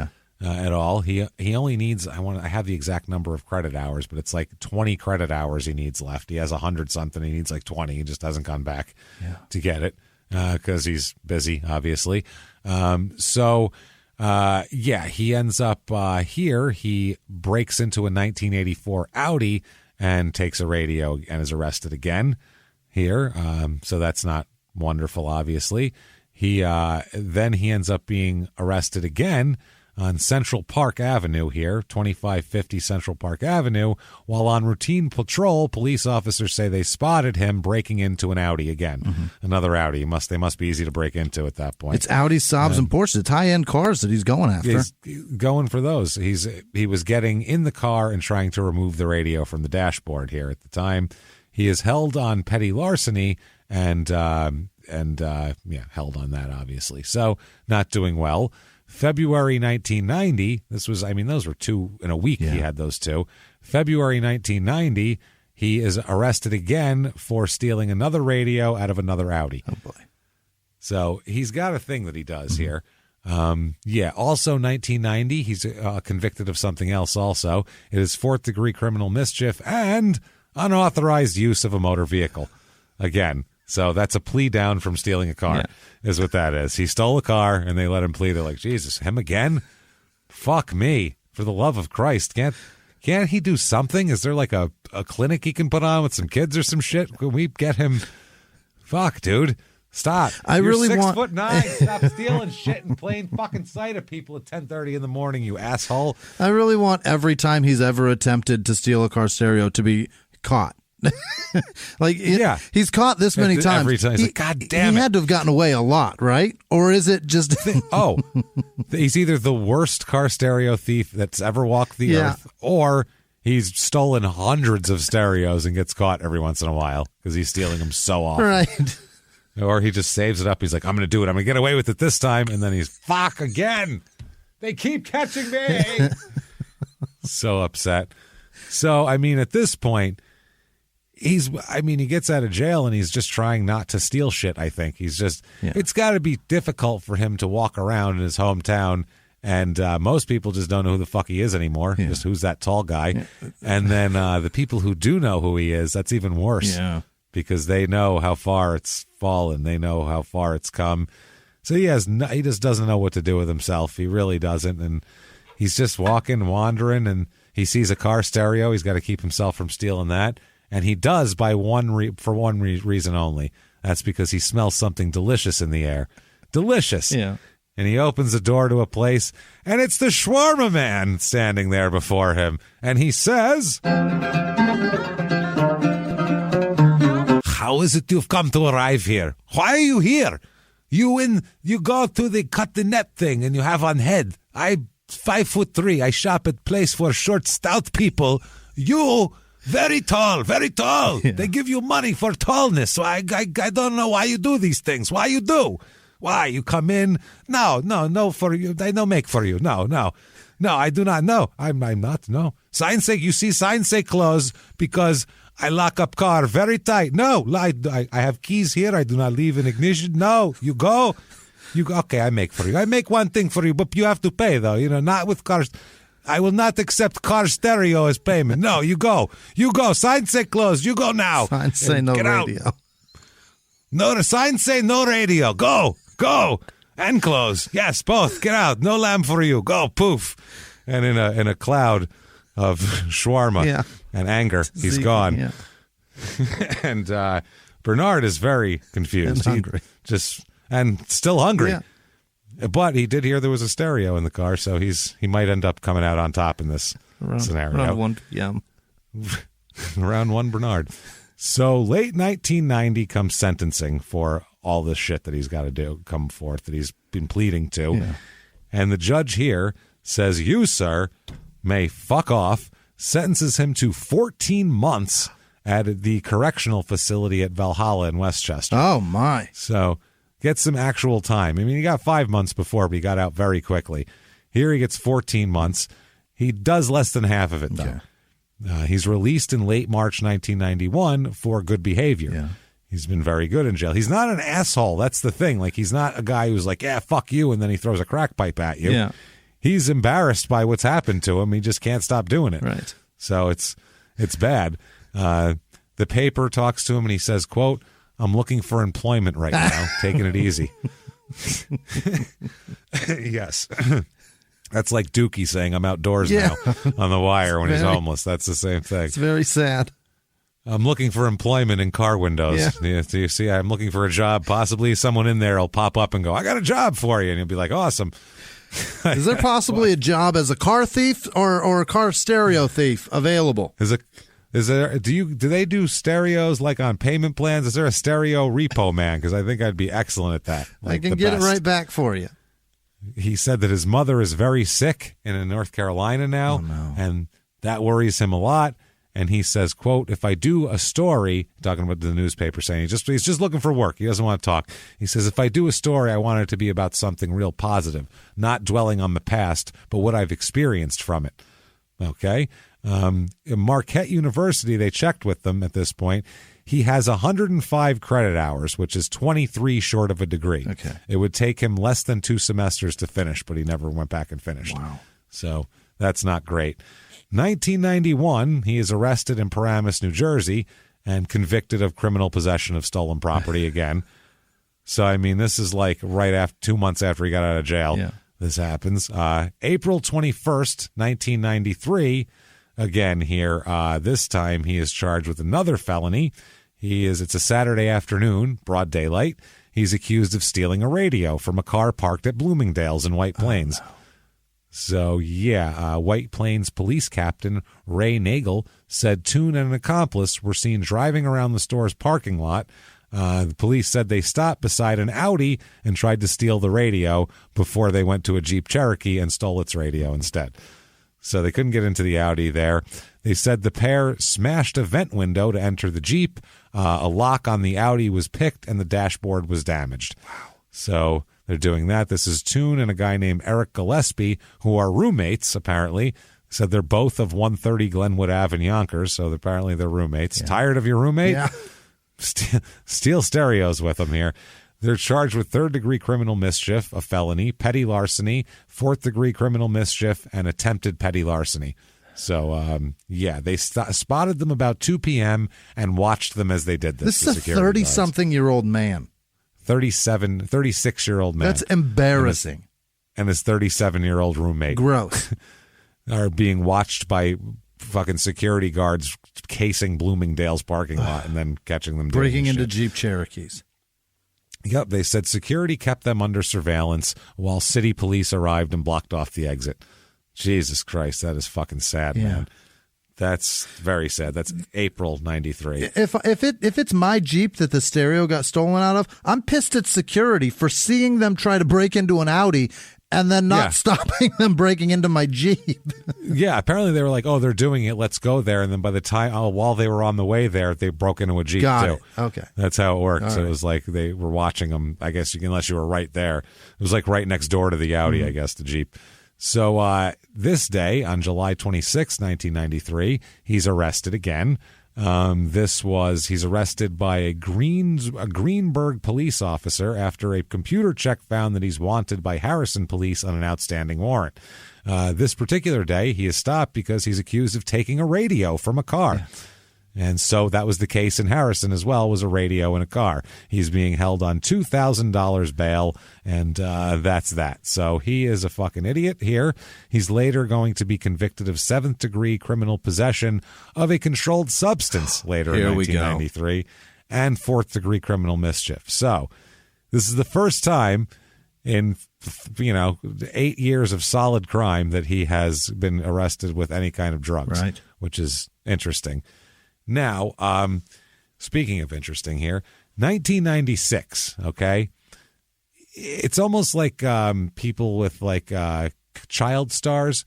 at all. He only needs, I have the exact number of credit hours, but it's like 20 credit hours he needs left. He has 100-something. He needs like 20. He just hasn't gone back to get it because he's busy, obviously. He ends up here. He breaks into a 1984 Audi and takes a radio and is arrested again here. So that's not wonderful, obviously. Then he ends up being arrested again on Central Park Avenue here, 2550 Central Park Avenue. While on routine patrol, police officers say they spotted him breaking into an Audi again. Another Audi. They must be easy to break into at that point. It's Audis, Saabs, and Porsches. It's high-end cars that he's going after. He's going for those. He was getting in the car and trying to remove the radio from the dashboard here at the time. He is held on petty larceny and held on that, obviously. So not doing well. February 1990, those were two in a week. He had those two. February 1990, he is arrested again for stealing another radio out of another Audi. Oh, boy. So he's got a thing that he does here. Also 1990, he's convicted of something else also. It is fourth-degree criminal mischief and unauthorized use of a motor vehicle. Again. So that's a plea down from stealing a car, is what that is. He stole a car, and they let him plead it. Like, Jesus, him again? Fuck me. For the love of Christ. Can't he do something? Is there like a clinic he can put on with some kids or some shit? Can we get him? Fuck, dude. Stop. You're 6'9". Stop stealing shit in plain fucking sight of people at 10:30 in the morning, you asshole. I really want every time he's ever attempted to steal a car stereo to be caught. He's caught this many times. Every time he's like, God damn it. He had to have gotten away a lot, right? Or is it just he's either the worst car stereo thief that's ever walked the earth, or he's stolen hundreds of stereos and gets caught every once in a while because he's stealing them so often. Right. Or he just saves it up. He's like, I'm going to do it. I'm going to get away with it this time. And then he's, fuck again. They keep catching me. So upset. So, at this point, he gets out of jail and he's just trying not to steal shit, I think. It's got to be difficult for him to walk around in his hometown, and most people just don't know who the fuck he is anymore. Yeah. Just who's that tall guy. Yeah. And then the people who do know who he is, that's even worse. Yeah. Because they know how far it's fallen. They know how far it's come. So he just doesn't know what to do with himself. He really doesn't. And he's just walking, wandering, and he sees a car stereo. He's got to keep himself from stealing that. And he does for one reason only. That's because he smells something delicious in the air. Delicious. Yeah. And he opens the door to a place, and it's the shawarma man standing there before him. And he says, how is it you've come to arrive here? Why are you here? You go to the cut the net thing, and you have on head. I'm 5'3". I shop at place for short, stout people. You... very tall, very tall. Yeah. They give you money for tallness. So I don't know why you do these things. Why you do? Why you come in? No for you. I don't make for you. No. I do not know. I'm not. No. Sign say you see sign say close because I lock up car very tight. No, I have keys here. I do not leave in ignition. No, you go. Okay, I make for you. I make one thing for you, but you have to pay though. Not with cars. I will not accept car stereo as payment. No, you go. Sign say closed. You go now. Sign say no radio. No, the sign say no radio. Go. And clothes. Yes, both. Get out. No lamb for you. Go, poof. And in a cloud of shawarma and anger, he's gone. Yeah. And Bernard is very confused. And hungry. And still hungry. Yeah. But he did hear there was a stereo in the car, so he might end up coming out on top in this scenario. Around 1 p.m. Round 1, Bernard. So late 1990 comes sentencing for all this shit that he's got to do, come forth, that he's been pleading to. Yeah. And the judge here says, you, sir, may fuck off, sentences him to 14 months at the correctional facility at Valhalla in Westchester. Oh, my. So get some actual time. I mean, he got 5 months before, but he got out very quickly. Here he gets 14 months. He does less than half of it, though. Okay. He's released in late March 1991 for good behavior. Yeah. He's been very good in jail. He's not an asshole. That's the thing. Like, he's not a guy who's like, yeah, fuck you, and then he throws a crack pipe at you. Yeah. He's embarrassed by what's happened to him. He just can't stop doing it. Right. So it's bad. The paper talks to him, and he says, quote, I'm looking for employment right now, taking it easy. Yes. That's like Dookie saying, I'm outdoors now on The Wire when he's homeless. That's the same thing. It's very sad. I'm looking for employment in car windows. Yeah. Do you see? I'm looking for a job. Possibly someone in there will pop up and go, I got a job for you. And you'll be like, awesome. Is there possibly a job as a car thief or a car stereo thief available? Do they do stereos like on payment plans? Is there a stereo repo man? Because I think I'd be excellent at that. I can get it right back for you. He said that his mother is very sick in North Carolina now, and that worries him a lot. And he says, quote, if I do a story, talking about the newspaper saying he's just looking for work. He doesn't want to talk. He says, if I do a story, I want it to be about something real positive, not dwelling on the past, but what I've experienced from it. Okay. Marquette University, they checked with them at this point. He has 105 credit hours, which is 23 short of a degree. Okay. It would take him less than 2 semesters to finish, but he never went back and finished. Wow. So that's not great. 1991, he is arrested in Paramus, New Jersey, and convicted of criminal possession of stolen property again. So, I mean, this is like right after 2 months after he got out of jail. Yeah. This happens. April 21st, 1993, again here, this time he is charged with another felony. It's a Saturday afternoon, broad daylight. He's accused of stealing a radio from a car parked at Bloomingdale's in White Plains. Oh, no. So, White Plains police captain Ray Nagel said Toone and an accomplice were seen driving around the store's parking lot. The police said they stopped beside an Audi and tried to steal the radio before they went to a Jeep Cherokee and stole its radio instead. So they couldn't get into the Audi there. They said the pair smashed a vent window to enter the Jeep. A lock on the Audi was picked and the dashboard was damaged. Wow. So they're doing that. This is Toone and a guy named Eric Gillespie, who are roommates, apparently. Said they're both of 130 Glenwood Ave in Yonkers, so apparently they're roommates. Yeah. Tired of your roommate? Yeah. Steal stereos with them here. They're charged with third-degree criminal mischief, a felony, petty larceny, fourth-degree criminal mischief, and attempted petty larceny. So, they spotted them about 2 p.m. and watched them as they did this. This is a 30-something-year-old man. 36-year-old man. That's embarrassing. And his 37-year-old roommate. Gross. Are being watched by fucking security guards casing Bloomingdale's parking lot and then catching them breaking into Jeep Cherokees. Yep, they said security kept them under surveillance while city police arrived and blocked off the exit. Jesus Christ, that is fucking sad, man. That's very sad. That's April 93. If it's my Jeep that the stereo got stolen out of, I'm pissed at security for seeing them try to break into an Audi and then not stopping them breaking into my Jeep. Yeah, apparently they were like, oh, they're doing it, let's go there. And then by the time, while they were on the way there, they broke into a Jeep too. Okay. That's how it worked. All so right. it was like they were watching them, I guess, unless you were right there. It was like right next door to the Audi, I guess, the Jeep. So this day, on July 26, 1993, he's arrested again. He's arrested by a Greenburgh police officer after a computer check found that he's wanted by Harrison police on an outstanding warrant. This particular day, he is stopped because he's accused of taking a radio from a car. And so that was the case in Harrison as well, was a radio in a car. He's being held on $2,000 bail, and that's that. So he is a fucking idiot here. He's later going to be convicted of 7th-degree criminal possession of a controlled substance later in 1993 and 4th-degree criminal mischief. So this is the first time in 8 years of solid crime that he has been arrested with any kind of drugs, right? Which is interesting. Now, speaking of interesting here, 1996, okay? It's almost like people with like child stars.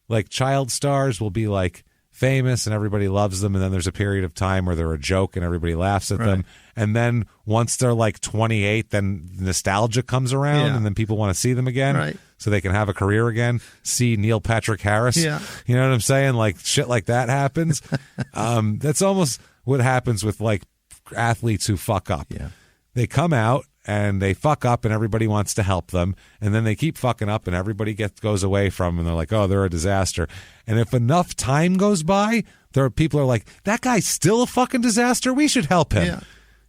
Like child stars will be like famous and everybody loves them, and then there's a period of time where they're a joke and everybody laughs at them. And then once they're like 28, then nostalgia comes around and then people want to see them again so they can have a career again. See Neil Patrick Harris. Yeah. You know what I'm saying? Like shit like that happens. That's almost what happens with like athletes who fuck up. Yeah. They come out and they fuck up and everybody wants to help them, and then they keep fucking up and everybody goes away from them and they're like, oh, they're a disaster. And if enough time goes by, people are like, that guy's still a fucking disaster. We should help him. Yeah.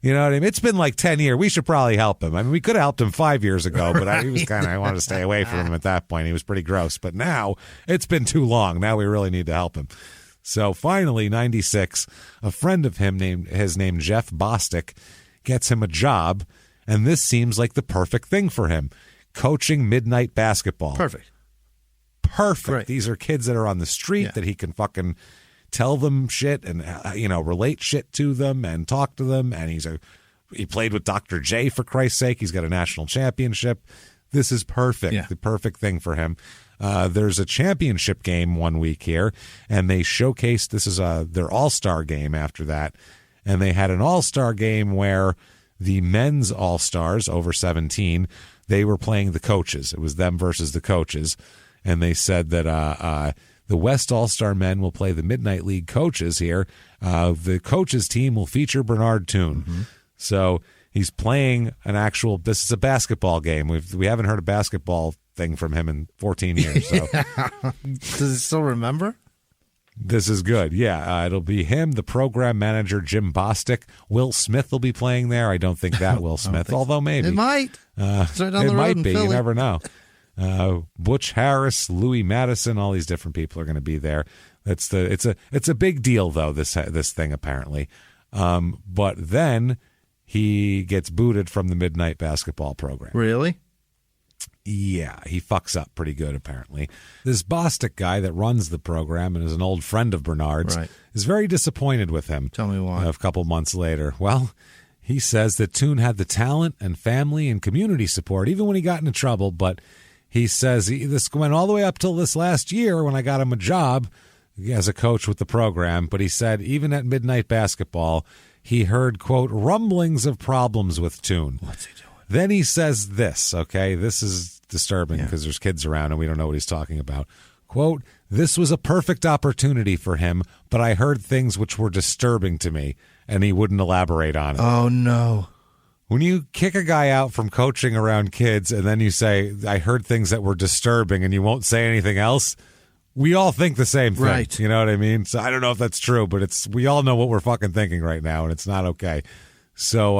You know what I mean? It's been like 10 years. We should probably help him. I mean, we could have helped him 5 years ago, but he was I wanted to stay away from him at that point. He was pretty gross. But now it's been too long. Now we really need to help him. So finally, 96, a friend of him named Jeff Bostic gets him a job, and this seems like the perfect thing for him. Coaching midnight basketball. Perfect. Great. These are kids that are on the street that he can fucking tell them shit and relate shit to them and talk to them. And he played with Dr. J, for Christ's sake. He's got a national championship. This is perfect. Yeah. The perfect thing for him. There's a championship game one week here, and they showcased this is their all-star game after that. And they had an all-star game where the men's all-stars over 17, they were playing the coaches. It was them versus the coaches. And they said that the West All-Star men will play the Midnight League coaches here. The coaches team will feature Bernard Toone. Mm-hmm. So he's playing this is a basketball game. We haven't heard a basketball thing from him in 14 years. So. Does he still remember? This is good. Yeah, it'll be him, the program manager, Jim Bostic. Will Smith will be playing there. I don't think that Will Smith, although maybe. It might. It might be. You never know. Butch Harris, Louis Madison, all these different people are going to be there. It's a big deal though, this thing apparently. But then he gets booted from the midnight basketball program. Really? Yeah, he fucks up pretty good apparently. This Bostic guy that runs the program and is an old friend of Bernard's is very disappointed with him. Tell me why. A couple months later. Well, he says that Toone had the talent and family and community support even when he got into trouble, but he says this went all the way up till this last year when I got him a job as a coach with the program. But he said even at midnight basketball, he heard, quote, rumblings of problems with Toone. What's he doing? Then he says this, okay, this is disturbing because there's kids around and we don't know what he's talking about. Quote, this was a perfect opportunity for him, but I heard things which were disturbing to me, and he wouldn't elaborate on it. Oh, no. When you kick a guy out from coaching around kids and then you say, I heard things that were disturbing, and you won't say anything else, we all think the same thing. Right. You know what I mean? So I don't know if that's true, but we all know what we're fucking thinking right now, and it's not okay. So,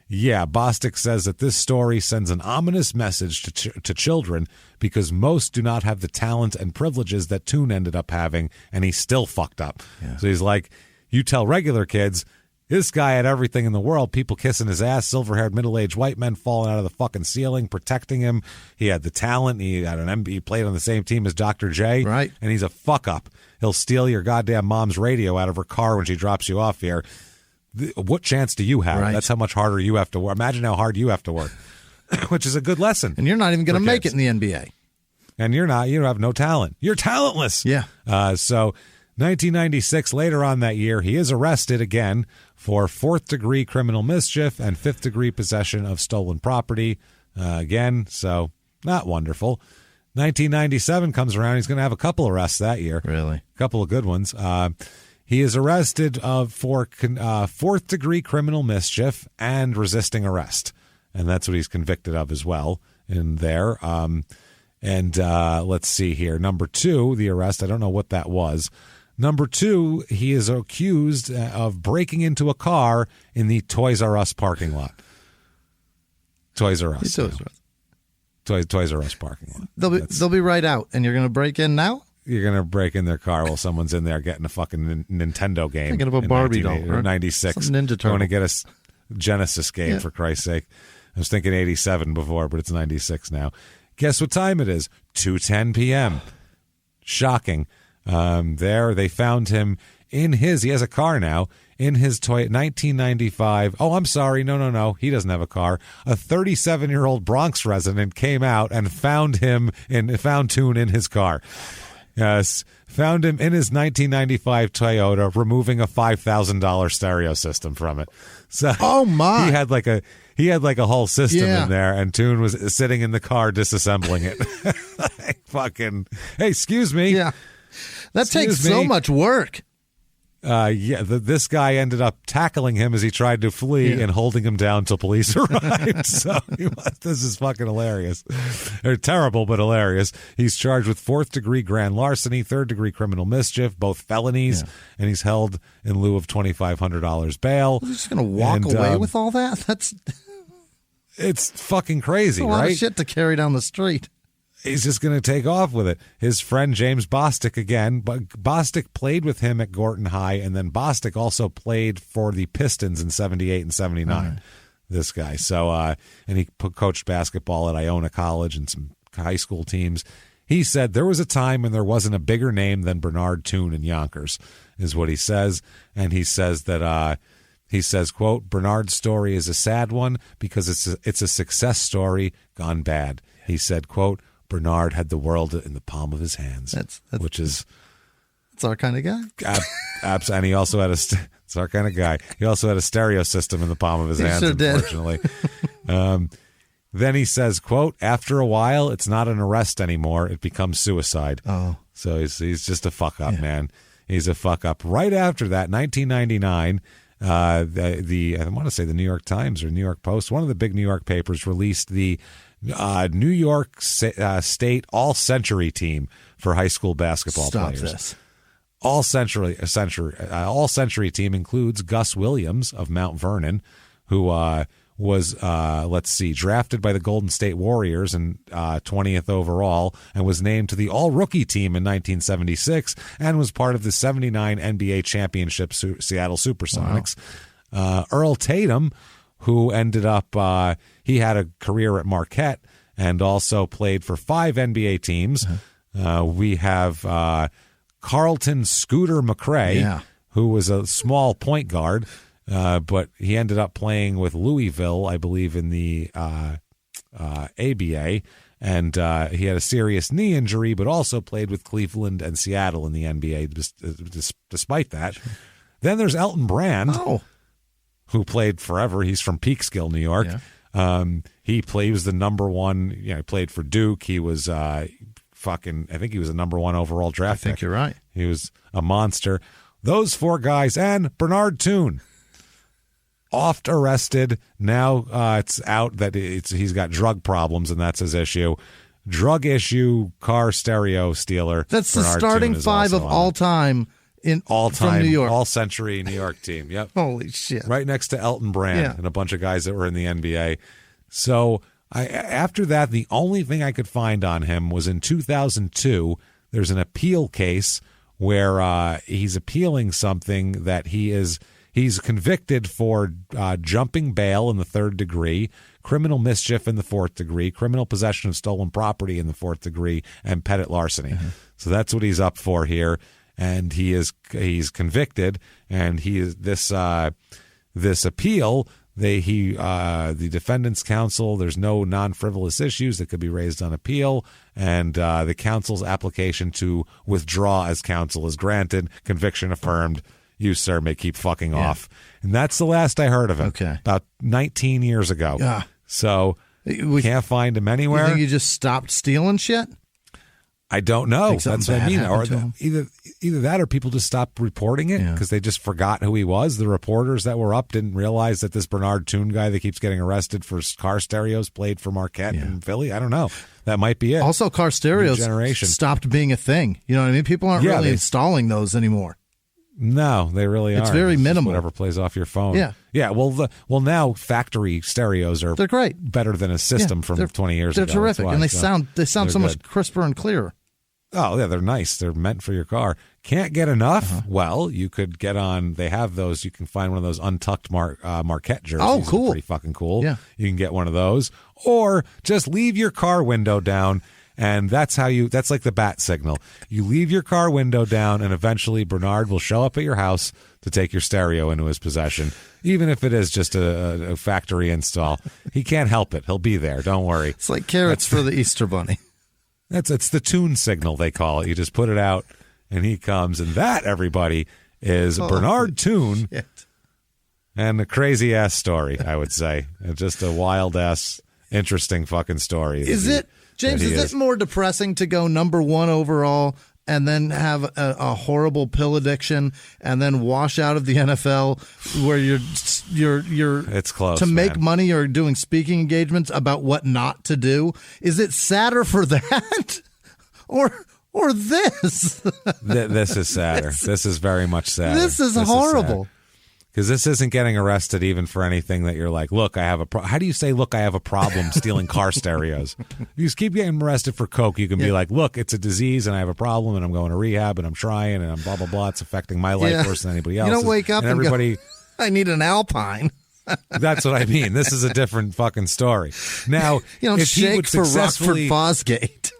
yeah, Bostic says that this story sends an ominous message to children because most do not have the talent and privileges that Toone ended up having, and he still fucked up. Yeah. So he's like, you tell regular kids, this guy had everything in the world, people kissing his ass, silver-haired middle-aged white men falling out of the fucking ceiling, protecting him. He had the talent. He played on the same team as Dr. J. Right. And he's a fuck-up. He'll steal your goddamn mom's radio out of her car when she drops you off here. What chance do you have? Right. That's how much harder you have to work. Imagine how hard you have to work, which is a good lesson. And you're not even going to make it in the NBA. And you have no talent. You're talentless. Yeah. So 1996, later on that year, he is arrested again for 4th-degree criminal mischief and 5th-degree possession of stolen property. Again, so not wonderful. 1997 comes around. He's going to have a couple arrests that year. Really? A couple of good ones. He is arrested for 4th-degree criminal mischief and resisting arrest. And that's what he's convicted of as well in there. Let's see here. Number 2, the arrest, I don't know what that was. Number 2, he is accused of breaking into a car in the Toys R Us parking lot. Toys R Us. Toys R Us parking lot. They'll be right out, and you're going to break in now? You're going to break in their car while someone's in there getting a fucking Nintendo game. Thinking of a Barbie doll. Or 96. Some Ninja Turtle. Going to get a Genesis game, for Christ's sake. I was thinking 87 before, but it's 96 now. Guess what time it is? 2:10 p.m. Shocking. There, they found him he has a car now, in his 1995. Oh, I'm sorry. No. He doesn't have a car. A 37-year-old Bronx resident came out and found Toone in his car. Yes, found him in his 1995 Toyota, removing a $5,000 stereo system from it. So, oh my! He had like a whole system in there, and Toone was sitting in the car disassembling it. Fucking, hey, excuse me. Yeah, that takes so much work. This guy ended up tackling him as he tried to flee and holding him down till police arrived. So this is fucking hilarious. They're terrible, but hilarious. He's charged with 4th-degree grand larceny, 3rd-degree criminal mischief, both felonies, and he's held in lieu of $2,500 bail. He's just going to walk away with all that? It's fucking crazy, That's a lot right? of shit to carry down the street. He's just going to take off with it. His friend James Bostic again, but Bostic played with him at Gorton High, and then Bostic also played for the Pistons in 78 and 79. Right. This guy. So, and he coached basketball at Iona College and some high school teams. He said there was a time when there wasn't a bigger name than Bernard Toone in Yonkers, is what he says. And he says that, quote, Bernard's story is a sad one because it's a success story gone bad. He said, quote, Bernard had the world in the palm of his hands. That's our kind of guy. And he also had it's our kind of guy. He also had a stereo system in the palm of his hands, sure unfortunately. Then he says, quote, after a while, it's not an arrest anymore. It becomes suicide. Oh. So he's just a fuck up, man. He's a fuck up. Right after that, 1999, I want to say the New York Times or New York Post, one of the big New York papers released the New York State All-Century team for high school basketball players. This. All-Century team includes Gus Williams of Mount Vernon, who was drafted by the Golden State Warriors in 20th overall and was named to the All-Rookie team in 1976 and was part of the 79 NBA championship Seattle Supersonics. Wow. Earl Tatum, who ended up he had a career at Marquette and also played for 5 NBA teams. We have Carlton Scooter McRae, who was a small point guard, but he ended up playing with Louisville, I believe, in the ABA, and he had a serious knee injury, but also played with Cleveland and Seattle in the NBA despite that. Sure. Then there's Elton Brand, who played forever. He's from Peekskill, New York. He was the number one. He played for Duke. He was I think he was a number 1 overall draft pick. I think you're right. He was a monster. Those 4 guys and Bernard Toone, oft arrested. Now it's out that he's got drug problems, and that's his issue. Drug issue, car stereo stealer. That's Bernard the starting Toone 5 of all time. From New York. All-century New York team. Yep. Holy shit. Right next to Elton Brand and a bunch of guys that were in the NBA. So after that, the only thing I could find on him was in 2002, there's an appeal case where he's appealing something that he's convicted for jumping bail in the 3rd degree, criminal mischief in the 4th degree, criminal possession of stolen property in the 4th degree, and petty larceny. So that's what he's up for here. And he's convicted, and this appeal. The defendant's counsel. There's no non-frivolous issues that could be raised on appeal, and the counsel's application to withdraw as counsel is granted. Conviction affirmed. You, sir, may keep fucking off. And that's the last I heard of him. Okay, about 19 years ago. So we can't find him anywhere. You think he just stopped stealing shit? I don't know. That's what I mean. Or either that or people just stopped reporting it because they just forgot who he was. The reporters that were up didn't realize that this Bernard Toone guy that keeps getting arrested for car stereos played for Marquette in Philly. I don't know. That might be it. Also, car stereos stopped being a thing. You know what I mean? People aren't really installing those anymore. No, they really aren't. It's very minimal. Whatever plays off your phone. Yeah. Yeah. Well, now factory stereos they're great. Better than a system from 20 years ago. They're terrific, and they sound so much crisper and clearer. Oh yeah, they're nice. They're meant for your car. Can't get enough? Well, you could get on. They have those. You can find one of those untucked Marquette jerseys. Oh, cool! They're pretty fucking cool. Yeah, you can get one of those, or just leave your car window down. And that's like the bat signal. You leave your car window down, and eventually Bernard will show up at your house to take your stereo into his possession, even if it is just a factory install. He can't help it. He'll be there. Don't worry. It's like carrots for the Easter Bunny. It's the Toone signal, they call it. You just put it out, and he comes. And that, everybody, is Bernard Toone and a crazy-ass story, I would say. Just a wild-ass, interesting fucking story. James, is it more depressing to go number 1 overall and then have a horrible pill addiction and then wash out of the NFL where you're it's close to make money or doing speaking engagements about what not to do? Is it sadder for that or this? This is sadder. This is very much sadder. This is horrible. Because this isn't getting arrested even for anything that you're like, look, I have a how do you say, look, I have a problem stealing car stereos? You just keep getting arrested for coke. You can be like, look, it's a disease and I have a problem and I'm going to rehab and I'm trying and I'm blah, blah, blah. It's affecting my life worse than anybody else. You don't wake up and everybody go, I need an Alpine. That's what I mean. This is a different fucking story. Now, you don't if shake he would for successfully, Rockford Fosgate.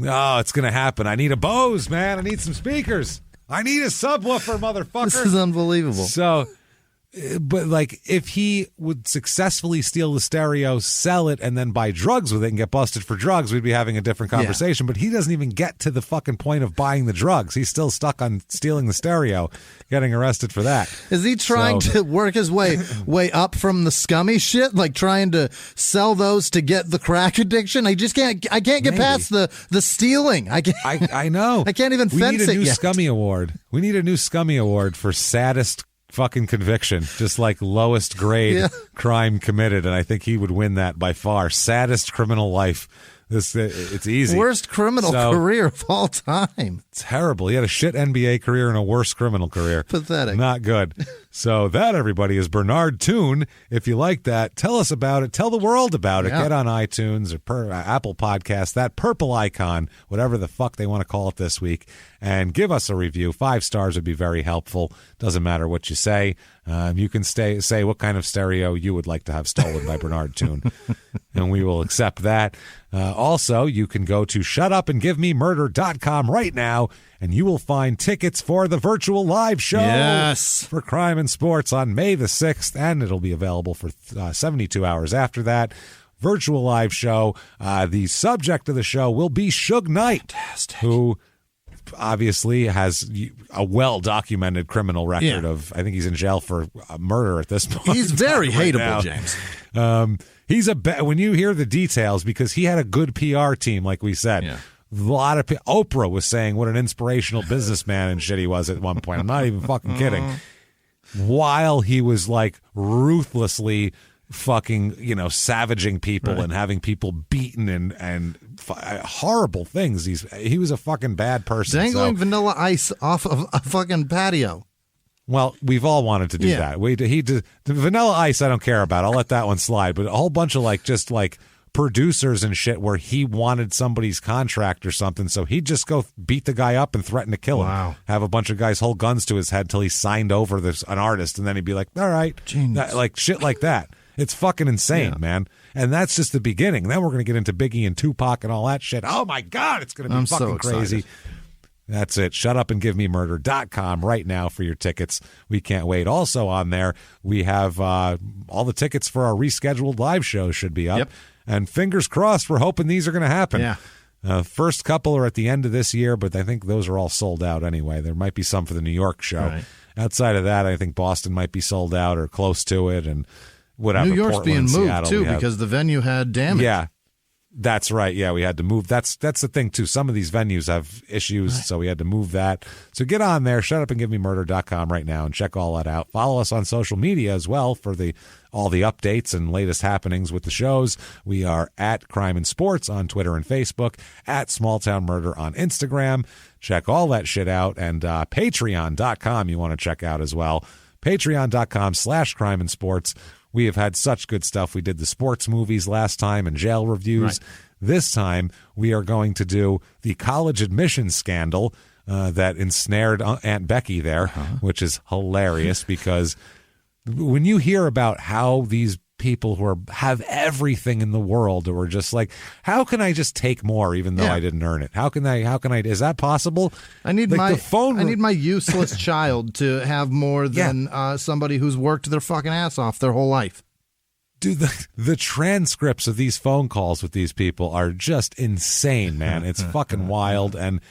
Oh, it's going to happen. I need a Bose, man. I need some speakers. I need a subwoofer, motherfucker. This is unbelievable. So... But, like, if he would successfully steal the stereo, sell it, and then buy drugs with it and get busted for drugs, we'd be having a different conversation. Yeah. But he doesn't even get to the fucking point of buying the drugs. He's still stuck on stealing the stereo, getting arrested for that. Is he trying to work his way up from the scummy shit? Like, trying to sell those to get the crack addiction? I can't get past the stealing. I know. I can't even fence it yet. We need a new Scummy Award. We need a new Scummy Award for saddest fucking conviction, just like lowest grade crime committed, and I think he would win that by far. Saddest criminal life. It's easy. Worst criminal career of all time. Terrible. He had a shit NBA career and a worse criminal career. Pathetic. Not good. So that, everybody, is Bernard Toone. If you like that, tell us about it. Tell the world about it. Get on iTunes or Apple Podcasts, that purple icon, whatever the fuck they want to call it this week, and give us a review. 5 stars would be very helpful. Doesn't matter what you say. You can say what kind of stereo you would like to have stolen by Bernard Toone, and we will accept that. Also, you can go to shutupandgivememurder.com right now, and you will find tickets for the virtual live show for Crime and Sports on May the 6th, and it'll be available for 72 hours after that. Virtual live show. The subject of the show will be Suge Knight, who obviously has a well-documented criminal record of, I think he's in jail for murder at this point. He's very hateable, James. He's when you hear the details, because he had a good PR team, like we said. Yeah. A lot of Oprah was saying what an inspirational businessman and shit he was at one point. I'm not even fucking kidding. While he was like ruthlessly fucking, savaging people and having people beaten and horrible things. He was a fucking bad person. Dangling Vanilla Ice off of a fucking patio. Well, we've all wanted to do that. The Vanilla Ice I don't care about. I'll let that one slide. But a whole bunch of producers and shit where he wanted somebody's contract or something, so he'd just go beat the guy up and threaten to kill him. Have a bunch of guys hold guns to his head till he signed over an artist, and then he'd be like, all right. Like shit like that. It's fucking insane, man. And that's just the beginning. Then we're going to get into Biggie and Tupac and all that shit. Oh, my God, it's going to be fucking crazy. That's it. Shutupandgivememurder.com right now for your tickets. We can't wait. Also on there, we have all the tickets for our rescheduled live shows should be up. Yep. And fingers crossed, we're hoping these are going to happen. Yeah. First couple are at the end of this year, but I think those are all sold out anyway. There might be some for the New York show. Right. Outside of that, I think Boston might be sold out or close to it, and whatever. New York's Portland, being moved, Seattle, too, because the venue had damage. Yeah. That's right. Yeah, we had to move. That's the thing, too. Some of these venues have issues, so we had to move that. So get on there, shutupandgivememurder.com right now and check all that out. Follow us on social media as well for all the updates and latest happenings with the shows. We are at Crime and Sports on Twitter and Facebook, at Small Town Murder on Instagram. Check all that shit out. And Patreon.com you want to check out as well. Patreon.com/Crime and Sports. We have had such good stuff. We did the sports movies last time and jail reviews. Right. This time, we are going to do the college admissions scandal that ensnared Aunt Becky there, which is hilarious because when you hear about how these people who have everything in the world who are just like, how can I just take more even though I didn't earn it? How can I, is that possible? I need my useless child to have more than somebody who's worked their fucking ass off their whole life. Dude, the transcripts of these phone calls with these people are just insane, man. It's fucking wild. And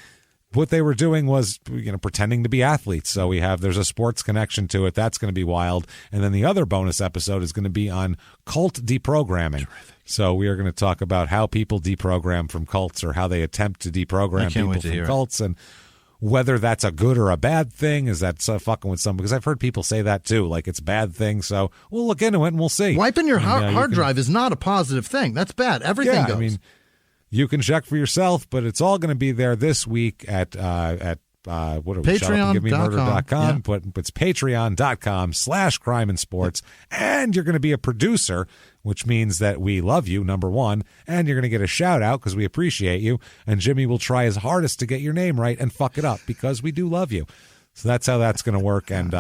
what they were doing was, pretending to be athletes. So there's a sports connection to it. That's going to be wild. And then the other bonus episode is going to be on cult deprogramming. Terrific. So we are going to talk about how people deprogram from cults or how they attempt to deprogram people from cults and whether that's a good or a bad thing. Is that fucking with some? Because I've heard people say that too, like it's a bad thing. So we'll look into it and we'll see. Wiping your hard drive is not a positive thing. That's bad. Everything goes. I mean, you can check for yourself, but it's all going to be there this week at what are we? Patreon.com. But it's patreon.com/Crime and Sports. And you're going to be a producer, which means that we love you, number one, and you're going to get a shout out because we appreciate you. And Jimmie will try his hardest to get your name right and fuck it up because we do love you. So that's how that's going to work. And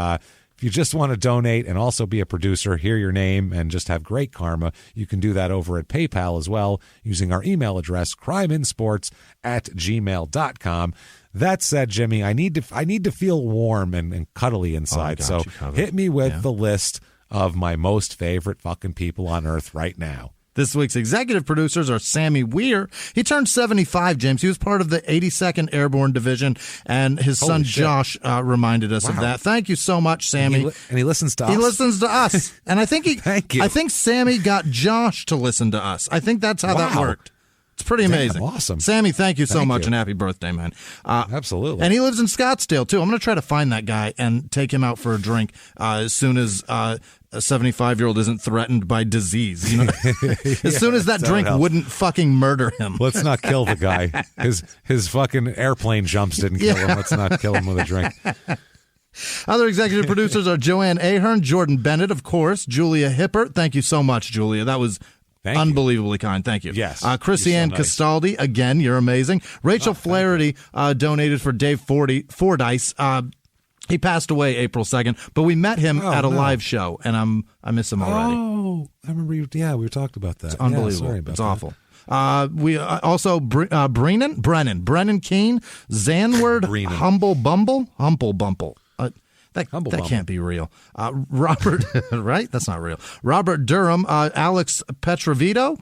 if you just want to donate and also be a producer, hear your name, and just have great karma, you can do that over at PayPal as well using our email address, crimeinsports@gmail.com. That said, Jimmie, I need to feel warm and cuddly inside. So hit me with the list of my most favorite fucking people on earth right now. This week's executive producers are Sammy Weir. He turned 75, James. He was part of the 82nd Airborne Division, and his son Josh reminded us of that. Thank you so much, Sammy. And he listens to us. He listens to us. And I think Thank you. I think Sammy got Josh to listen to us. I think that's how that worked. It's pretty amazing. Awesome. Sammy, thank you so much, and happy birthday, man. Absolutely. And he lives in Scottsdale, too. I'm going to try to find that guy and take him out for a drink as soon as a 75-year-old isn't threatened by disease. As soon as that drink wouldn't fucking murder him. Let's not kill the guy. His fucking airplane jumps didn't kill him. Let's not kill him with a drink. Other executive producers are Joanne Ahern, Jordan Bennett, of course, Julia Hippert. Thank you so much, Julia. That was unbelievably kind. Thank you. Yes. Chrissy-Ann Castaldi, again, you're amazing. Rachel Flaherty donated for Dave Fordyce. He passed away April 2nd, but we met him at a live show, and I miss him already. Oh, I remember you. Yeah, we talked about that. It's unbelievable. Sorry about it's that. Awful. We also Brennan Keene, Zanward, Humble Bumble. That can't be real. Robert, right? That's not real. Robert Durham, Alex Petrovito,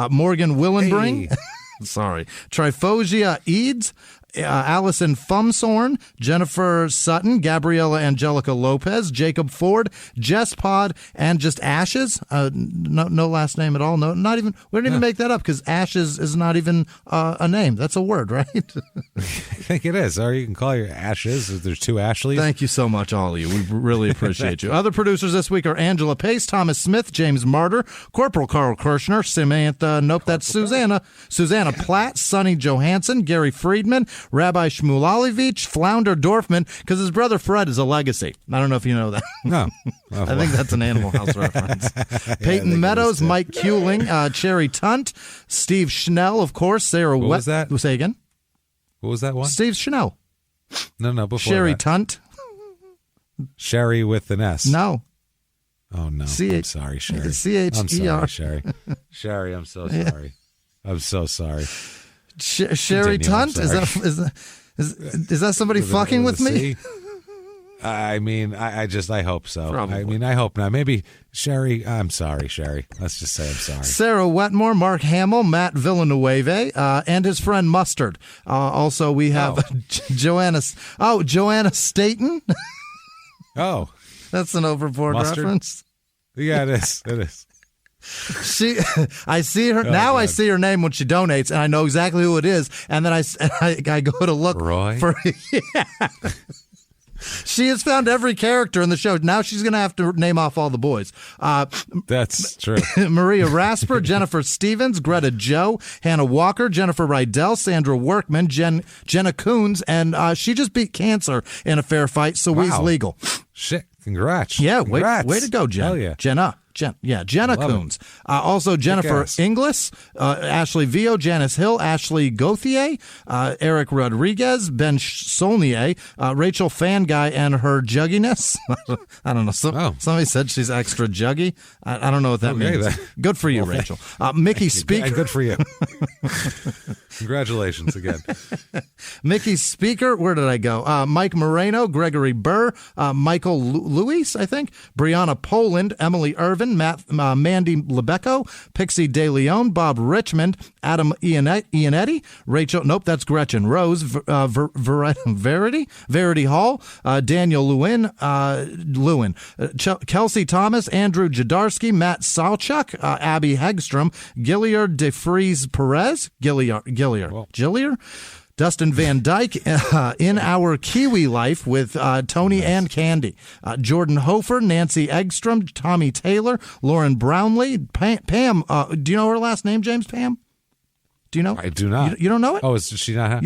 Morgan Willenbring. Hey. Sorry. Trifosia Eads, Allison Fumsorn, Jennifer Sutton, Gabriella Angelica Lopez, Jacob Ford, Jess Pod, and just Ashes. No last name at all. No, not even. We didn't even make that up because Ashes is not even a name. That's a word, right? I think it is. Or you can call your Ashes. There's two Ashleys. Thank you so much, all of you. We really appreciate you. Other producers this week are Angela Pace, Thomas Smith, James Martyr, Corporal Carl Kirshner, Samantha. Nope, that's Susanna Platt, Sonny Johansson, Gary Friedman, Rabbi Shmulevich, Flounder Dorfman, because his brother Fred is a legacy. I don't know if you know that. No. I think that's an Animal House reference. Peyton Meadows, Mike Kuling, Cherry Tunt, Steve Schnell, of course, Sarah What was that? Say again? What was that one? Steve Schnell. No, before Sherry that. Tunt. Sherry with an S. No. Oh, no. I'm sorry, Sherry. C-H-E-R. I'm sorry, Sherry. Sherry, I'm so sorry. I'm so sorry. Sherry Tunt? Is that somebody fucking with me? I mean, I hope so. Probably. I mean, I hope not. Maybe Sherry. I'm sorry, Sherry. Let's just say I'm sorry. Sarah Wetmore, Mark Hamill, Matt Villanueva, and his friend Mustard. Also, we have Joanna Staten. Oh, that's an overboard Mustard? reference. Yeah, it is. It is. I see her now. I see her name when she donates, and I know exactly who it is. And then I go to look for. Yeah. She has found every character in the show. Now she's going to have to name off all the boys. That's true. Maria Rasper, Jennifer Stevens, Greta Joe, Hannah Walker, Jennifer Rydell, Sandra Workman, Jenna Coons, and she just beat cancer in a fair fight, so we's legal. Shit, congrats. Yeah, congrats. Way to go, Jen. Hell yeah. Jenna Coons. Also, Jennifer Inglis, Ashley Vio, Janice Hill, Ashley Gauthier, Eric Rodriguez, Ben Solnier, Rachel Fanguy, and her jugginess. I don't know. Somebody said she's extra juggy. I don't know what that means. Good for you, Rachel. Mickey Speaker. Good for you. Congratulations again. Mickey Speaker. Where did I go? Mike Moreno, Gregory Burr, Michael Luis, I think, Brianna Poland, Emily Irvin, Mandy Lebeco, Pixie De Leon, Bob Richmond, Adam Iannetti, Rachel, nope, that's Gretchen Rose, Verity Hall, Daniel Lewin, Kelsey Thomas, Andrew Jadarsky, Matt Salchuk, Abby Hegstrom, Gilliard DeFries Perez, Gilliard, Dustin Van Dyke, In Our Kiwi Life with Tony and Candy. Jordan Hofer, Nancy Eggstrom, Tommy Taylor, Lauren Brownlee, Pam. Do you know her last name, James? Pam? Do you know? I do not. You don't know it? Oh, does she not have?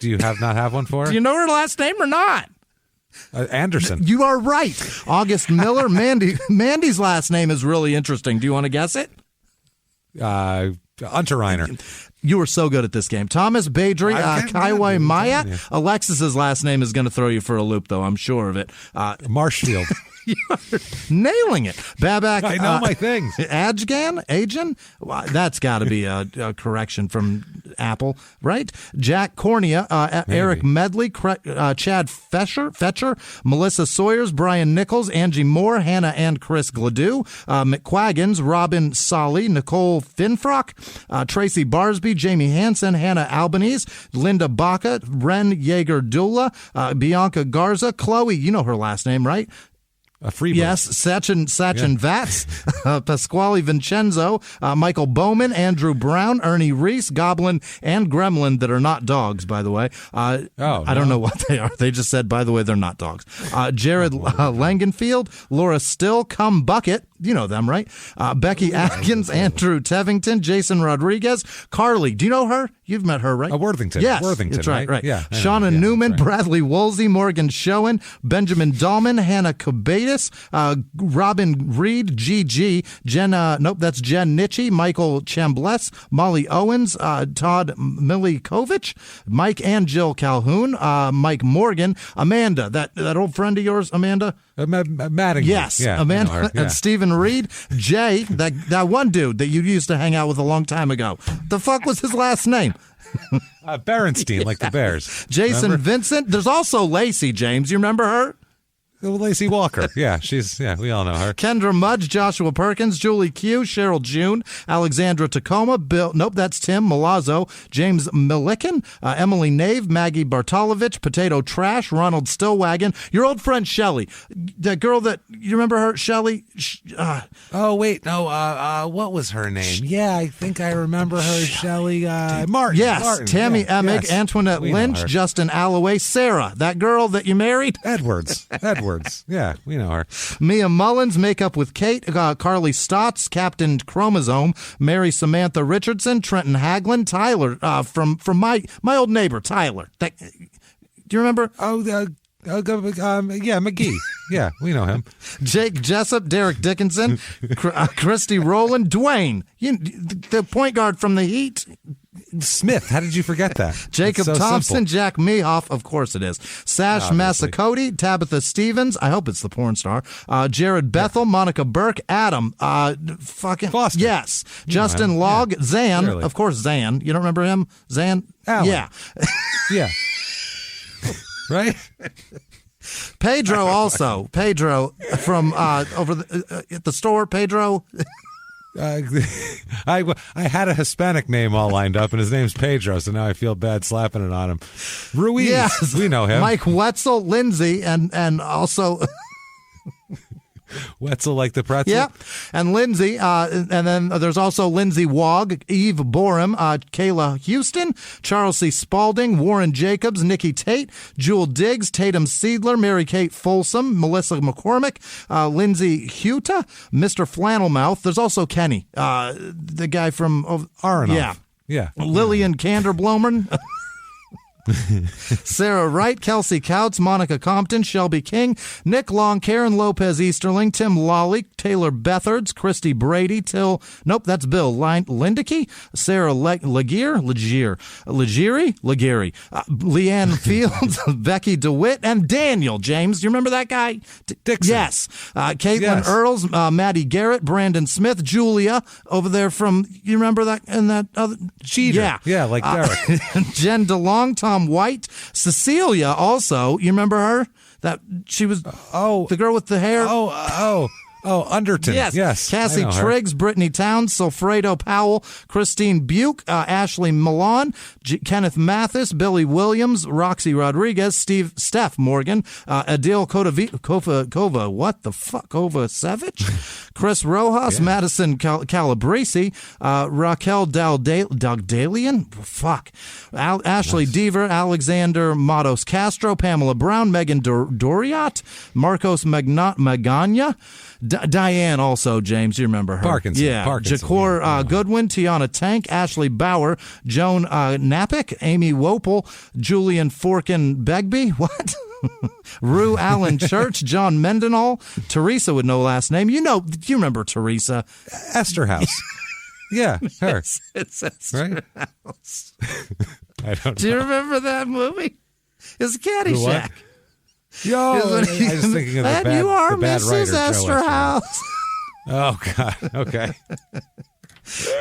Do you not have one for her? Do you know her last name or not? Anderson. You are right. August Miller. Mandy's last name is really interesting. Do you want to guess it? Unterreiner. You were so good at this game. Thomas Badry, Kaiwai Maya. Yeah. Alexis's last name is going to throw you for a loop, though. I'm sure of it. Marshfield. You're nailing it. Babak. I know my things. Ajan? Well, that's got to be a correction from Apple, right? Jack Cornea, Eric Medley, Chad Fetcher, Melissa Sawyers, Brian Nichols, Angie Moore, Hannah and Chris Gladue, McQuaggins, Robin Solly, Nicole Finfrock, Tracy Barsby, Jamie Hansen, Hannah Albanese, Linda Baca, Ren Yeager-Dula, Bianca Garza, Chloe, you know her last name, right? A free bird. Yes, Sachin Vats, Pasquale Vincenzo, Michael Bowman, Andrew Brown, Ernie Reese, Goblin, and Gremlin that are not dogs, by the way. I don't know what they are. They just said, by the way, they're not dogs. Jared Langenfield, Laura Still, Cum Bucket. You know them, right? Becky Atkins, Andrew Tevington, Jason Rodriguez, Carly. Do you know her? You've met her, right? Worthington. Yes, Worthington, that's right. Yeah. Shauna Newman, right. Bradley Woolsey, Morgan Schoen, Benjamin Dahlman, Hannah Kabatis, Robin Reed, GG, Jenna, that's Jen Nitchie, Michael Chambless, Molly Owens, Todd Milikovic, Mike and Jill Calhoun, Mike Morgan, Amanda, that old friend of yours, Amanda? Mattingly. Yes, yeah, Amanda and Stephen Reed. Jay, that one dude that you used to hang out with a long time ago. The fuck was his last name? Berenstein, like the Bears. Jason remember? Vincent. There's also Lacey, James. You remember her? Lacey Walker. Yeah, we all know her. Kendra Mudge, Joshua Perkins, Julie Q, Cheryl June, Alexandra Tacoma, Bill, that's Tim Milazzo, James Milliken, Emily Nave, Maggie Bartolovich, Potato Trash, Ronald Stillwagon, your old friend Shelly, that girl that, you remember her, Shelly? Oh, wait, no, what was her name? Yeah, I think I remember her, Shelly, Martin. Yes, Martin. Tammy Emig, yes. Antoinette Lynch, Justin Alloway, Sarah, that girl that you married? Edwards. Yeah, we know her. Mia Mullins, Makeup with Kate, Carly Stotts, Captain Chromosome, Mary Samantha Richardson, Trenton Haglin, Tyler from my old neighbor, Tyler. Do you remember? Yeah, McGee. Yeah, we know him. Jake Jessup, Derek Dickinson, Christy Rowland, Dwayne, the point guard from the Heat. Smith, how did you forget that? Jacob Thompson, simple. Jack Mehoff, of course it is. Sash Massacoti, Tabitha Stevens, I hope it's the porn star. Jared Bethel, Monica Burke, Adam, Foster. Yes. Justin Logg, Zan, clearly. Of course Zan. You don't remember him? Zan? Alan. Yeah. Yeah. Right? Pedro also. Pedro from over at the store, Pedro. I had a Hispanic name all lined up, and his name's Pedro, so now I feel bad slapping it on him. Ruiz, yes. We know him. Mike Wetzel, Lindsay, and also Wetzel like the pretzel. Yep. And Lindsay, and then there's also Lindsay Wog, Eve Borum, Kayla Houston, Charles C. Spalding, Warren Jacobs, Nikki Tate, Jewel Diggs, Tatum Seidler, Mary Kate Folsom, Melissa McCormick, Lindsay Huta, Mr. Flannelmouth. There's also Kenny, the guy from Aronoff. Yeah. Lillian Kanderblomen. Sarah Wright, Kelsey Couts, Monica Compton, Shelby King, Nick Long, Karen Lopez Easterling, Tim Lawley, Taylor Bethards, Christy Brady, that's Bill Lindicky, Sarah Legere, Leanne Fields, Becky DeWitt, and Daniel James. Do you remember that guy? Dixon. Yes. Caitlin Earls, Maddie Garrett, Brandon Smith, Julia over there from, you remember that? And that other Cheater. Yeah, like Derek. Jen DeLong, Tom White, Cecilia also. You remember her? That she was the girl with the hair. Underton. Yes. Cassie Triggs, Brittany Towns, Sulfredo Powell, Christine Buke, Ashley Milan, Kenneth Mathis, Billy Williams, Roxy Rodriguez, Steph Morgan, Adil Kovacevic, Chris Rojas, Madison Calabrese, Raquel Dagdalian, Ashley Deaver, Alexander Matos Castro, Pamela Brown, Megan Doriat, Marcos Magana, Diane also, James, you remember her. Parkinson. Jakor Goodwin, Tiana Tank, Ashley Bauer, Joan Napick, Amy Wopel, Julian Forkin Begbie, what? Rue Allen Church, John Mendenhall, Teresa with no last name. You remember Teresa. Esterhaus. Yeah, her. It's Esther House. I don't know. Do you remember that movie? It's Caddyshack. Yo, I was thinking of the bad, you are the bad Mrs. writer, Esther House. Oh, God. Okay.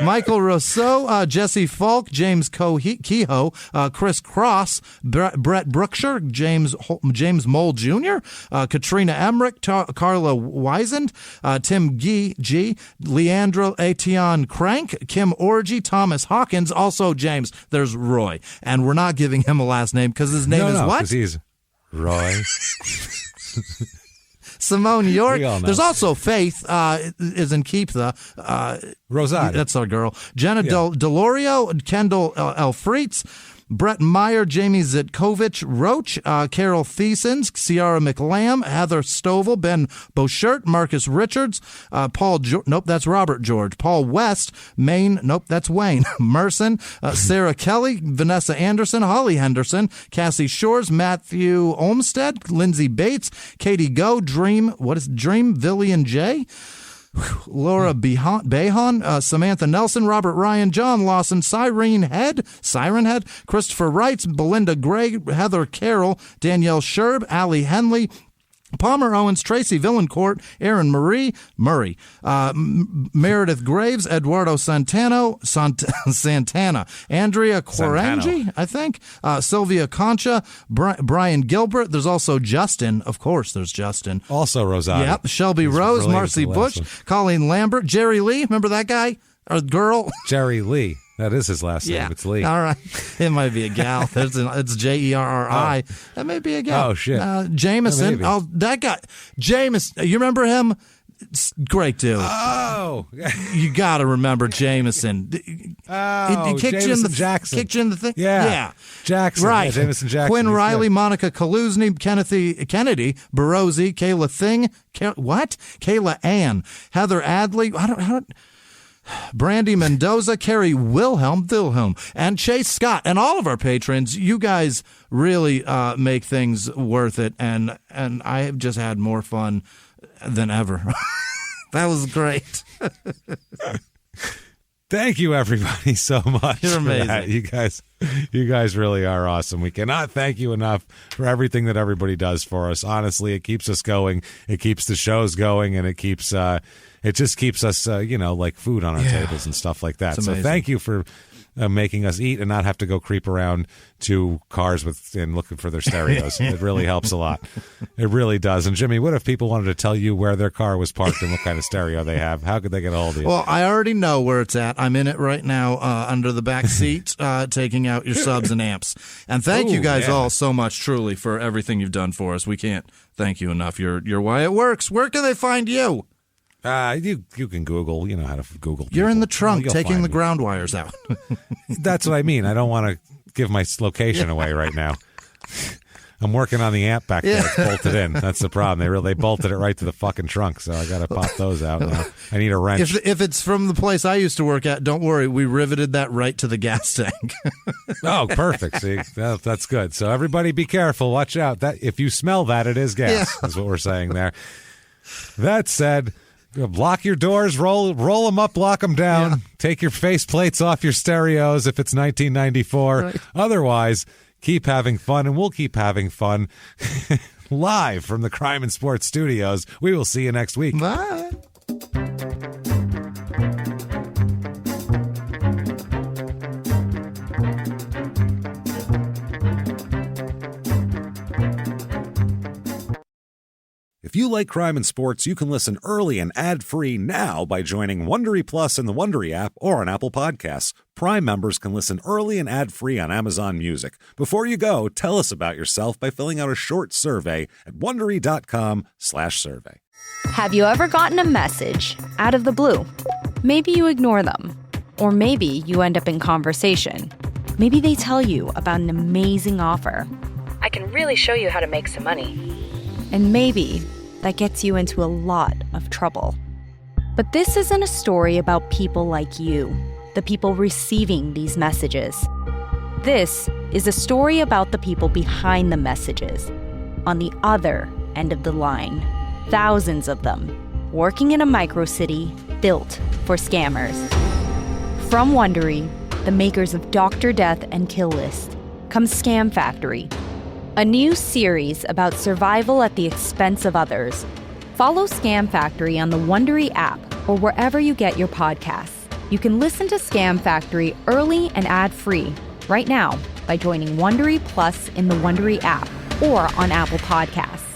Michael Rousseau, Jesse Falk, James Kehoe, Chris Cross, Brett Brookshire, James Mole Jr., Katrina Emmerich, Carla Wiesand, Tim G, Leandro Etienne Crank, Kim Orgy, Thomas Hawkins. Also, James, there's Roy. And we're not giving him a last name because his name is what? Because he's Roy. Simone York. There's also Faith, is in Keeptha. Rosada. That's our girl. Jenna Delorio, Kendall Elfreitz, Brett Meyer, Jamie Zitkovich Roach, Carol Thiesens, Ciara McLam, Heather Stovall, Ben Beauchert, Marcus Richards, that's Robert George, Paul West, Maine, that's Wayne, Merson, Sarah Kelly, Vanessa Anderson, Holly Henderson, Cassie Shores, Matthew Olmstead, Lindsay Bates, Katie Go, Dream, Villian J., Laura Behan, Samantha Nelson, Robert Ryan, John Lawson, Siren Head, Christopher Wrights, Belinda Gray, Heather Carroll, Danielle Sherb, Allie Henley, Palmer Owens, Tracy Villancourt, Aaron Murray, Meredith Graves, Eduardo Santana, Andrea Quarangi, I think, Sylvia Concha, Brian Gilbert. There's also Justin. Of course, there's Justin. Also Rosado. Yep. Shelby Rose, Marcy Bush, Colleen Lambert, Jerry Lee. Remember that guy or girl? Jerry Lee. That is his last name. It's Lee. All right. It might be a gal. It's Jerri. Oh. That may be a gal. Oh, shit. Jameson. That guy. Jameson. You remember him? Great dude. Oh. You got to remember Jameson. Oh, he kicked Jackson. Kicked you in the thing? Yeah. Jackson. Right. Yeah, Jameson Jackson. Quinn Riley, Monica Kaluzny, Kennedy, Barozzi, Kayla Thing. Kayla Ann. Heather Adley. Brandy Mendoza, Carrie Wilhelm, and Chase Scott, and all of our patrons. You guys really make things worth it, and I have just had more fun than ever. That was great. Thank you, everybody, so much. You're amazing. For that. You guys really are awesome. We cannot thank you enough for everything that everybody does for us. Honestly, it keeps us going. It keeps the shows going, and it just keeps us, like food on our tables and stuff like that. So thank you for making us eat and not have to go creep around to cars and looking for their stereos. It really helps a lot. It really does. And Jimmie, what if people wanted to tell you where their car was parked and what kind of stereo they have? How could they get a hold of you? Well, I already know where it's at. I'm in it right now under the back seat, taking out your subs and amps. And thank you guys all so much, truly, for everything you've done for us. We can't thank you enough. You're why it works. Where can they find you? You can Google. You know how to Google people. You're in the trunk taking the me. ground wires out. That's what I mean. I don't want to give my location away right now. I'm working on the amp back there. It's bolted in. That's the problem. They bolted it right to the fucking trunk, so I got to pop those out now. I need a wrench. If it's from the place I used to work at, don't worry. We riveted that right to the gas tank. Oh, perfect. See, that's good. So everybody be careful. Watch out. That if you smell that, it is gas. That's what we're saying there. That said, lock your doors, roll them up, lock them down. Take your face plates off your stereos if it's 1994. Right. Otherwise, keep having fun, and we'll keep having fun live from the Crime and Sports Studios. We will see you next week. Bye. If you like Crime and Sports, you can listen early and ad-free now by joining Wondery Plus in the Wondery app or on Apple Podcasts. Prime members can listen early and ad-free on Amazon Music. Before you go, tell us about yourself by filling out a short survey at Wondery.com/survey. Have you ever gotten a message out of the blue? Maybe you ignore them. Or maybe you end up in conversation. Maybe they tell you about an amazing offer. I can really show you how to make some money. And maybe that gets you into a lot of trouble. But this isn't a story about people like you, the people receiving these messages. This is a story about the people behind the messages, on the other end of the line. Thousands of them, working in a microcity built for scammers. From Wondery, the makers of Dr. Death and Kill List, comes Scam Factory, a new series about survival at the expense of others. Follow Scam Factory on the Wondery app or wherever you get your podcasts. You can listen to Scam Factory early and ad-free right now by joining Wondery Plus in the Wondery app or on Apple Podcasts.